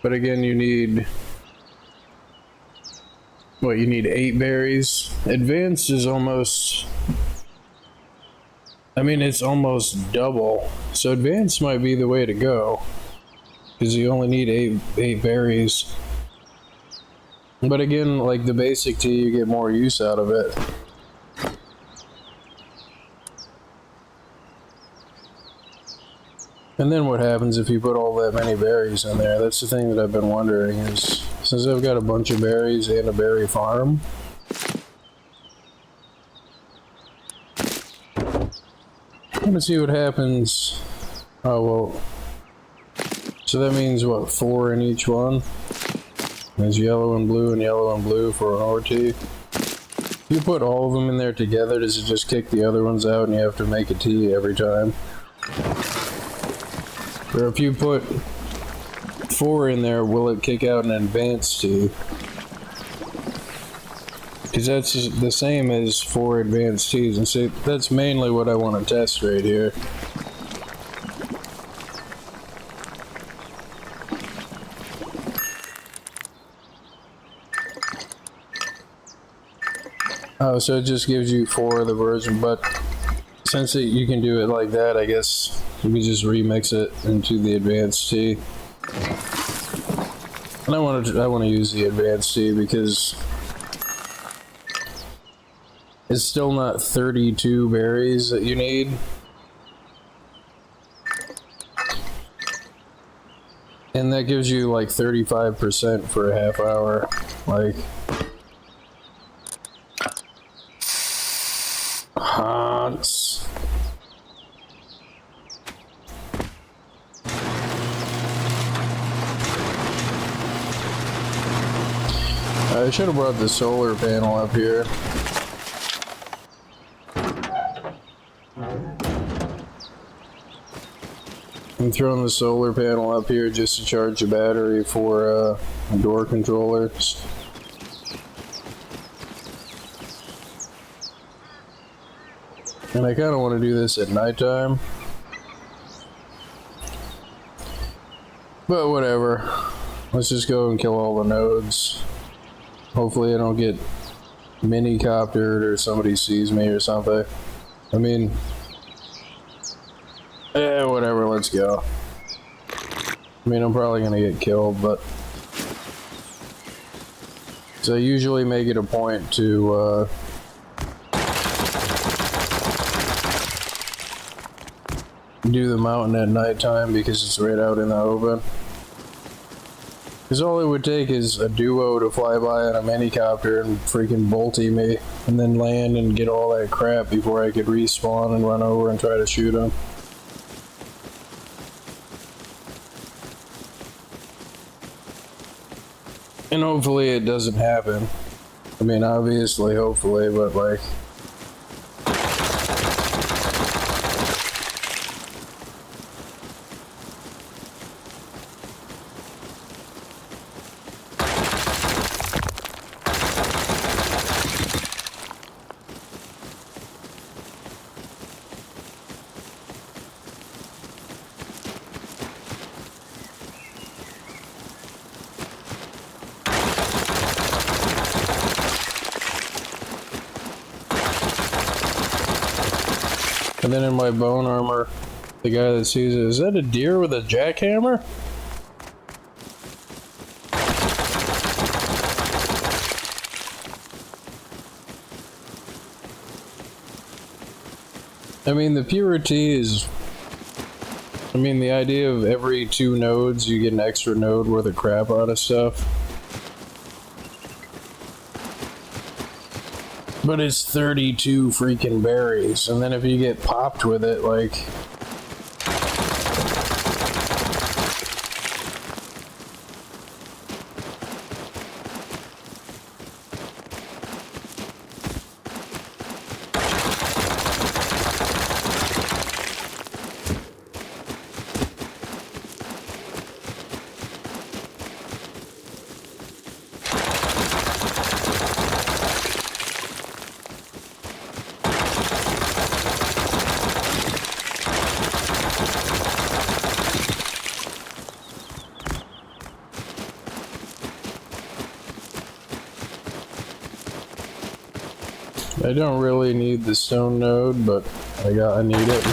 But again, you need, what, you need 8 berries? Advanced is almost, I mean, it's almost double. So advanced might be the way to go, because you only need 8 berries. But again, like the basic tea, you get more use out of it. And then what happens if you put all that many berries in there? That's the thing that I've been wondering is, since I've got a bunch of berries and a berry farm, I'm gonna see what happens. Oh, well. So that means, what, 4 in each one? There's yellow and blue for an ore tea. If you put all of them in there together, does it just kick the other ones out and you have to make a tea every time? Or if you put 4 in there, will it kick out an advanced tea? Because that's the same as 4 advanced teas, and see, that's mainly what I want to test right here. Oh, so it just gives you 4 of the version, but since you can do it like that, I guess you can just remix it into the advanced tea. And I want to use the advanced tea because it's still not 32 berries that you need. And that gives you like 35% for a half hour. Like, Hans. I should have brought the solar panel up here. I'm throwing the solar panel up here just to charge the battery for door controllers. And I kind of want to do this at nighttime. But whatever. Let's just go and kill all the nodes. Hopefully I don't get mini-coptered or somebody sees me or something. I mean... whatever, let's go. I mean, I'm probably gonna get killed, but... So I usually make it a point to, do the mountain at nighttime because it's right out in the open. Because all it would take is a duo to fly by on a minicopter and freaking bolty me, and then land and get all that crap before I could respawn and run over and try to shoot him. And hopefully it doesn't happen. I mean, obviously, hopefully, but like... And then in my bone armor, the guy that sees it, is that a deer with a jackhammer? I mean, the purity is... I mean, the idea of every 2 nodes you get an extra node worth of crap out of stuff. But it's 32 freaking berries, and then if you get popped with it, like... I don't really need the stone node, but I need it.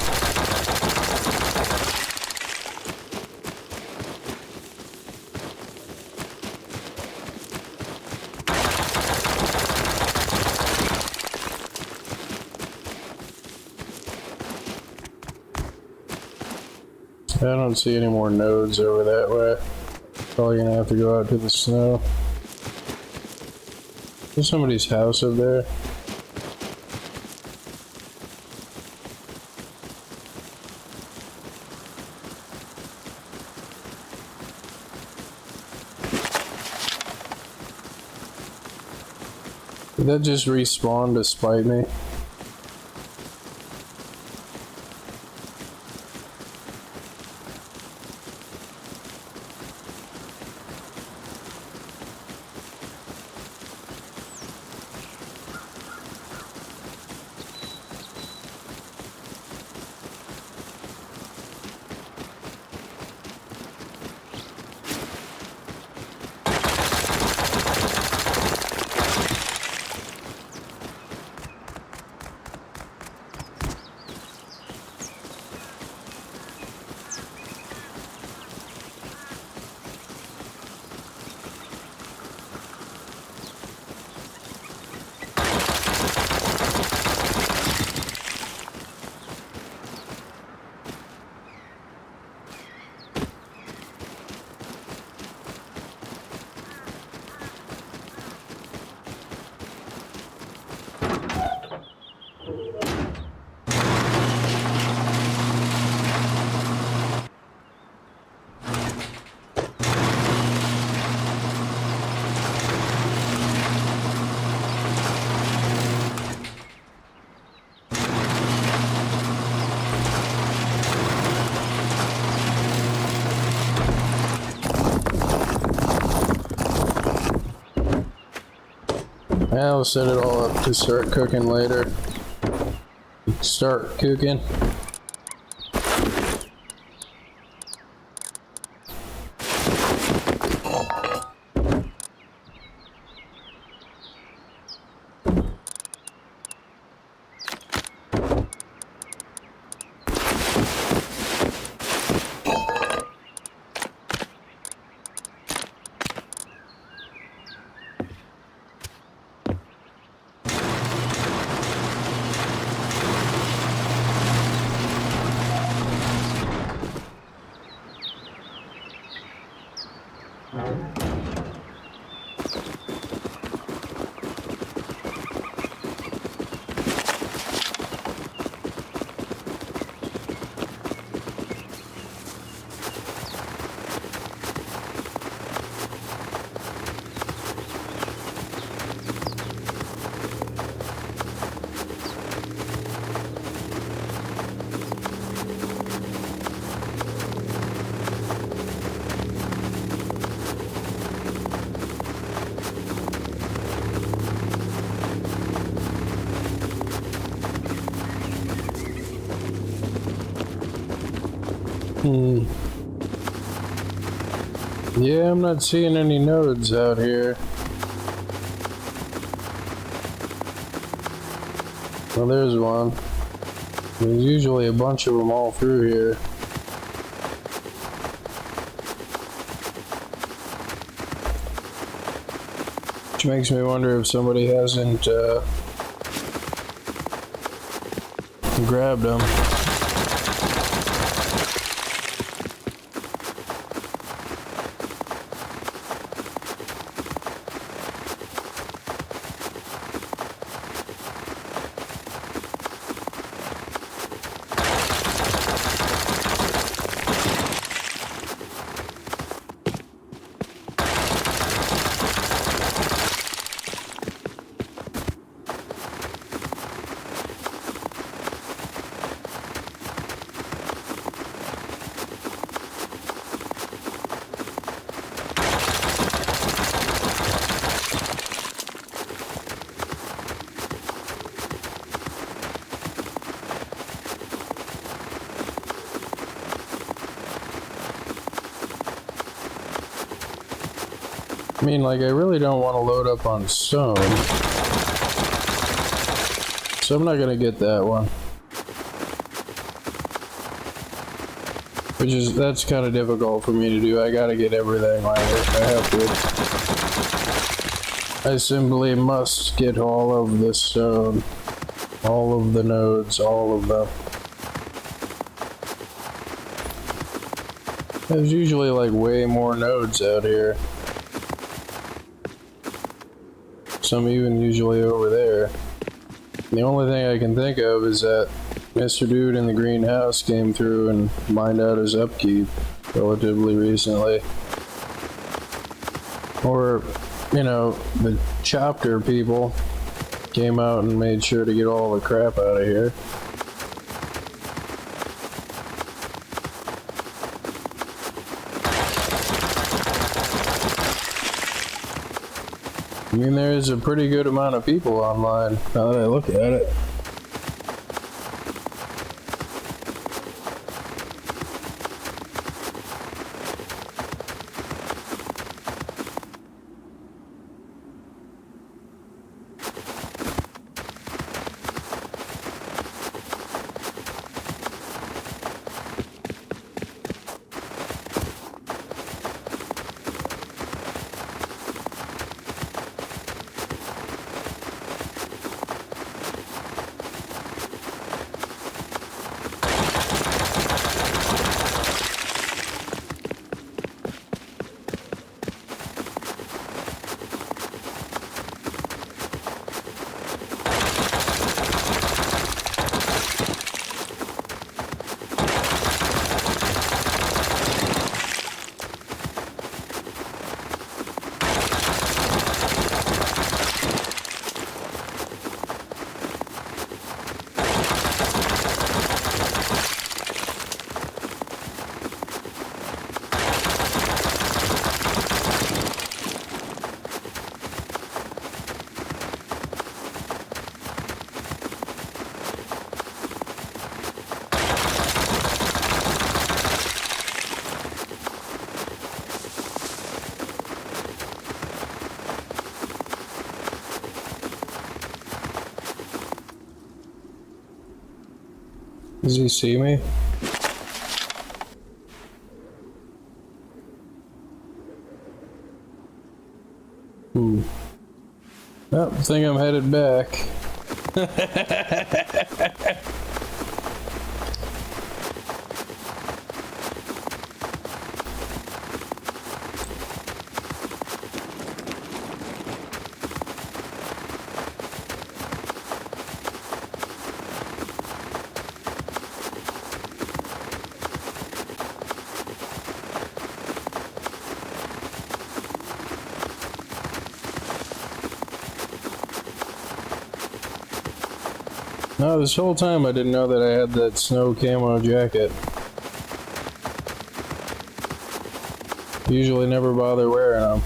don't see any more nodes over that way. Probably gonna have to go out to the snow. There's somebody's house up there. Did that just respawn to spite me? I'll set it all up to start cooking later. Start cooking. Yeah, I'm not seeing any nodes out here. Well, there's one. There's usually a bunch of them all through here. Which makes me wonder if somebody hasn't grabbed them. I mean, like, I really don't want to load up on stone, so I'm not gonna get that one. That's kind of difficult for me to do. I gotta get everything like I have to. I simply must get all of the stone, all of the nodes, all of them. There's usually like way more nodes out here. Some even usually over there. The only thing I can think of is that Mr. Dude in the greenhouse came through and mined out his upkeep relatively recently. Or, you know, the chapter people came out and made sure to get all the crap out of here. I mean, there's a pretty good amount of people online, now that I look at it. Does he see me? Oh, I think I'm headed back. No, this whole time I didn't know that I had that snow camo jacket. Usually never bother wearing them.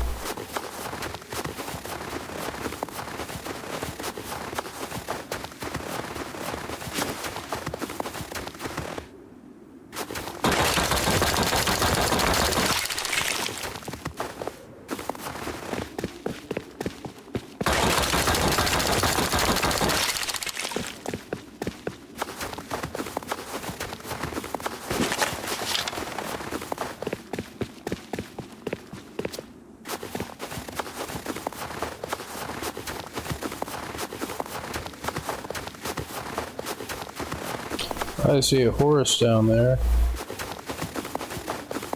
I see a horse down there.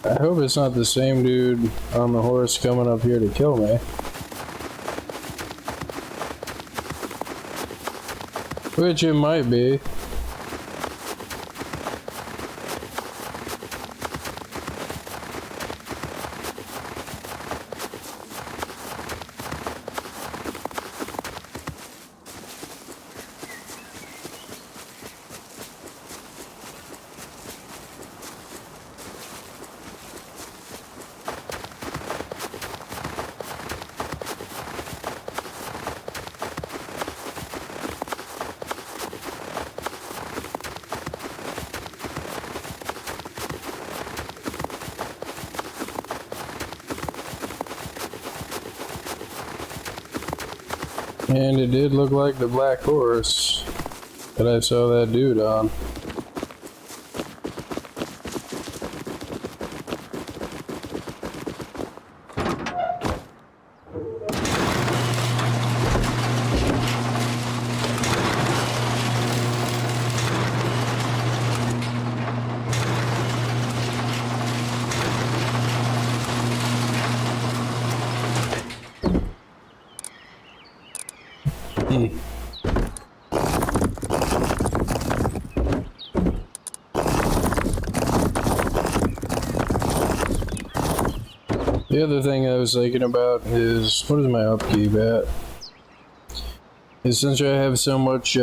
I hope it's not the same dude on the horse coming up here to kill me. Which it might be. And it did look like the black horse that I saw that dude on. The other thing I was thinking about is, what is my upkeep at? Is since I have so much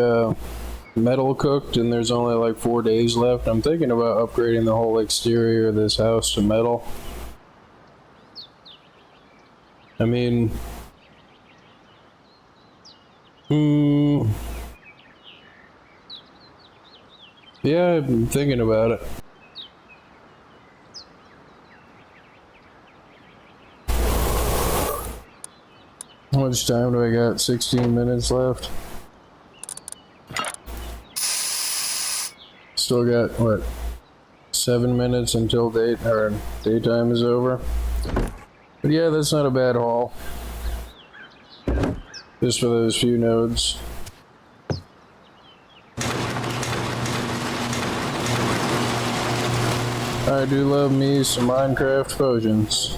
metal cooked and there's only like 4 days left, I'm thinking about upgrading the whole exterior of this house to metal. I mean, yeah, I'm thinking about it. How much time do I got? 16 minutes left. Still got, what, 7 minutes until daytime is over. But yeah, that's not a bad haul. Just for those few nodes. I do love me some Minecraft potions.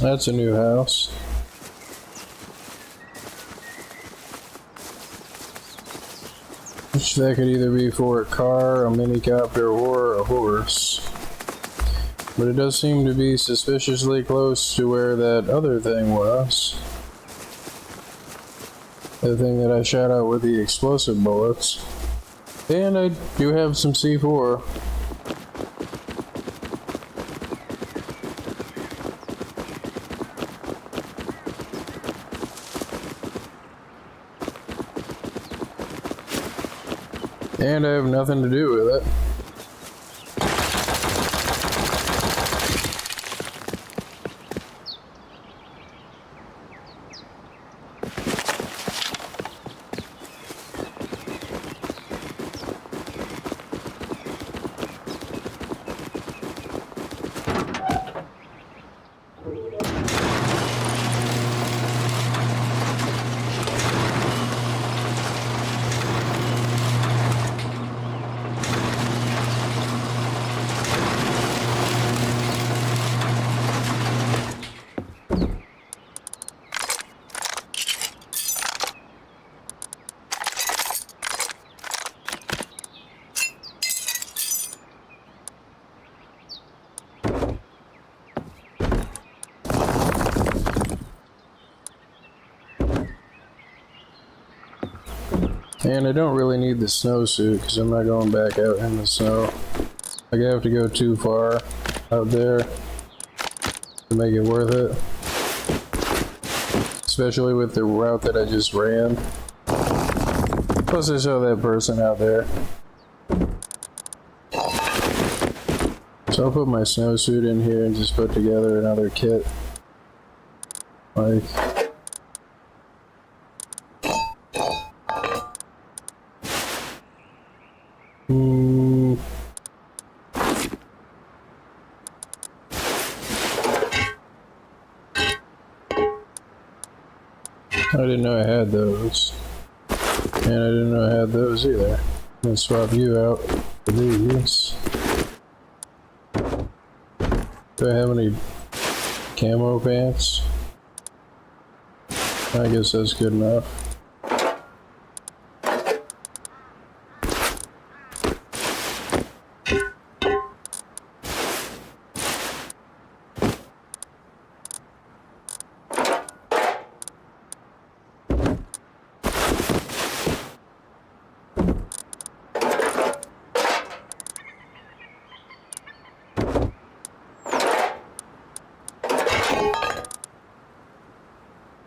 That's a new house. Which that could either be for a car, a minicopter, or a horse. But it does seem to be suspiciously close to where that other thing was. The thing that I shot out with the explosive bullets. And I do have some C4. And I have nothing to do with it. And I don't really need the snowsuit because I'm not going back out in the snow. Like, I have to go too far out there to make it worth it. especially with the route that I just ran. Plus I saw that person out there. So I'll put my snowsuit in here and just put together another kit. Like... I didn't know I had those. And I didn't know I had those either. I'm gonna swap you out for these. Do I have any camo pants? I guess that's good enough.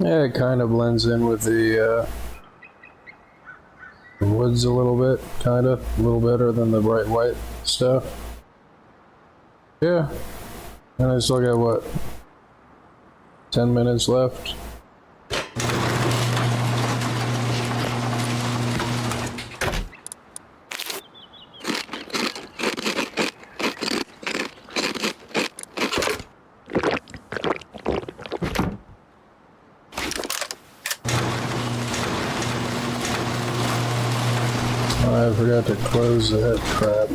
Yeah, it kind of blends in with the woods a little bit, kind of. A little better than the bright white stuff. Yeah. And I still got, what, 10 minutes left? I forgot to close that crap.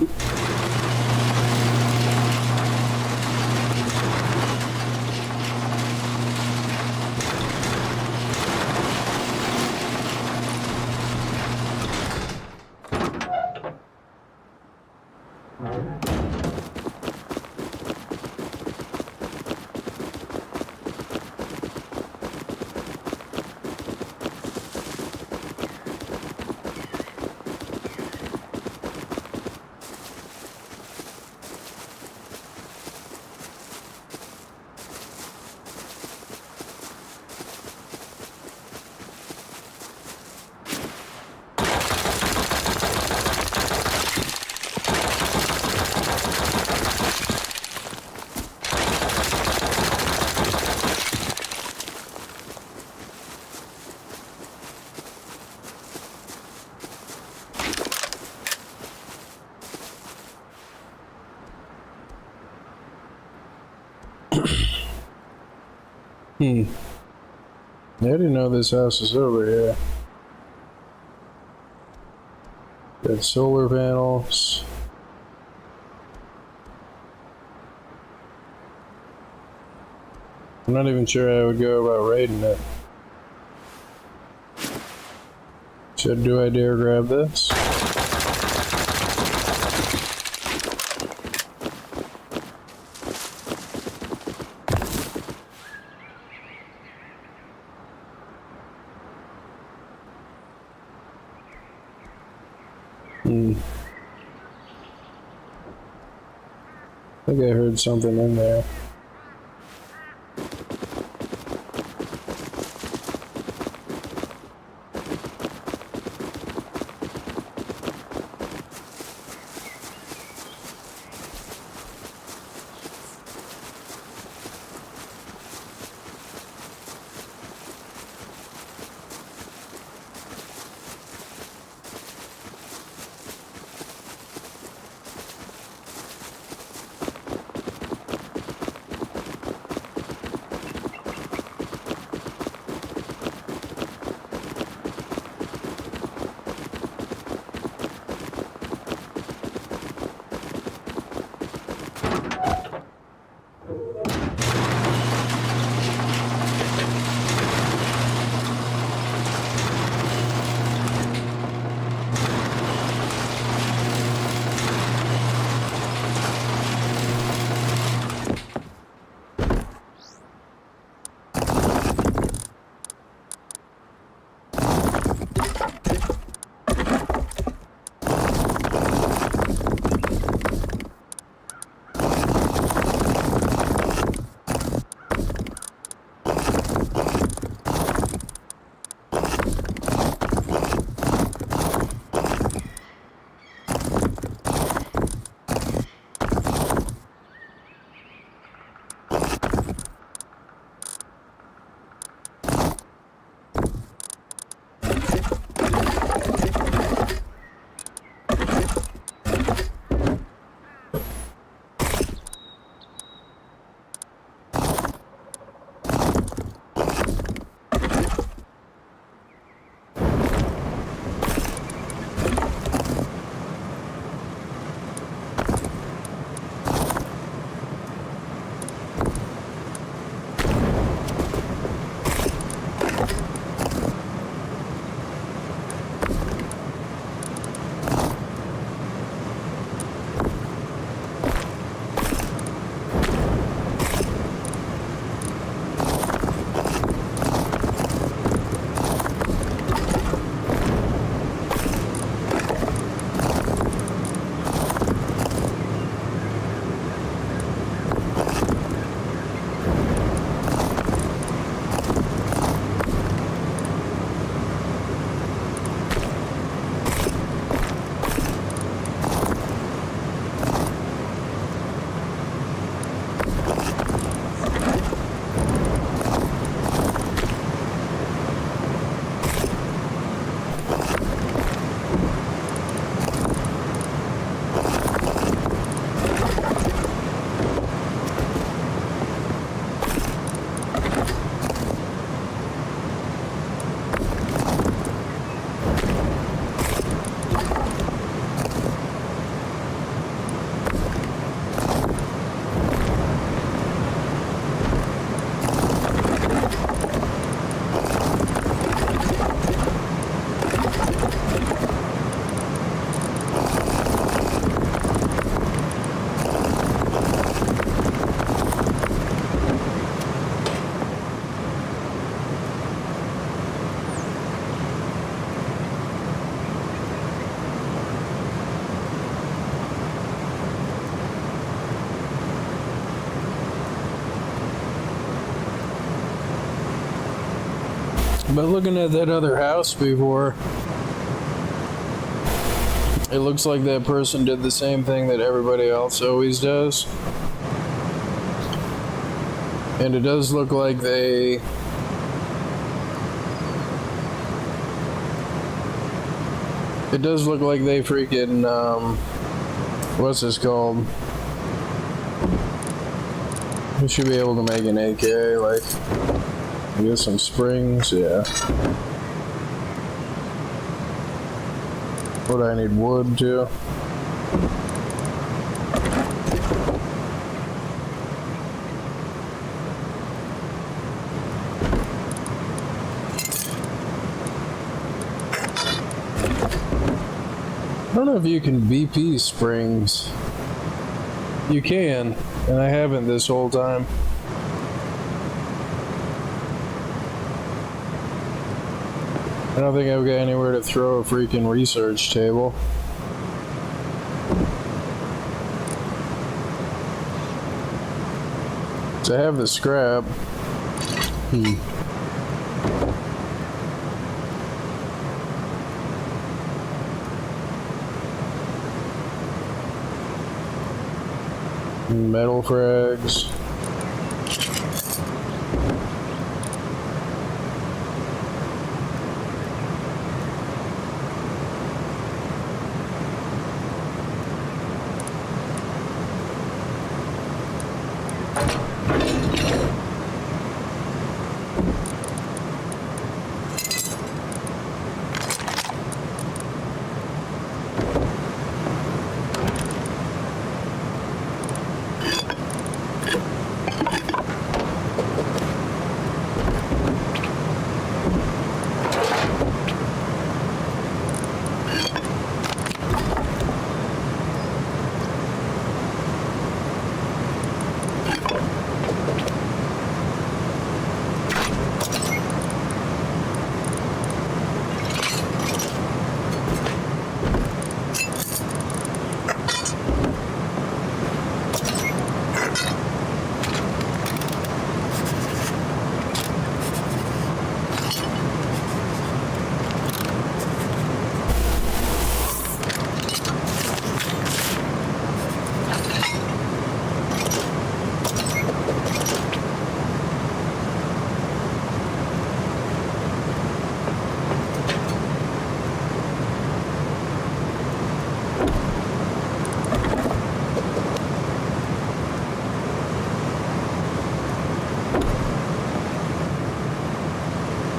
I didn't know this house was over here. Got solar panels. I'm not even sure how I would go about raiding it. Do I dare grab this? I think I heard something in there. But looking at that other house before, it looks like that person did the same thing that everybody else always does. And it does look like they freaking, what's this called? We should be able to make an AK, like, get some springs, yeah. What, I need wood too? I don't know if you can VP springs. You can, and I haven't this whole time. I don't think I've got anywhere to throw a freaking research table. So I have the scrap. Metal frags.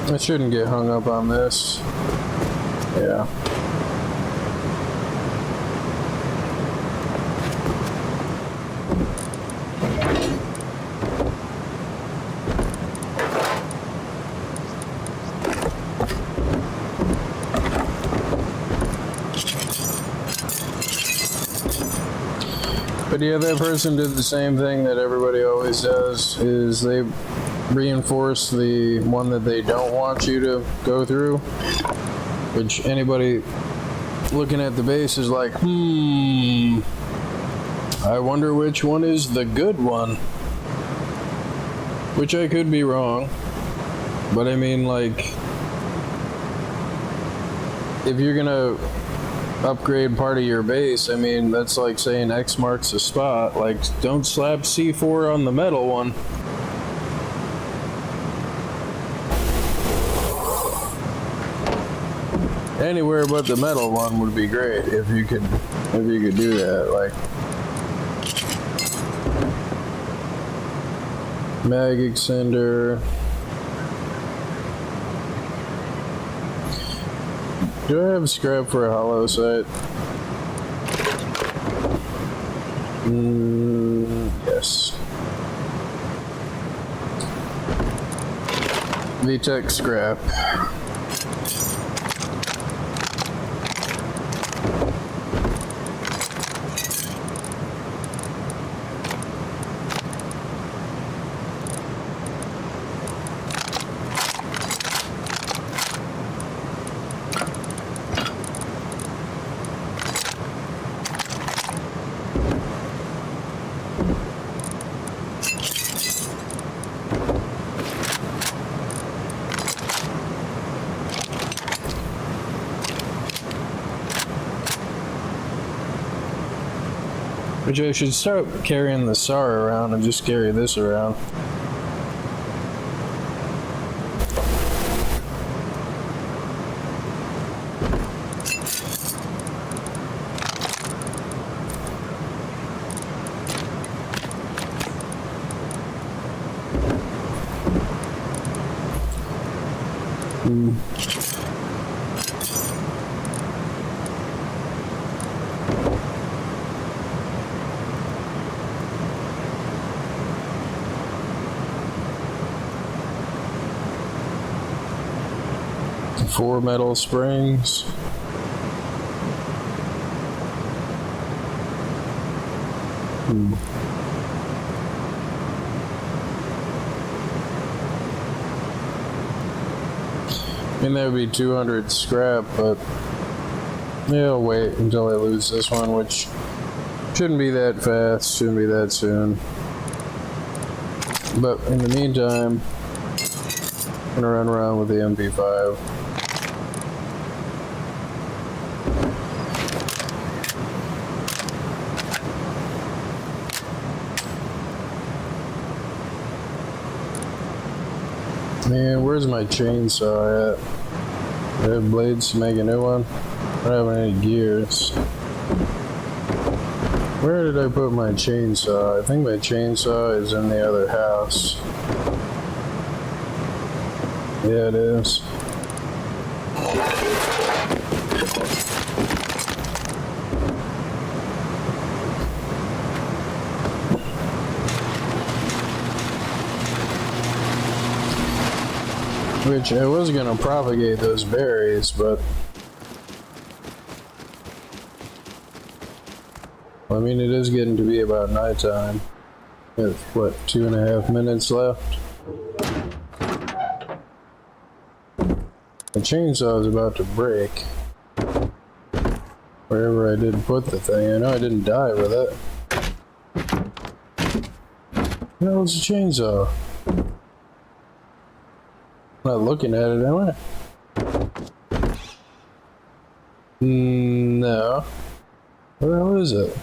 I shouldn't get hung up on this. Yeah. But yeah, that person did the same thing that everybody always does, is they reinforce the one that they don't want you to go through, which anybody looking at the base is like, I wonder which one is the good one. Which I could be wrong, but I mean, like, if you're gonna upgrade part of your base, I mean, that's like saying X marks the spot. Like, don't slap C4 on the metal one. Anywhere but the metal one would be great if you could do that. Like, mag extender. Do I have scrap for a hollow sight? Yes. VTech scrap. Which I should start carrying the SAR around and just carry this around. Four metal springs. I mean, that would be 200 scrap, but yeah, I'll wait until I lose this one, which shouldn't be that fast, shouldn't be that soon. But in the meantime, I'm gonna run around with the MP5. Man, where's my chainsaw at? Do I have blades to make a new one? I don't have any gears. Where did I put my chainsaw? I think my chainsaw is in the other house. Yeah, it is. Which I was gonna propagate those berries, but I mean, it is getting to be about nighttime. We have, what, 2.5 minutes left? The chainsaw is about to break. Wherever I did put the thing. I know I didn't die with it. What was the chainsaw? I'm not looking at it, am I? No. Where the hell is it?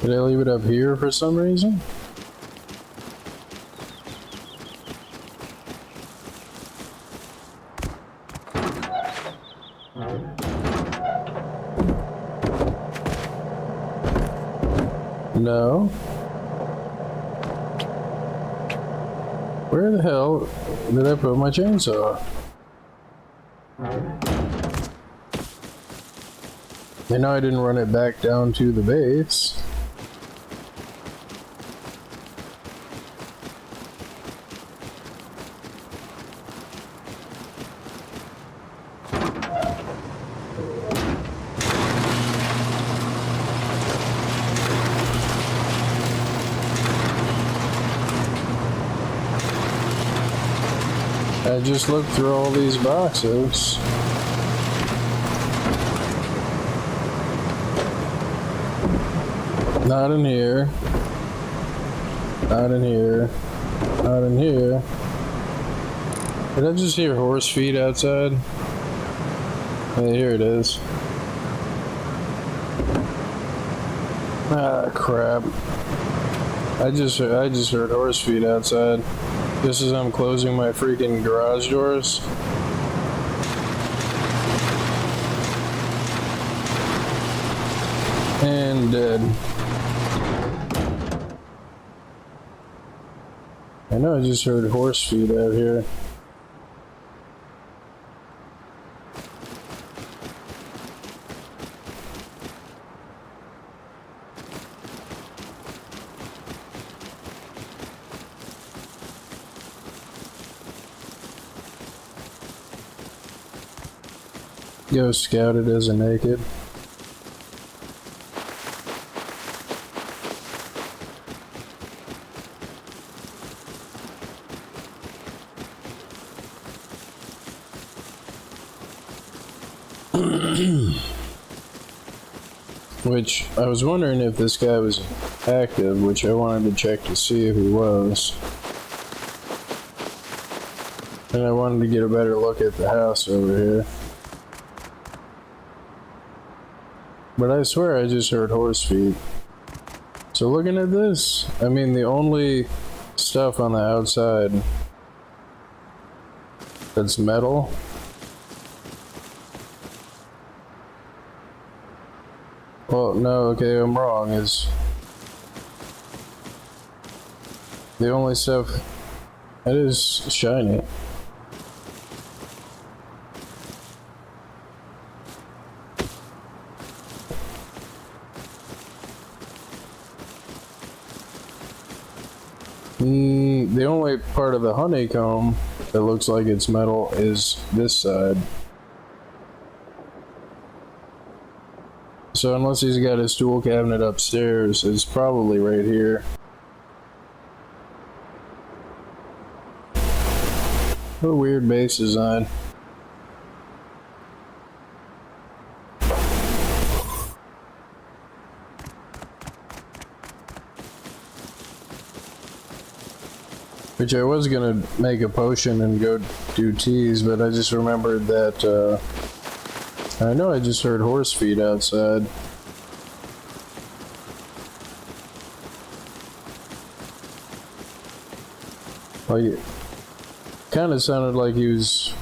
Did I leave it up here for some reason? No. Where the hell did I put my chainsaw? I know I didn't run it back down to the base. I just looked through all these boxes. Not in here. Not in here. Not in here. Did I just hear horse feet outside? Hey, here it is. Ah, crap. I just heard horse feet outside. Just as I'm closing my freaking garage doors. And dead. I know I just heard horse feet out here. Go scout it as a naked. Which, I was wondering if this guy was active, which I wanted to check to see if he was. And I wanted to get a better look at the house over here. But I swear I just heard horse feet. So looking at this, I mean the only stuff on the outside that's metal well, no, okay, I'm wrong, is the only stuff that is shiny. The only part of the honeycomb that looks like it's metal is this side. So unless he's got his tool cabinet upstairs, it's probably right here. What a weird base design. Which I was gonna make a potion and go do teas, but I just remembered that, I know I just heard horse feet outside. Well, kind of sounded like he was,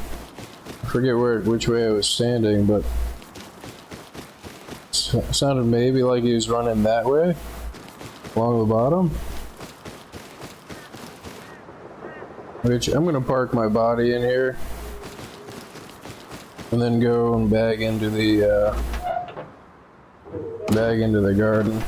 I forget which way I was standing, but sounded maybe like he was running that way, along the bottom. Which, I'm gonna park my body in here, and then go and bag into the garden.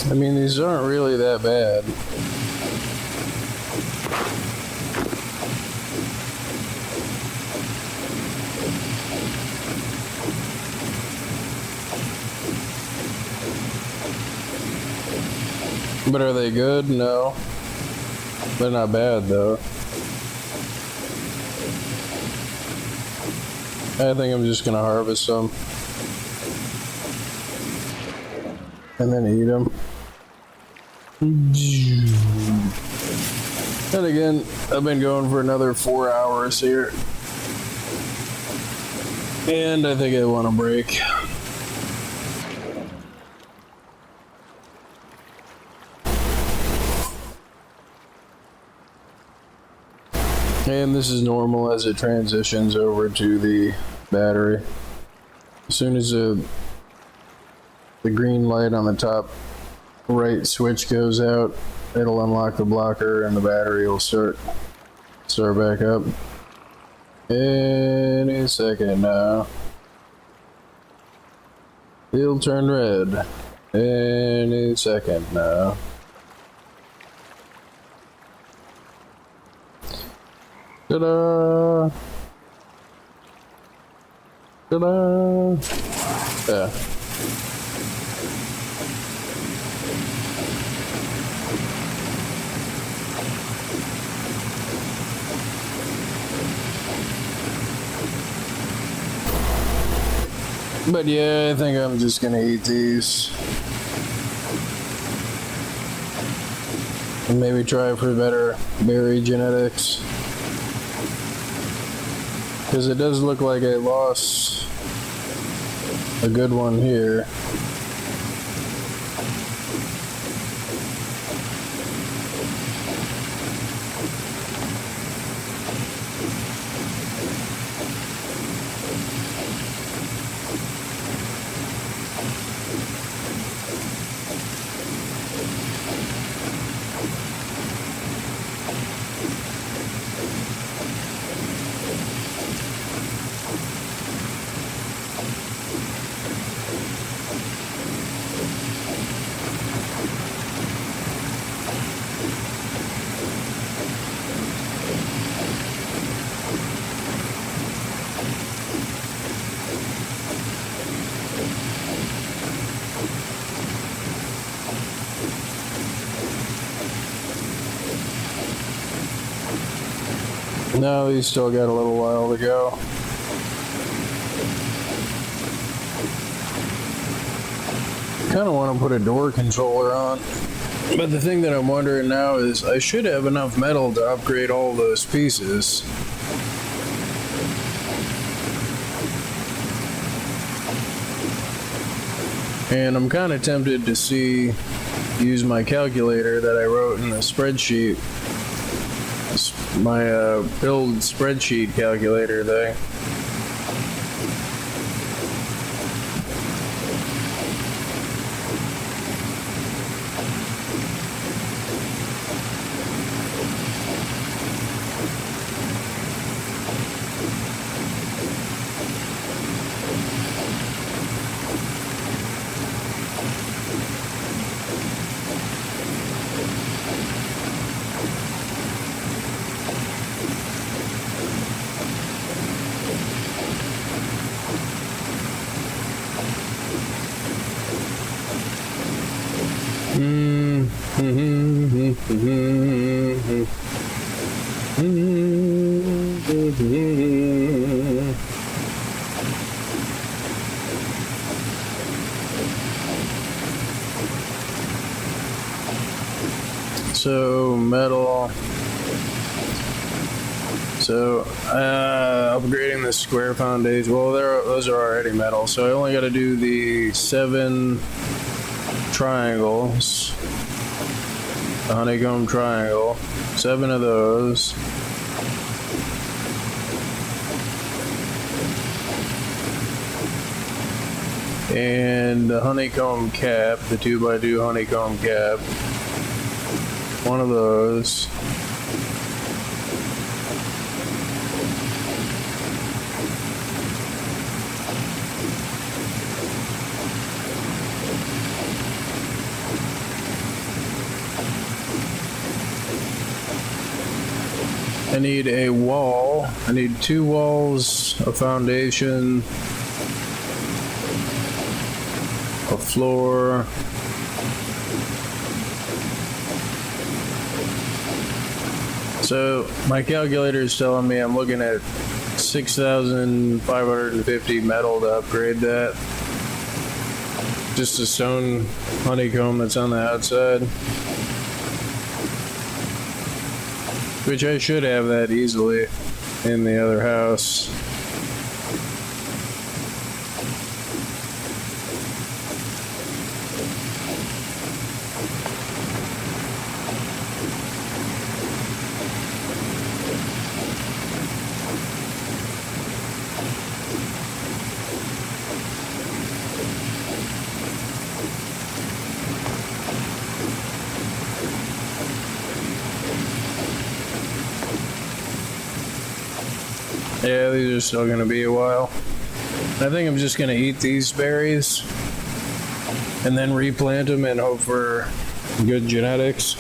I mean, these aren't really that bad. But are they good? No. They're not bad, though. I think I'm just gonna harvest them. And then eat them. And again, I've been going for another 4 hours here. And I think I want a break. And this is normal as it transitions over to the battery. As soon as the green light on the top right switch goes out, it'll unlock the blocker and the battery will start back up. Any second now. It'll turn red. Any second now. Ta-da! Ta-da! Yeah. But yeah, I think I'm just gonna eat these. And maybe try for better berry genetics. Because it does look like I lost a good one here. No, he's still got a little while to go. Kind of want to put a door controller on. But the thing that I'm wondering now is I should have enough metal to upgrade all those pieces. And I'm kind of tempted to use my calculator that I wrote in the spreadsheet. My build spreadsheet calculator thing. So metal. So upgrading the square foundation. Well, those are already metal. So I only got to do the 7 triangles. The honeycomb triangle. 7 of those. And the honeycomb cap, the 2x2 honeycomb cap. 1 of those. I need a wall. I need 2 walls, a foundation, a floor, so my calculator is telling me I'm looking at 6,550 metal to upgrade that. Just a stone honeycomb that's on the outside. Which I should have that easily in the other house. Yeah, these are still going to be a while. I think I'm just going to eat these berries and then replant them and hope for good genetics.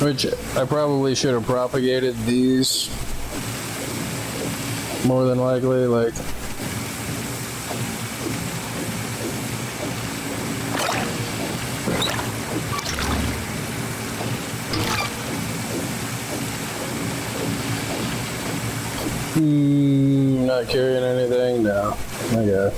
Which I probably should have propagated these more than likely, like not carrying anything now. Okay.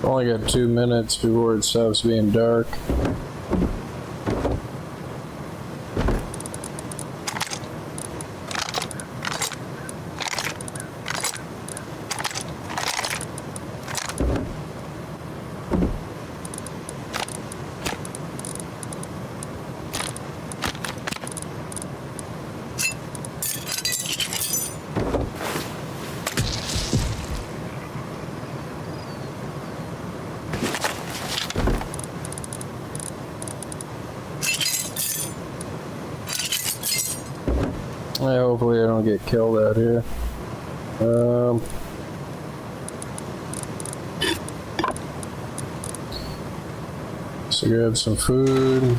Only got 2 minutes before it stops being dark. Hopefully I don't get killed out here. So grab some food.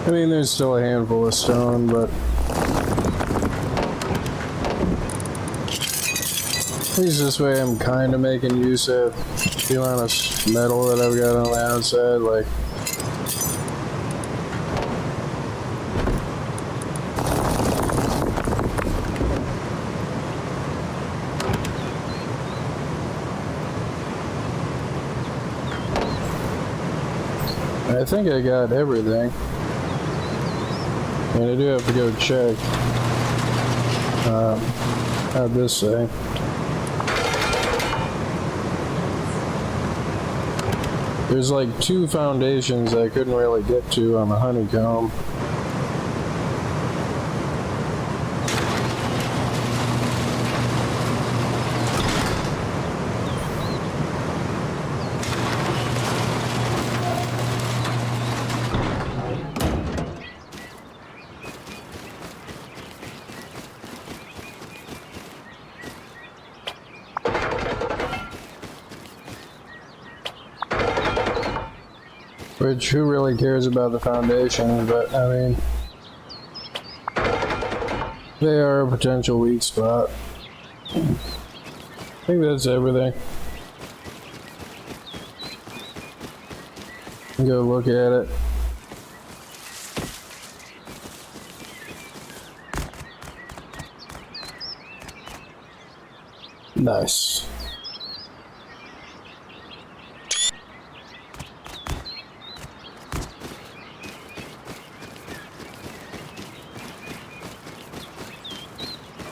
I mean, there's still a handful of stone, but at least this way I'm kind of making use of the amount of metal that I've got on the outside. Like, I think I got everything. And I do have to go check. How'd this say? There's like 2 foundations I couldn't really get to on the honeycomb. Which, who really cares about the foundations, but I mean, they are a potential weak spot. I think that's everything. Go look at it. Nice.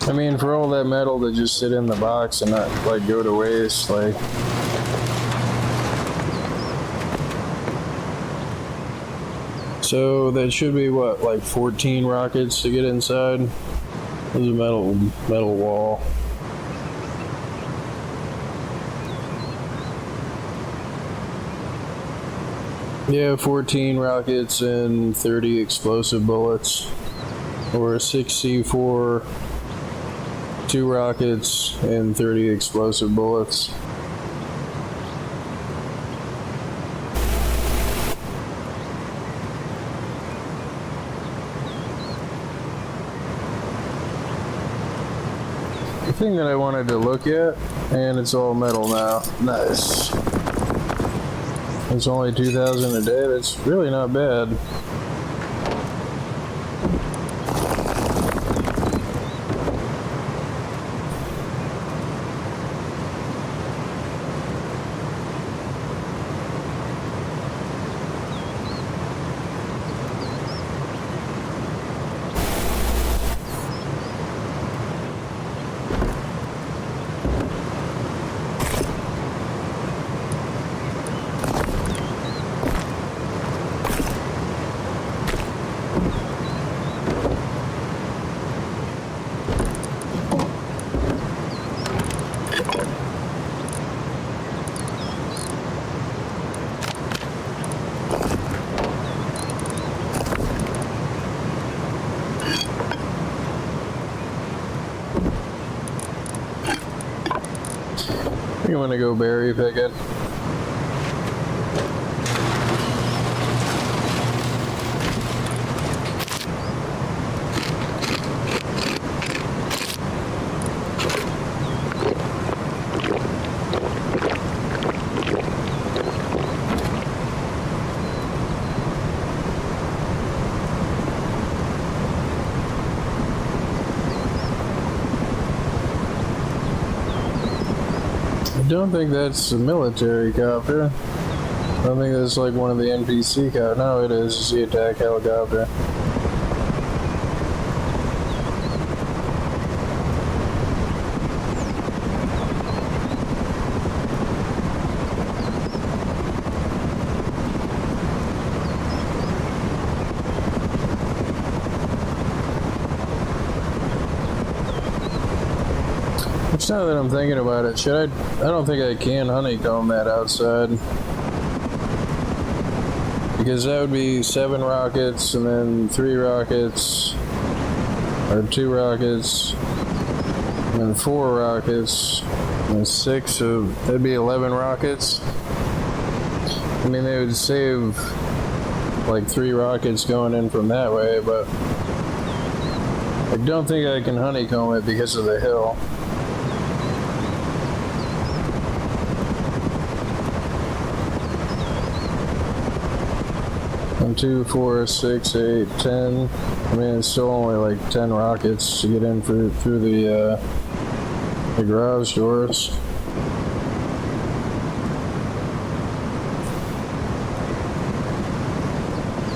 I mean, for all that metal to just sit in the box and not, like, go to waste, like... So, that should be, what, like 14 rockets to get inside? There's a metal wall. Yeah, 14 rockets and 30 explosive bullets. Or 6 C4... 2 rockets and 30 explosive bullets. The thing that I wanted to look at, and it's all metal now. Nice. It's only 2,000 a day. That's really not bad. You want to go berry picking? I don't think that's a military copter. I don't think that's like one of the NPC copters. No, it is. It's the attack helicopter. Now that I'm thinking about it, should I don't think I can honeycomb that outside. Because that would be 7 rockets and then 3 rockets, or 2 rockets, and then 4 rockets, and 6, so that'd be 11 rockets. I mean, they would save like 3 rockets going in from that way, but I don't think I can honeycomb it because of the hill. And 2, 4, 6, 8, 10. I mean, it's still only like 10 rockets to get in through the garage doors.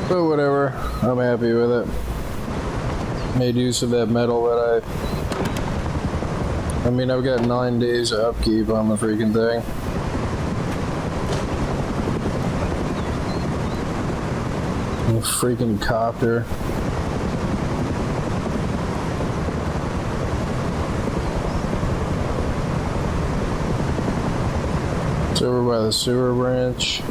But whatever, I'm happy with it. Made use of that metal that I I mean, I've got 9 days of upkeep on the freaking thing. Freaking copter. It's over by the sewer branch.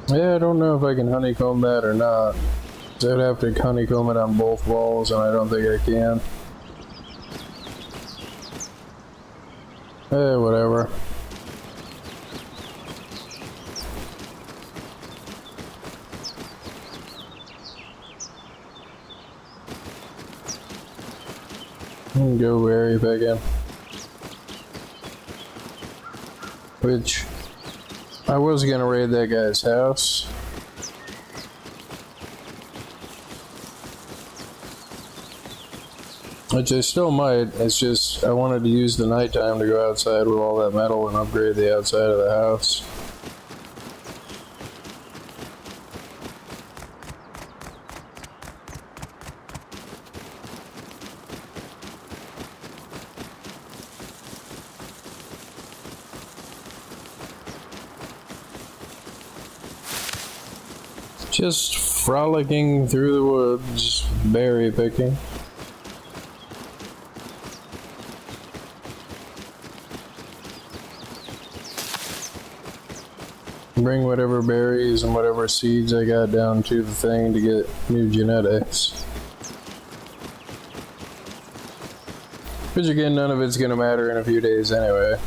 Yeah, I don't know if I can honeycomb that or not. So I'd have to honeycomb it on both walls, and I don't think I can. Whatever. Go berry picking. Which I was gonna raid that guy's house. Which I still might. It's just I wanted to use the nighttime to go outside with all that metal and upgrade the outside of the house. Just frolicking through the woods, berry picking. Bring whatever berries and whatever seeds I got down to the thing to get new genetics. Which again, none of it's gonna matter in a few days anyway.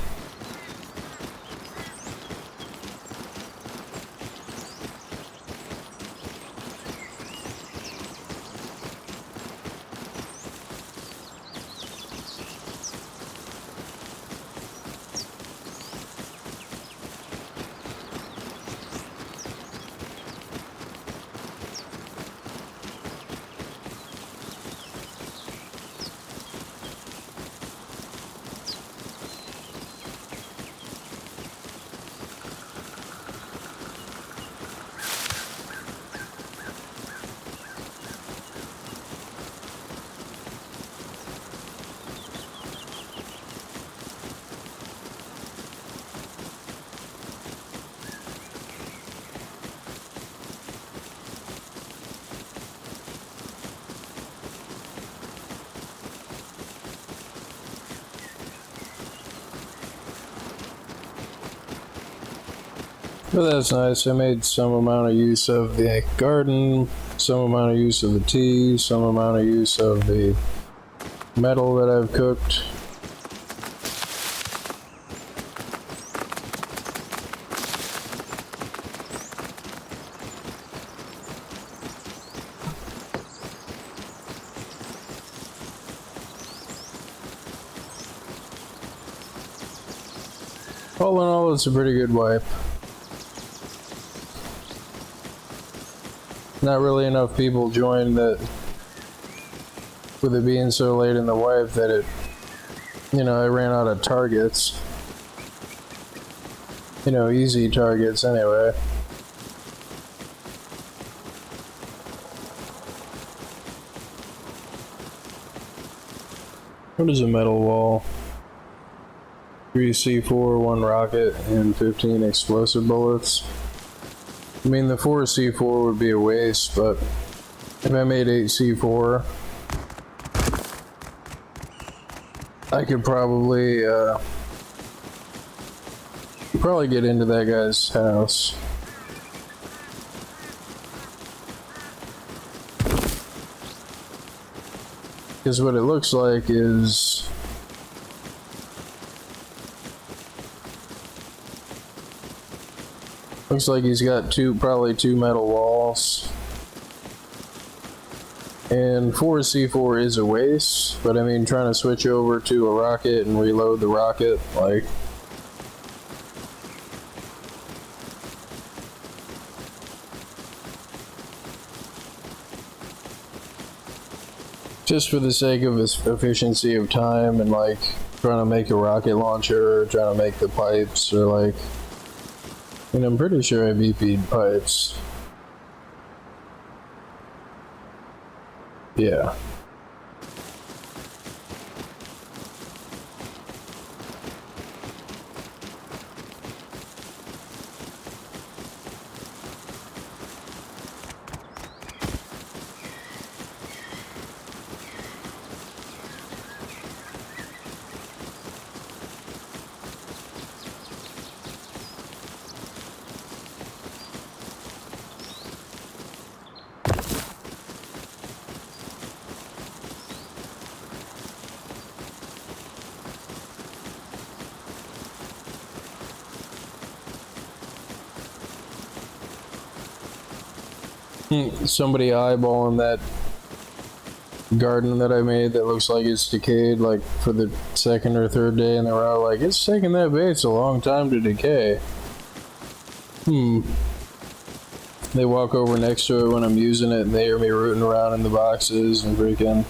But that's nice. I made some amount of use of the garden, some amount of use of the tea, some amount of use of the metal that I've cooked. All in all, it's a pretty good wipe. Not really enough people joined that, with it being so late in the wipe that it, you know, I ran out of targets. You know, easy targets anyway. What is a metal wall? 3 C4, 1 rocket, and 15 explosive bullets. I mean, the 4 C4 would be a waste, but if I made 8 C4, I could probably get into that guy's house. Because what it looks like is looks like he's got probably two metal walls. And 4C4 is a waste, but I mean, trying to switch over to a rocket and reload the rocket, like, just for the sake of efficiency of time and like trying to make a rocket launcher or trying to make the pipes or like, and I'm pretty sure I VP'd pipes. Yeah. Somebody eyeballing that garden that I made that looks like it's decayed like for the second or third day in a row, like it's taking that base a long time to decay. They walk over next to it when I'm using it and they hear me rooting around in the boxes and freaking.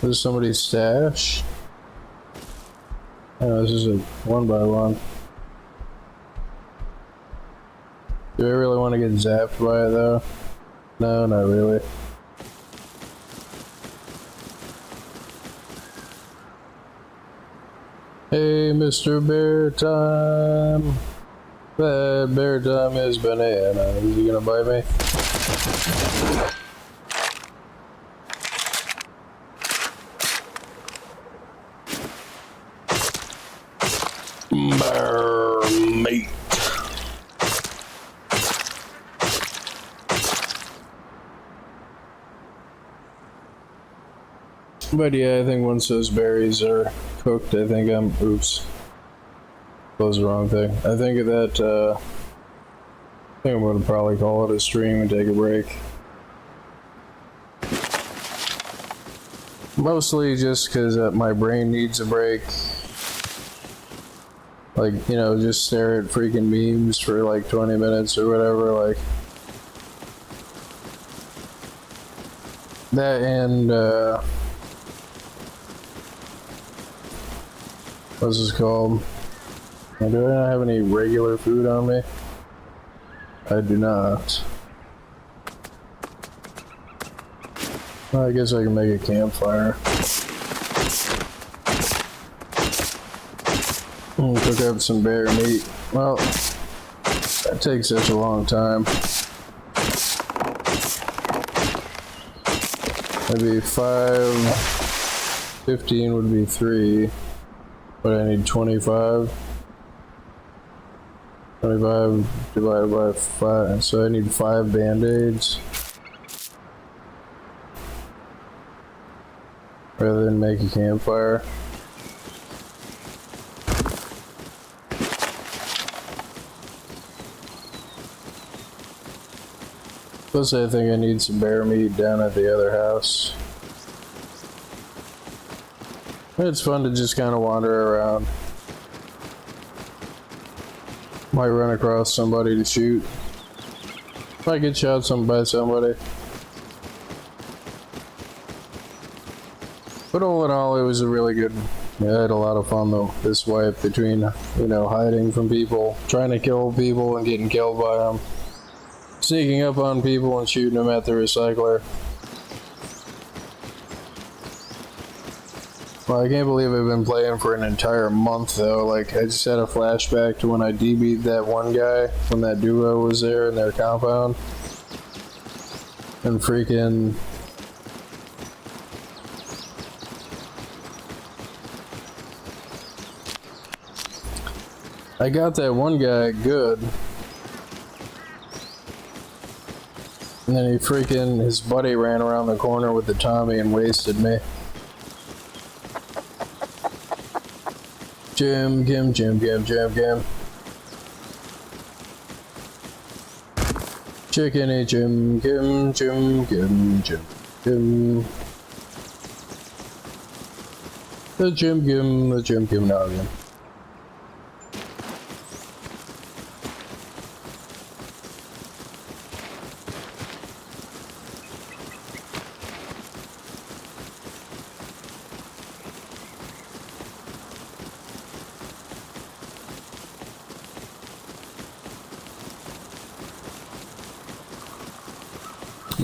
This is somebody's stash. Oh, this is a one by one. Do I really want to get zapped by it though? No, not really. Hey, Mr. Bear Time. That bear time is banana. Is he gonna bite me? Bear meat. But yeah, I think once those berries are cooked, I think I'm, oops, that was the wrong thing. I think that, I think I'm going to probably call it a stream and take a break. Mostly just because my brain needs a break. Like, you know, just stare at freaking memes for like 20 minutes or whatever, like. That and, what's this called? Do I not have any regular food on me? I do not. Well, I guess I can make a campfire. Cook up some bear meat. Well, that takes such a long time. Maybe 5, 15 would be 3. But I need 25. 25 divided by 5, so I need 5 band-aids. Rather than make a campfire. Plus I think I need some bear meat down at the other house. It's fun to just kind of wander around. Might run across somebody to shoot. Might get shot by somebody. But all in all, it was a really good. Yeah, I had a lot of fun though. This wipe between, you know, hiding from people, trying to kill people and getting killed by them, sneaking up on people and shooting them at the recycler. Well, I can't believe I've been playing for an entire month though. Like, I just had a flashback to when I DB'd that one guy when that duo was there in their compound. And freaking... I got that one guy good. And then his buddy ran around the corner with the Tommy and wasted me. Jim. Chickeny Jim, Jim, Jim, Jim, Jim, Jim. The Jim Gim, the Jim Gim Noggin.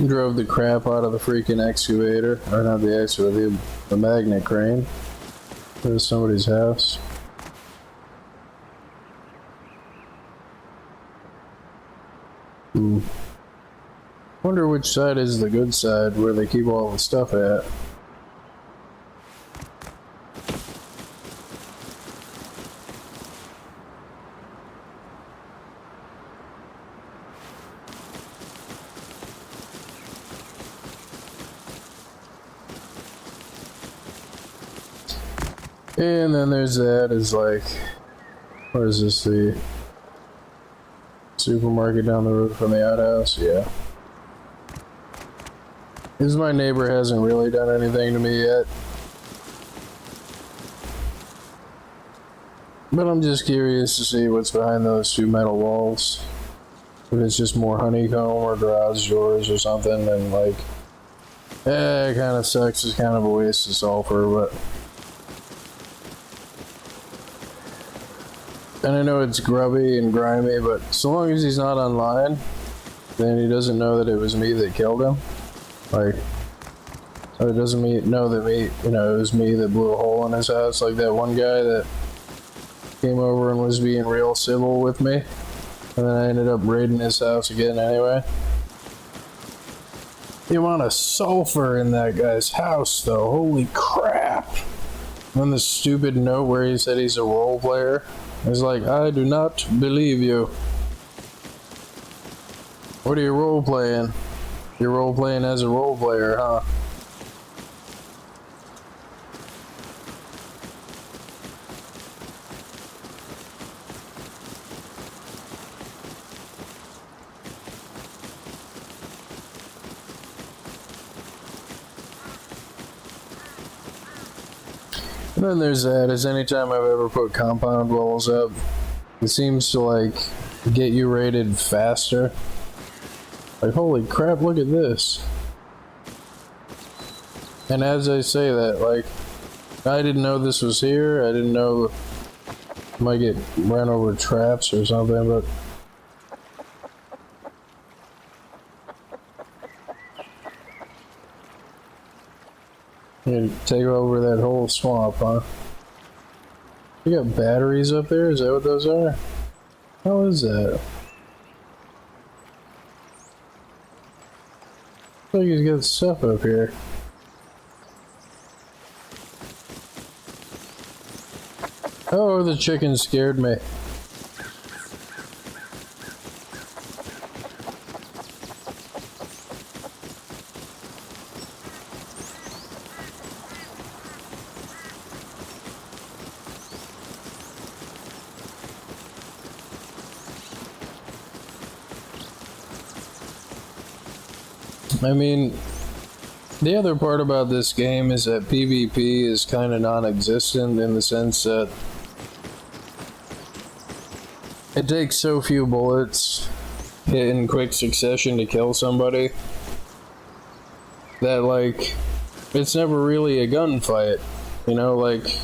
Drove the crap out of the freaking excavator, or not the excavator, the magnet crane. There's somebody's house. Wonder which side is the good side, where they keep all the stuff at. And then there's that, is like, where is this, the supermarket down the road from the outhouse? Yeah. This my neighbor hasn't really done anything to me yet. But I'm just curious to see what's behind those two metal walls. If it's just more honeycomb or garage doors or something, then like, it kind of sucks, it's kind of a waste of sulfur, but... And I know it's grubby and grimy, but so long as he's not online, then he doesn't know that it was me that killed him. Like, so it doesn't know that it was me that blew a hole in his house. Like that one guy that came over and was being real civil with me, and then I ended up raiding his house again anyway. The amount of sulfur in that guy's house, though, holy crap! And the stupid note where he said he's a role player. It's like, I do not believe you. What are you role playing? You're role playing as a role player, huh? And then there's that, is anytime I've ever put compound walls up, it seems to like get you rated faster. Like, holy crap, look at this. And as I say that, like, I didn't know this was here, I didn't know I might get run over traps or something, but... You take over that whole swamp, huh? You got batteries up there? Is that what those are? How is that? Looks like he's got stuff up here. Oh, the chicken scared me. I mean, the other part about this game is that PvP is kind of non-existent in the sense that it takes so few bullets in quick succession to kill somebody that, like, it's never really a gunfight, you know, like...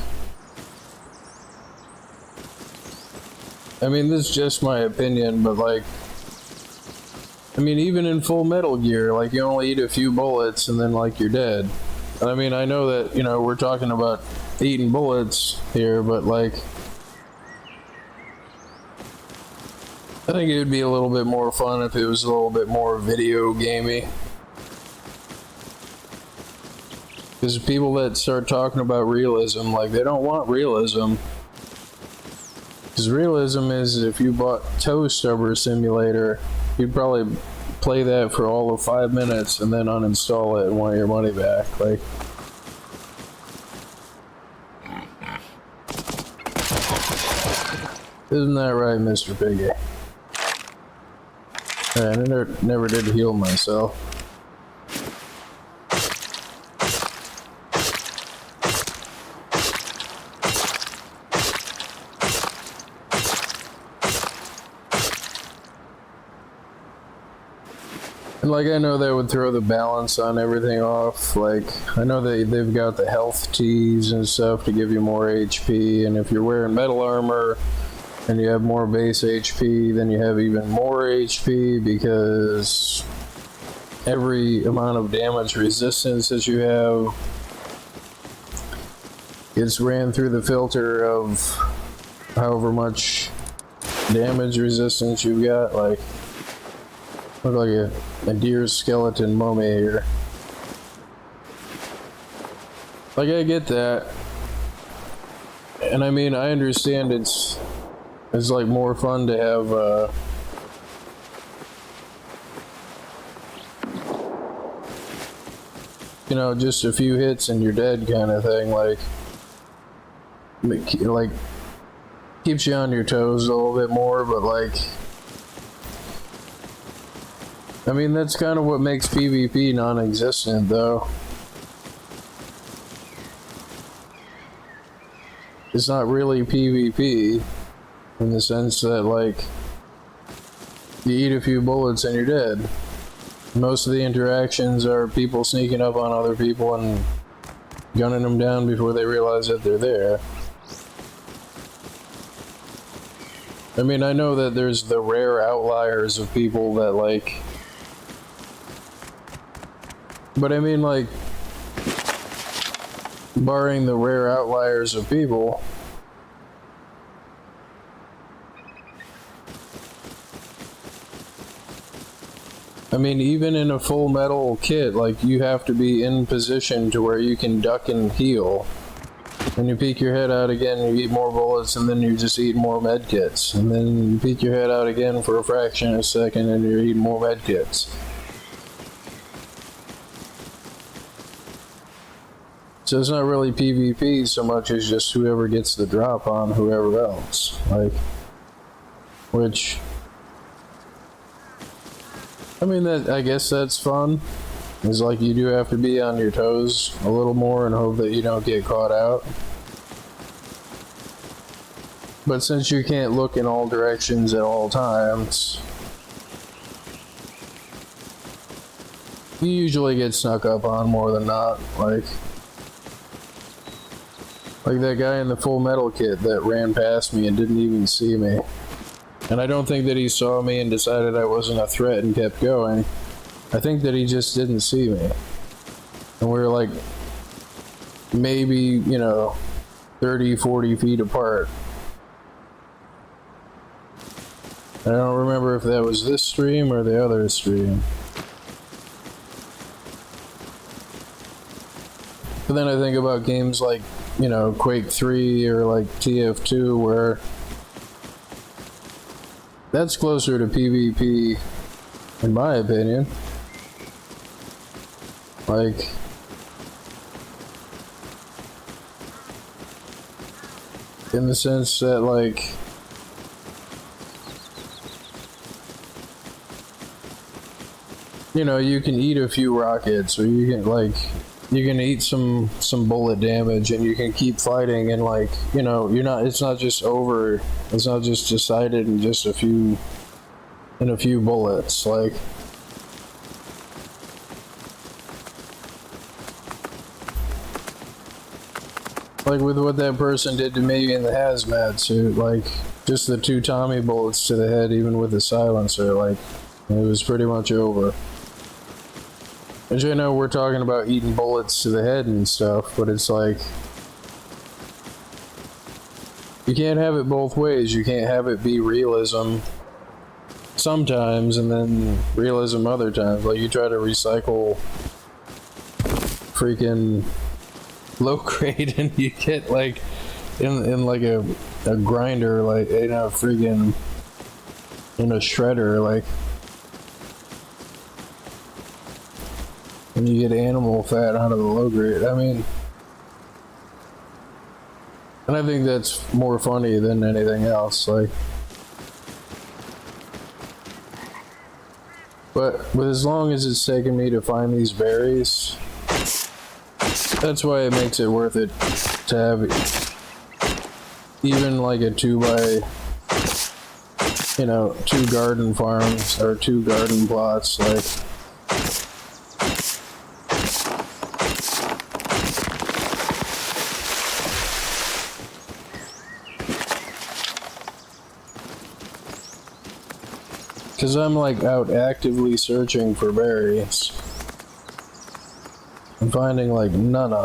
I mean, this is just my opinion, but, like... I mean, even in Full Metal Gear, like, you only eat a few bullets and then, like, you're dead. I mean, I know that, you know, we're talking about eating bullets here, but, like, I think it would be a little bit more fun if it was a little bit more video gamey. Because people that start talking about realism, like, they don't want realism. Because realism is, if you bought Toe Stubber Simulator, you'd probably play that for all of 5 minutes and then uninstall it and want your money back. Like, isn't that right, Mr. Piggy? Yeah, I never did heal myself. And like, I know that would throw the balance on everything off. Like, I know they've got the health teas and stuff to give you more HP, and if you're wearing metal armor and you have more base HP, then you have even more HP because every amount of damage resistance that you have gets ran through the filter of however much damage resistance you've got. Like, look like a deer skeleton mummy here. Like, I get that. And I mean, I understand it's like more fun to have you know, just a few hits and you're dead kind of thing. Like keeps you on your toes a little bit more, but like, I mean, that's kind of what makes PvP non-existent, though. It's not really PvP in the sense that, like, you eat a few bullets and you're dead. Most of the interactions are people sneaking up on other people and gunning them down before they realize that they're there. I mean, I know that there's the rare outliers of people that, like, but I mean, like, barring the rare outliers of people, I mean, even in a full metal kit, like, you have to be in position to where you can duck and heal. And you peek your head out again, you eat more bullets, and then you just eat more med kits. And then you peek your head out again for a fraction of a second, and you're eating more med kits. So it's not really PvP so much as just whoever gets the drop on whoever else. Like, which, I mean, that, I guess that's fun. It's like, you do have to be on your toes a little more and hope that you don't get caught out. But since you can't look in all directions at all times, you usually get snuck up on more than not. Like that guy in the full metal kit that ran past me and didn't even see me. And I don't think that he saw me and decided I wasn't a threat and kept going. I think that he just didn't see me. And we were like, maybe, you know, 30, 40 feet apart. I don't remember if that was this stream or the other stream. But then I think about games like, you know, Quake 3 or like TF2, where that's closer to PvP, in my opinion. Like, in the sense that, like, you know, you can eat a few rockets, or you can, like, you can eat some bullet damage, and you can keep fighting, and, like, you know, you're not, it's not just over, it's not just decided in just a few bullets. Like, with what that person did to me in the hazmat suit, like, just the 2 Tommy bullets to the head, even with the silencer, like, it was pretty much over. As you know, we're talking about eating bullets to the head and stuff, but it's like, you can't have it both ways. You can't have it be realism sometimes and then realism other times. Like, you try to recycle freaking low grade and you get, like, in like a grinder, like, in a freaking, in a shredder, like, and you get animal fat out of the low grade. I mean, and I think that's more funny than anything else. Like, But as long as it's taking me to find these berries, that's why it makes it worth it to have even like a 2 by, 2 garden farms or 2 garden plots, like. Because I'm like out actively searching for berries. I'm finding like none.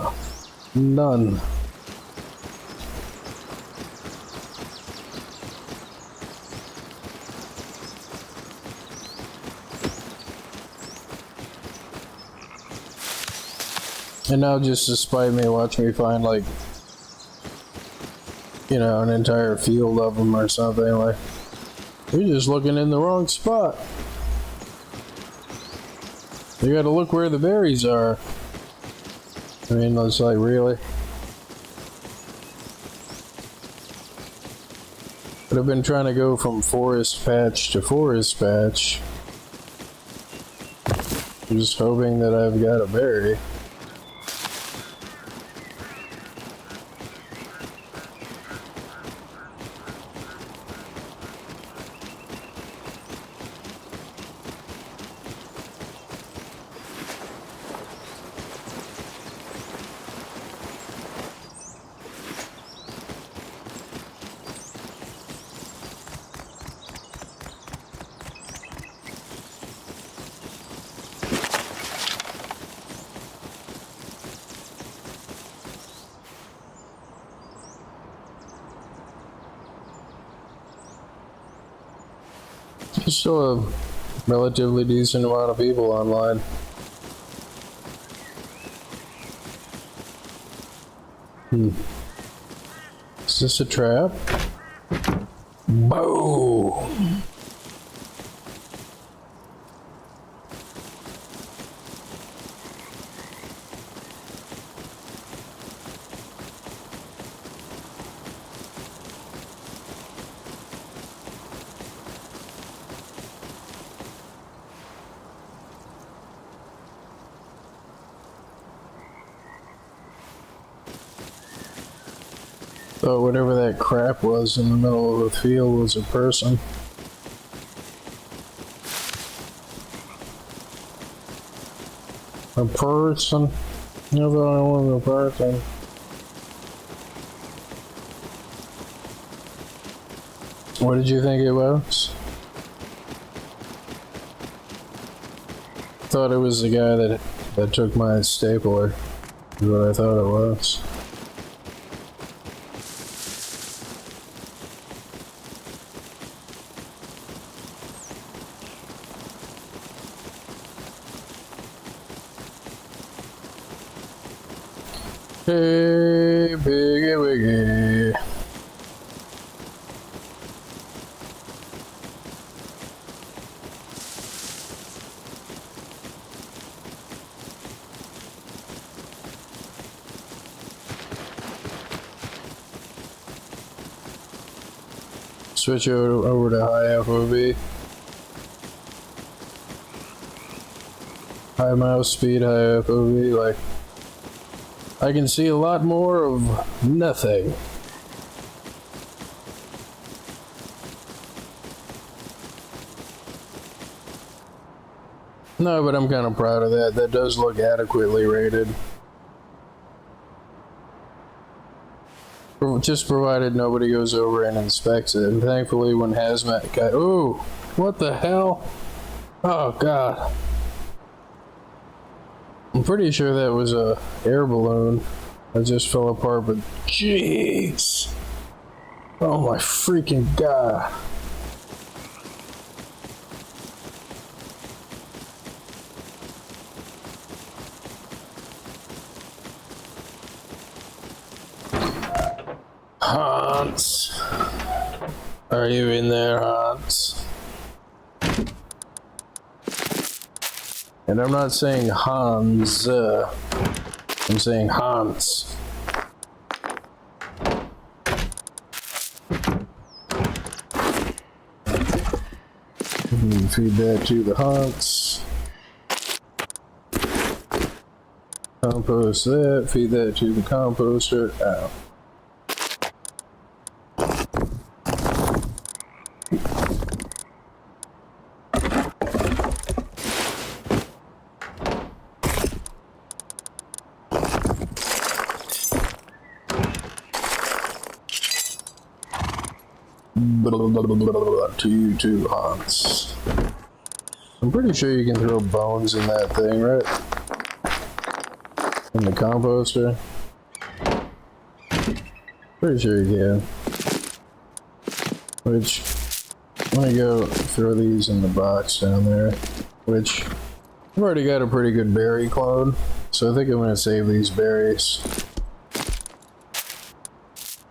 And now just to spite me, watch me find like, an entire field of them or something. Like, you're just looking in the wrong spot. You gotta look where the berries are. I mean, it's like, really? But I've been trying to go from forest patch to forest patch. I'm just hoping that I've got a berry. There's still a relatively decent amount of people online. Is this a trap? Boom! So whatever that crap was in the middle of the field was a person. A person? I thought I was a person. What did you think it was? I thought it was the guy that took my stapler. Is what I thought it was. Hey, Biggie Wiggy. Switch over to high FOV. High mouse speed, high FOV, like. I can see a lot more of nothing. No, but I'm kind of proud of that. That does look adequately rated. Just provided nobody goes over and inspects it. And thankfully when Hazmat guy... Ooh! What the hell? Oh, God. I'm pretty sure that was a air balloon that just fell apart, but jeez. Oh my freaking God. Hans. Are you in there, Hans? And I'm not saying Hans, I'm saying Hans. And feed that to the hunks. Compost that, feed that to the composter. Ow. Two hunts. I'm pretty sure you can throw bones in that thing, right? In the composter. Pretty sure you can. Which, I'm gonna go throw these in the box down there. Which, I've already got a pretty good berry clone, so I think I'm gonna save these berries.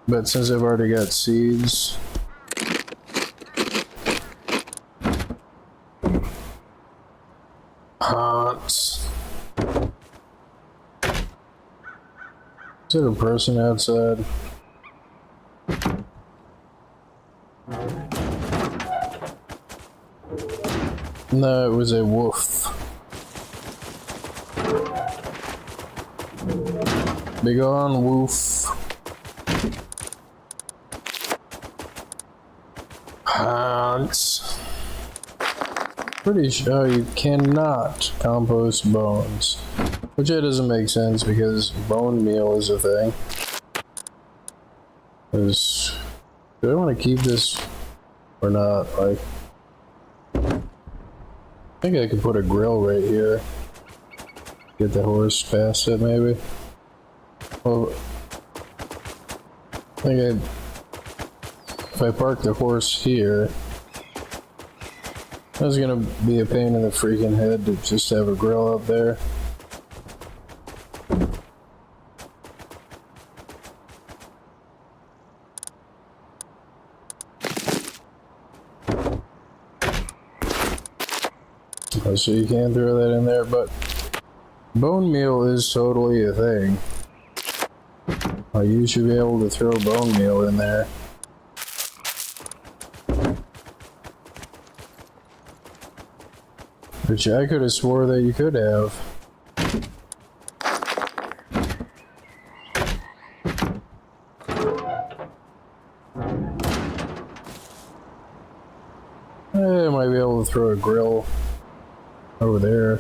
But since I've already got seeds, hunts. Is there a person outside? No, it was a wolf. Big on wolf. Hunts. Pretty sure you cannot compost bones. Which that doesn't make sense because bone meal is a thing. Do I want to keep this or not? Like, I think I could put a grill right here. Get the horse past it, maybe. Well, I think if I park the horse here, that's gonna be a pain in the freaking head to just have a grill up there. So you can throw that in there, but bone meal is totally a thing. You should be able to throw bone meal in there. Which I could have swore that you could have. I might be able to throw a grill over there.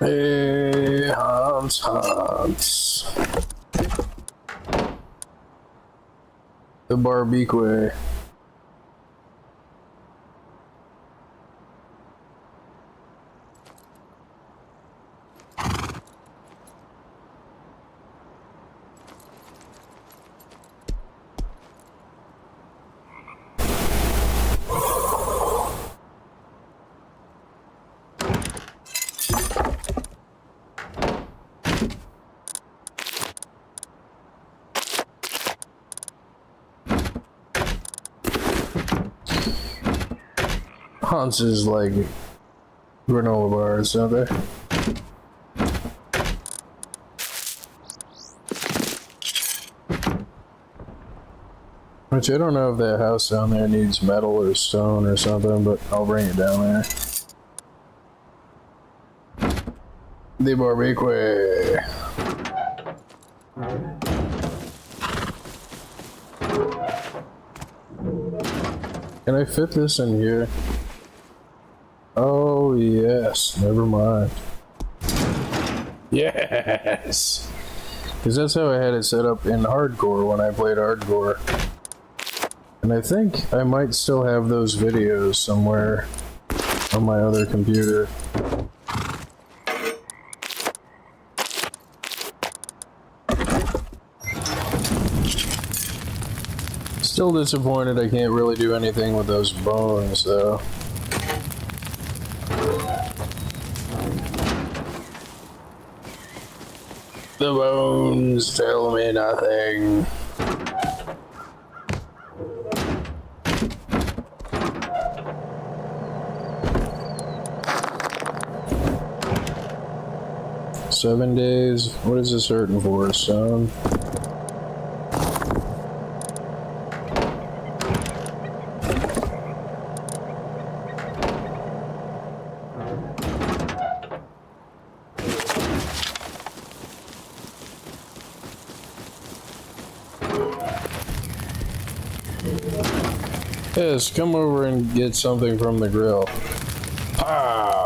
Hey, Hans. The barbecue. Hans is like granola bars, don't they? Which I don't know if that house down there needs metal or stone or something, but I'll bring it down there. The barbecue. Can I fit this in here? Oh yes, never mind. Yes! Because that's how I had it set up in hardcore when I played hardcore. And I think I might still have those videos somewhere on my other computer. Still disappointed I can't really do anything with those bones, though. The bones tell me nothing. "7 days? What is this hurting for, son?" Yes, come over and get something from the grill. Ah!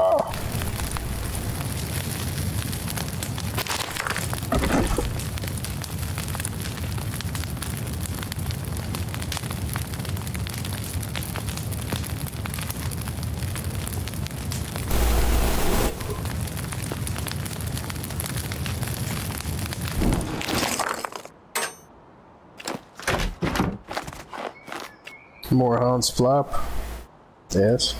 More Hans Flop. Yes.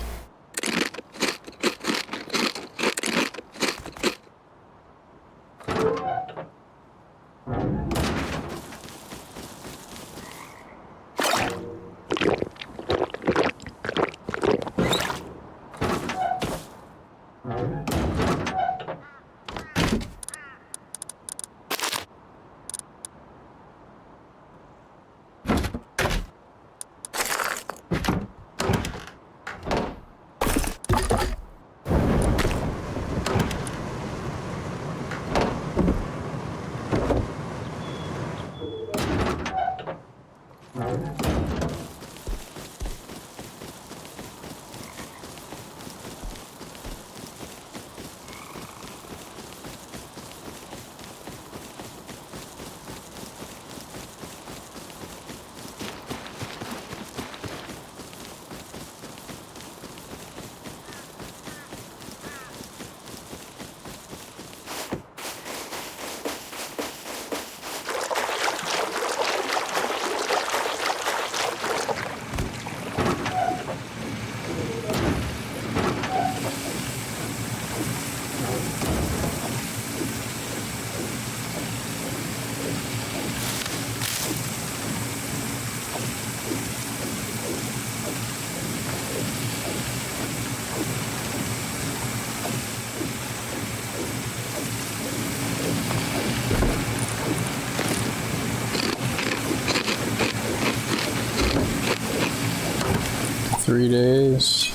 Three days.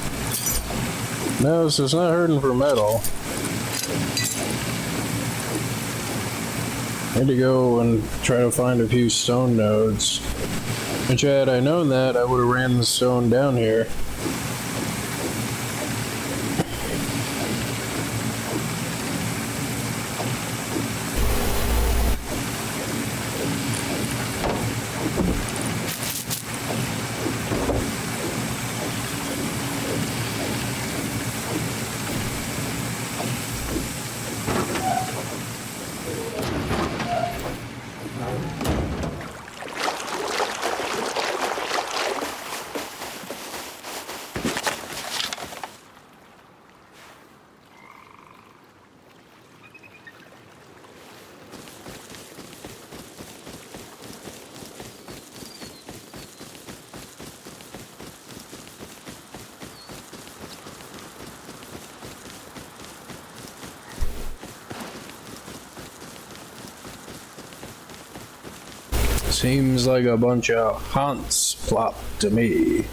No, so it's not hurting for metal. I need to go and try to find a few stone nodes. Which had I known that, I would have ran the stone down here. Seems like a bunch of Hans Flop to me.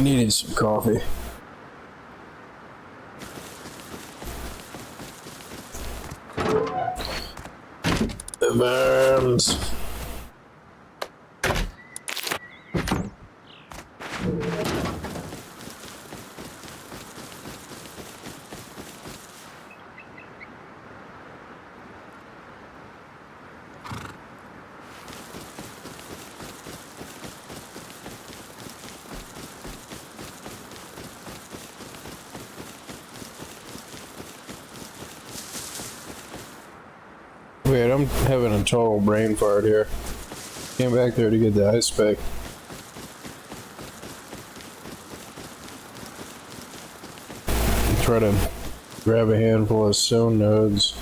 Needed some coffee. The burns. Wait, I'm having a total brain fart here. Came back there to get the ice pick. try to grab a handful of stone nodes.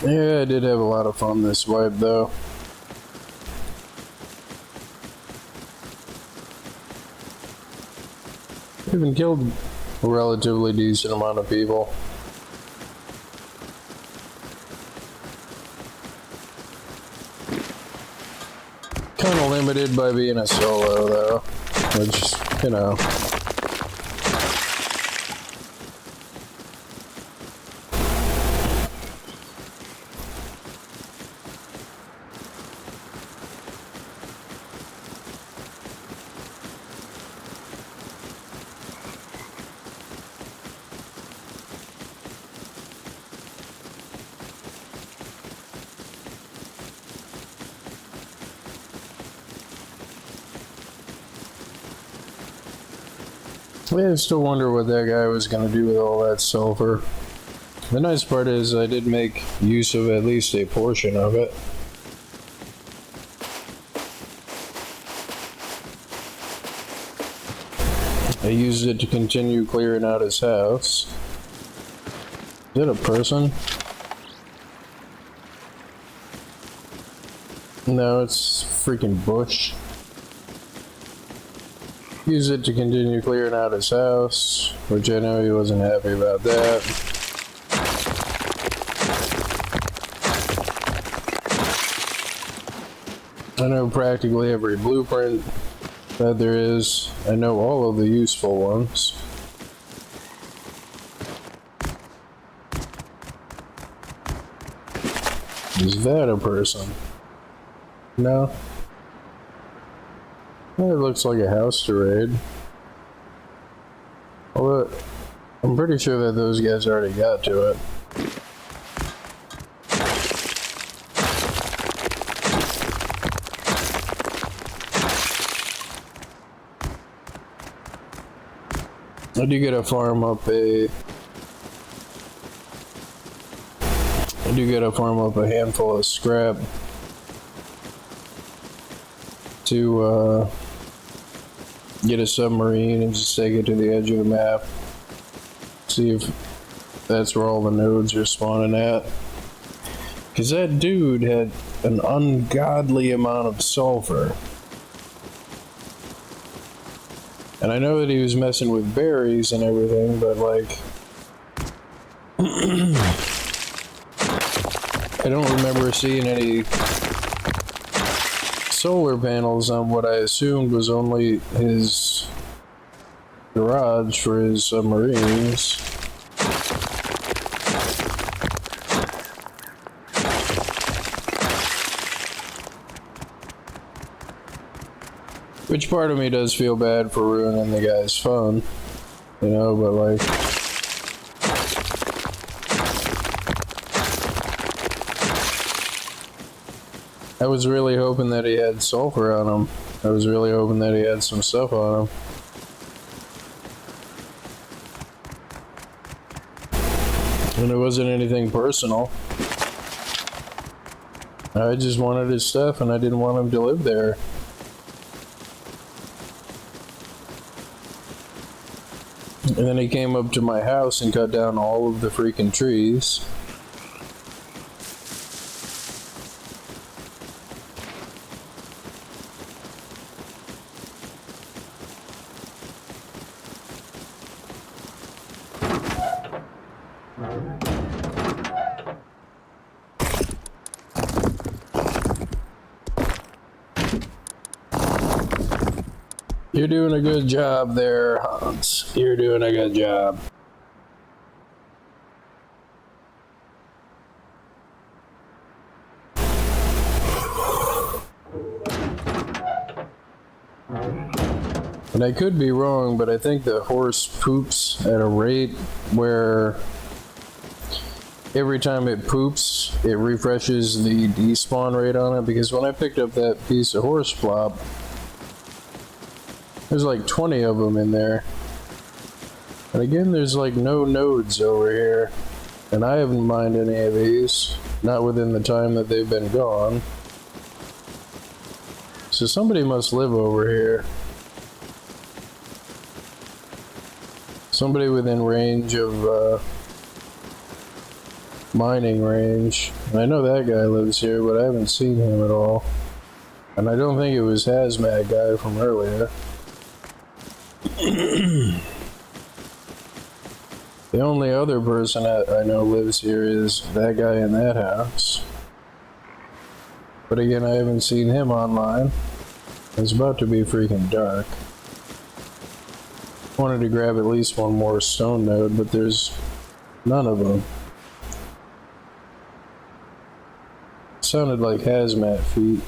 Yeah, I did have a lot of fun this wipe though. Even killed a relatively decent amount of people. Kind of limited by being a solo though, which, you know. Yeah, I still wonder what that guy was going to do with all that sulfur. The nice part is I did make use of at least a portion of it. I used it to continue clearing out his house. Is that a person? No, it's freaking bush. Use it to continue clearing out his house, which I know he wasn't happy about that. I know practically every blueprint that there is. I know all of the useful ones. Is that a person? No. It looks like a house to raid. Although, I'm pretty sure that those guys already got to it. I do gotta farm up a handful of scrap to get a submarine and just take it to the edge of the map. See if that's where all the nodes are spawning at. Because that dude had an ungodly amount of sulfur. And I know that he was messing with berries and everything, but like... I don't remember seeing any solar panels on what I assumed was only his garage for his submarines. Which part of me does feel bad for ruining the guy's fun, you know, but like... I was really hoping that he had sulfur on him. I was really hoping that he had some stuff on him. And it wasn't anything personal. I just wanted his stuff and I didn't want him to live there. And then he came up to my house and cut down all of the freaking trees. You're doing a good job there, Hans. You're doing a good job. And I could be wrong, but I think the horse poops at a rate where every time it poops, it refreshes the despawn rate on it. Because when I picked up that piece of horse flop, there's like 20 of them in there. And again, there's like no nodes over here. And I haven't mined any of these, not within the time that they've been gone. So somebody must live over here. Somebody within range of mining range. And I know that guy lives here, but I haven't seen him at all. And I don't think it was Hazmat guy from earlier. The only other person I know lives here is that guy in that house. But again, I haven't seen him online. It's about to be freaking dark. Wanted to grab at least one more stone node, but there's none of them. Sounded like hazmat feet.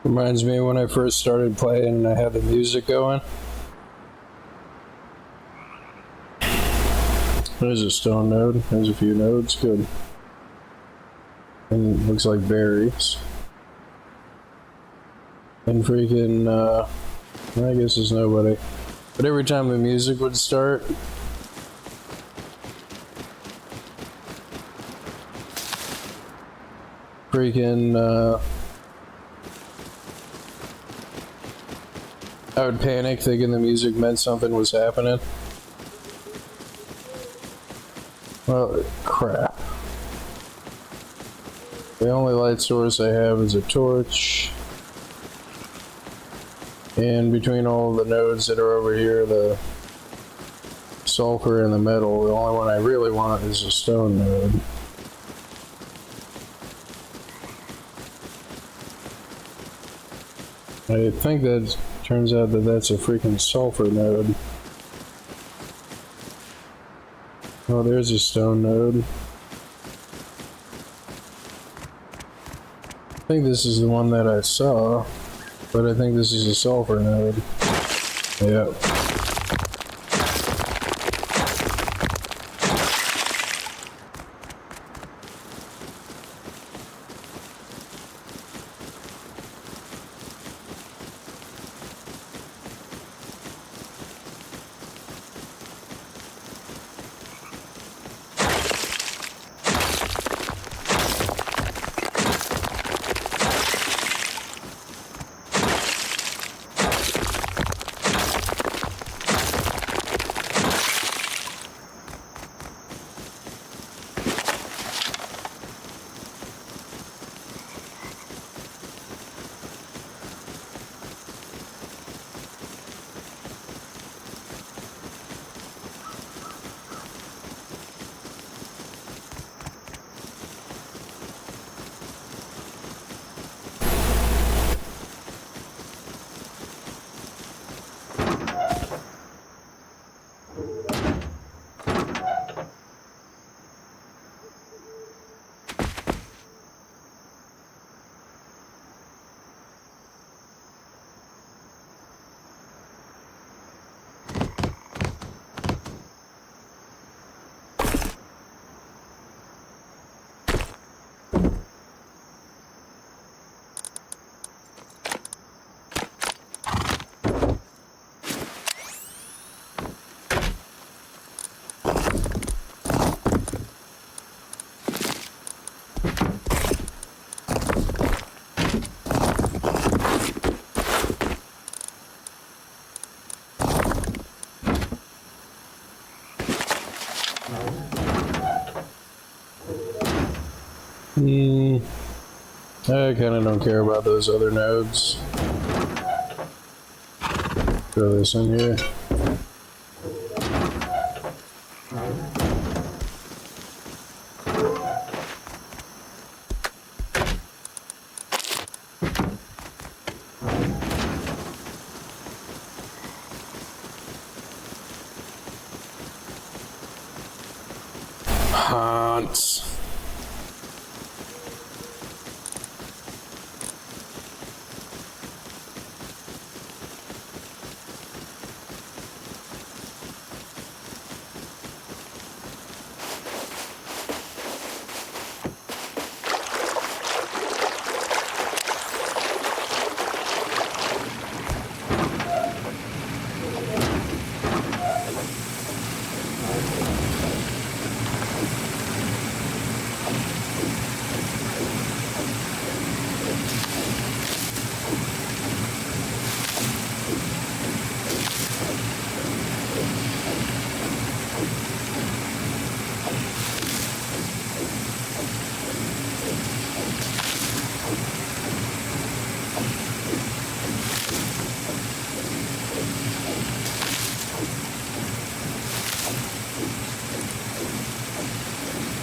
Reminds me when I first started playing and I had the music going. There's a stone node. There's a few nodes. Good. And it looks like berries. And freaking, I guess there's nobody. But every time the music would start, freaking, I would panic thinking the music meant something was happening. Well, crap. The only light source I have is a torch. And between all the nodes that are over here, the sulfur and the metal, the only one I really want is a stone node. I think that turns out that that's a freaking sulfur node. Oh, there's a stone node. I think this is the one that I saw, but I think this is a sulfur node. Yep. I kind of don't care about those other nodes. Throw this in here. Hans.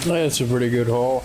That's a pretty good haul.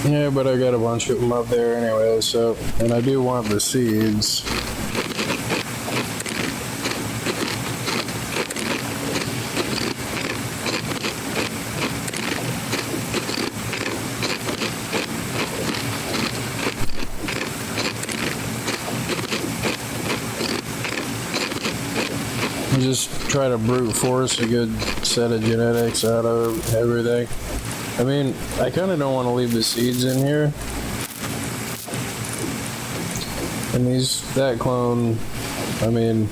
Yeah, but I got a bunch of them up there anyway, so, and I do want the seeds. Just try to brute force a good set of genetics out of everything. I mean, I kind of don't want to leave the seeds in here. And that clone, I mean,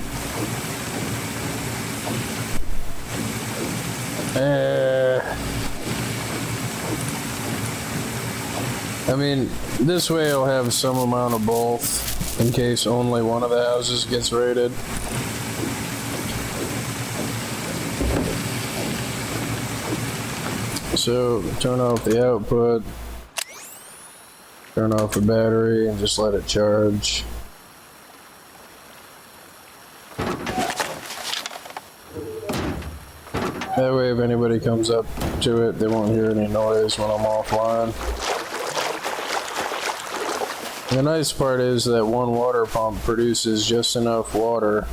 this way I'll have some amount of both in case only one of the houses gets raided. So turn off the output, turn off the battery, and just let it charge. That way if anybody comes up to it, they won't hear any noise when I'm offline. The nice part is that one water pump produces just enough water.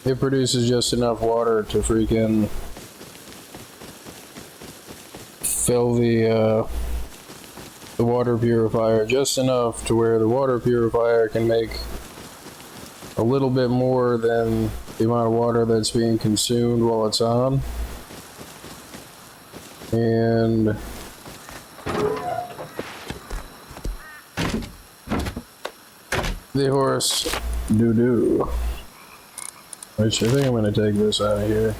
It produces just enough water to freaking fill the water purifier, just enough to where the water purifier can make a little bit more than the amount of water that's being consumed while it's on. And the horse doo-doo. Which I think I'm going to take this out of here.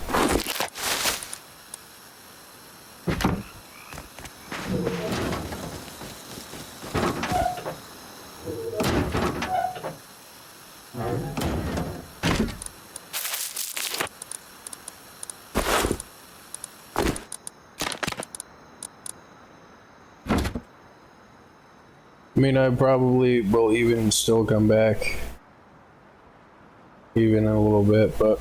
I mean, I probably will even still come back even in a little bit, but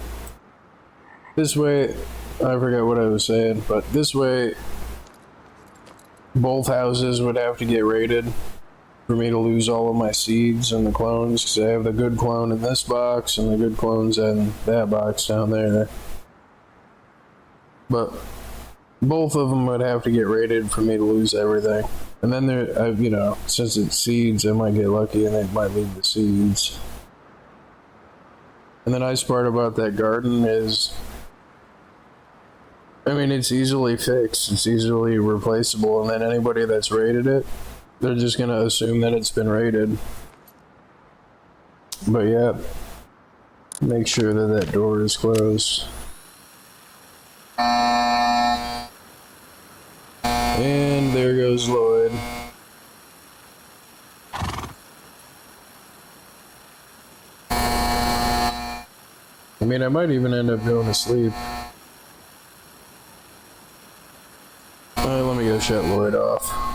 this way, I forgot what I was saying, but this way both houses would have to get raided for me to lose all of my seeds and the clones, because I have the good clone in this box and the good clones in that box down there. But both of them would have to get rated for me to lose everything. And then there, you know, since it's seeds, I might get lucky and they might leave the seeds. And the nice part about that garden is, I mean, it's easily fixed, it's easily replaceable, and then anybody that's rated it, they're just gonna assume that it's been rated. But yeah, make sure that that door is closed. And there goes Lloyd. I mean, I might even end up going to sleep. Alright, let me go shut Lloyd off.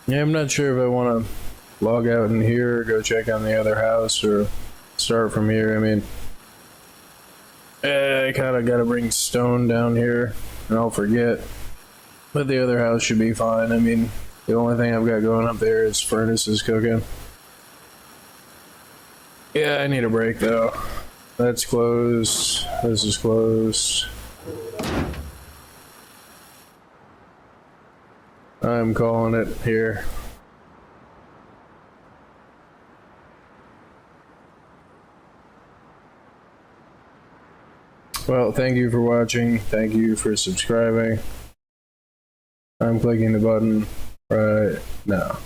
Yeah, I'm not sure if I want to log out in here or go check on the other house or start from here. I mean, I kind of got to bring stone down here and I'll forget. But the other house should be fine. I mean, the only thing I've got going up there is furnaces cooking. Yeah, I need a break though. That's closed. This is closed. I'm calling it here. Well, thank you for watching. Thank you for subscribing. I'm clicking the button right now.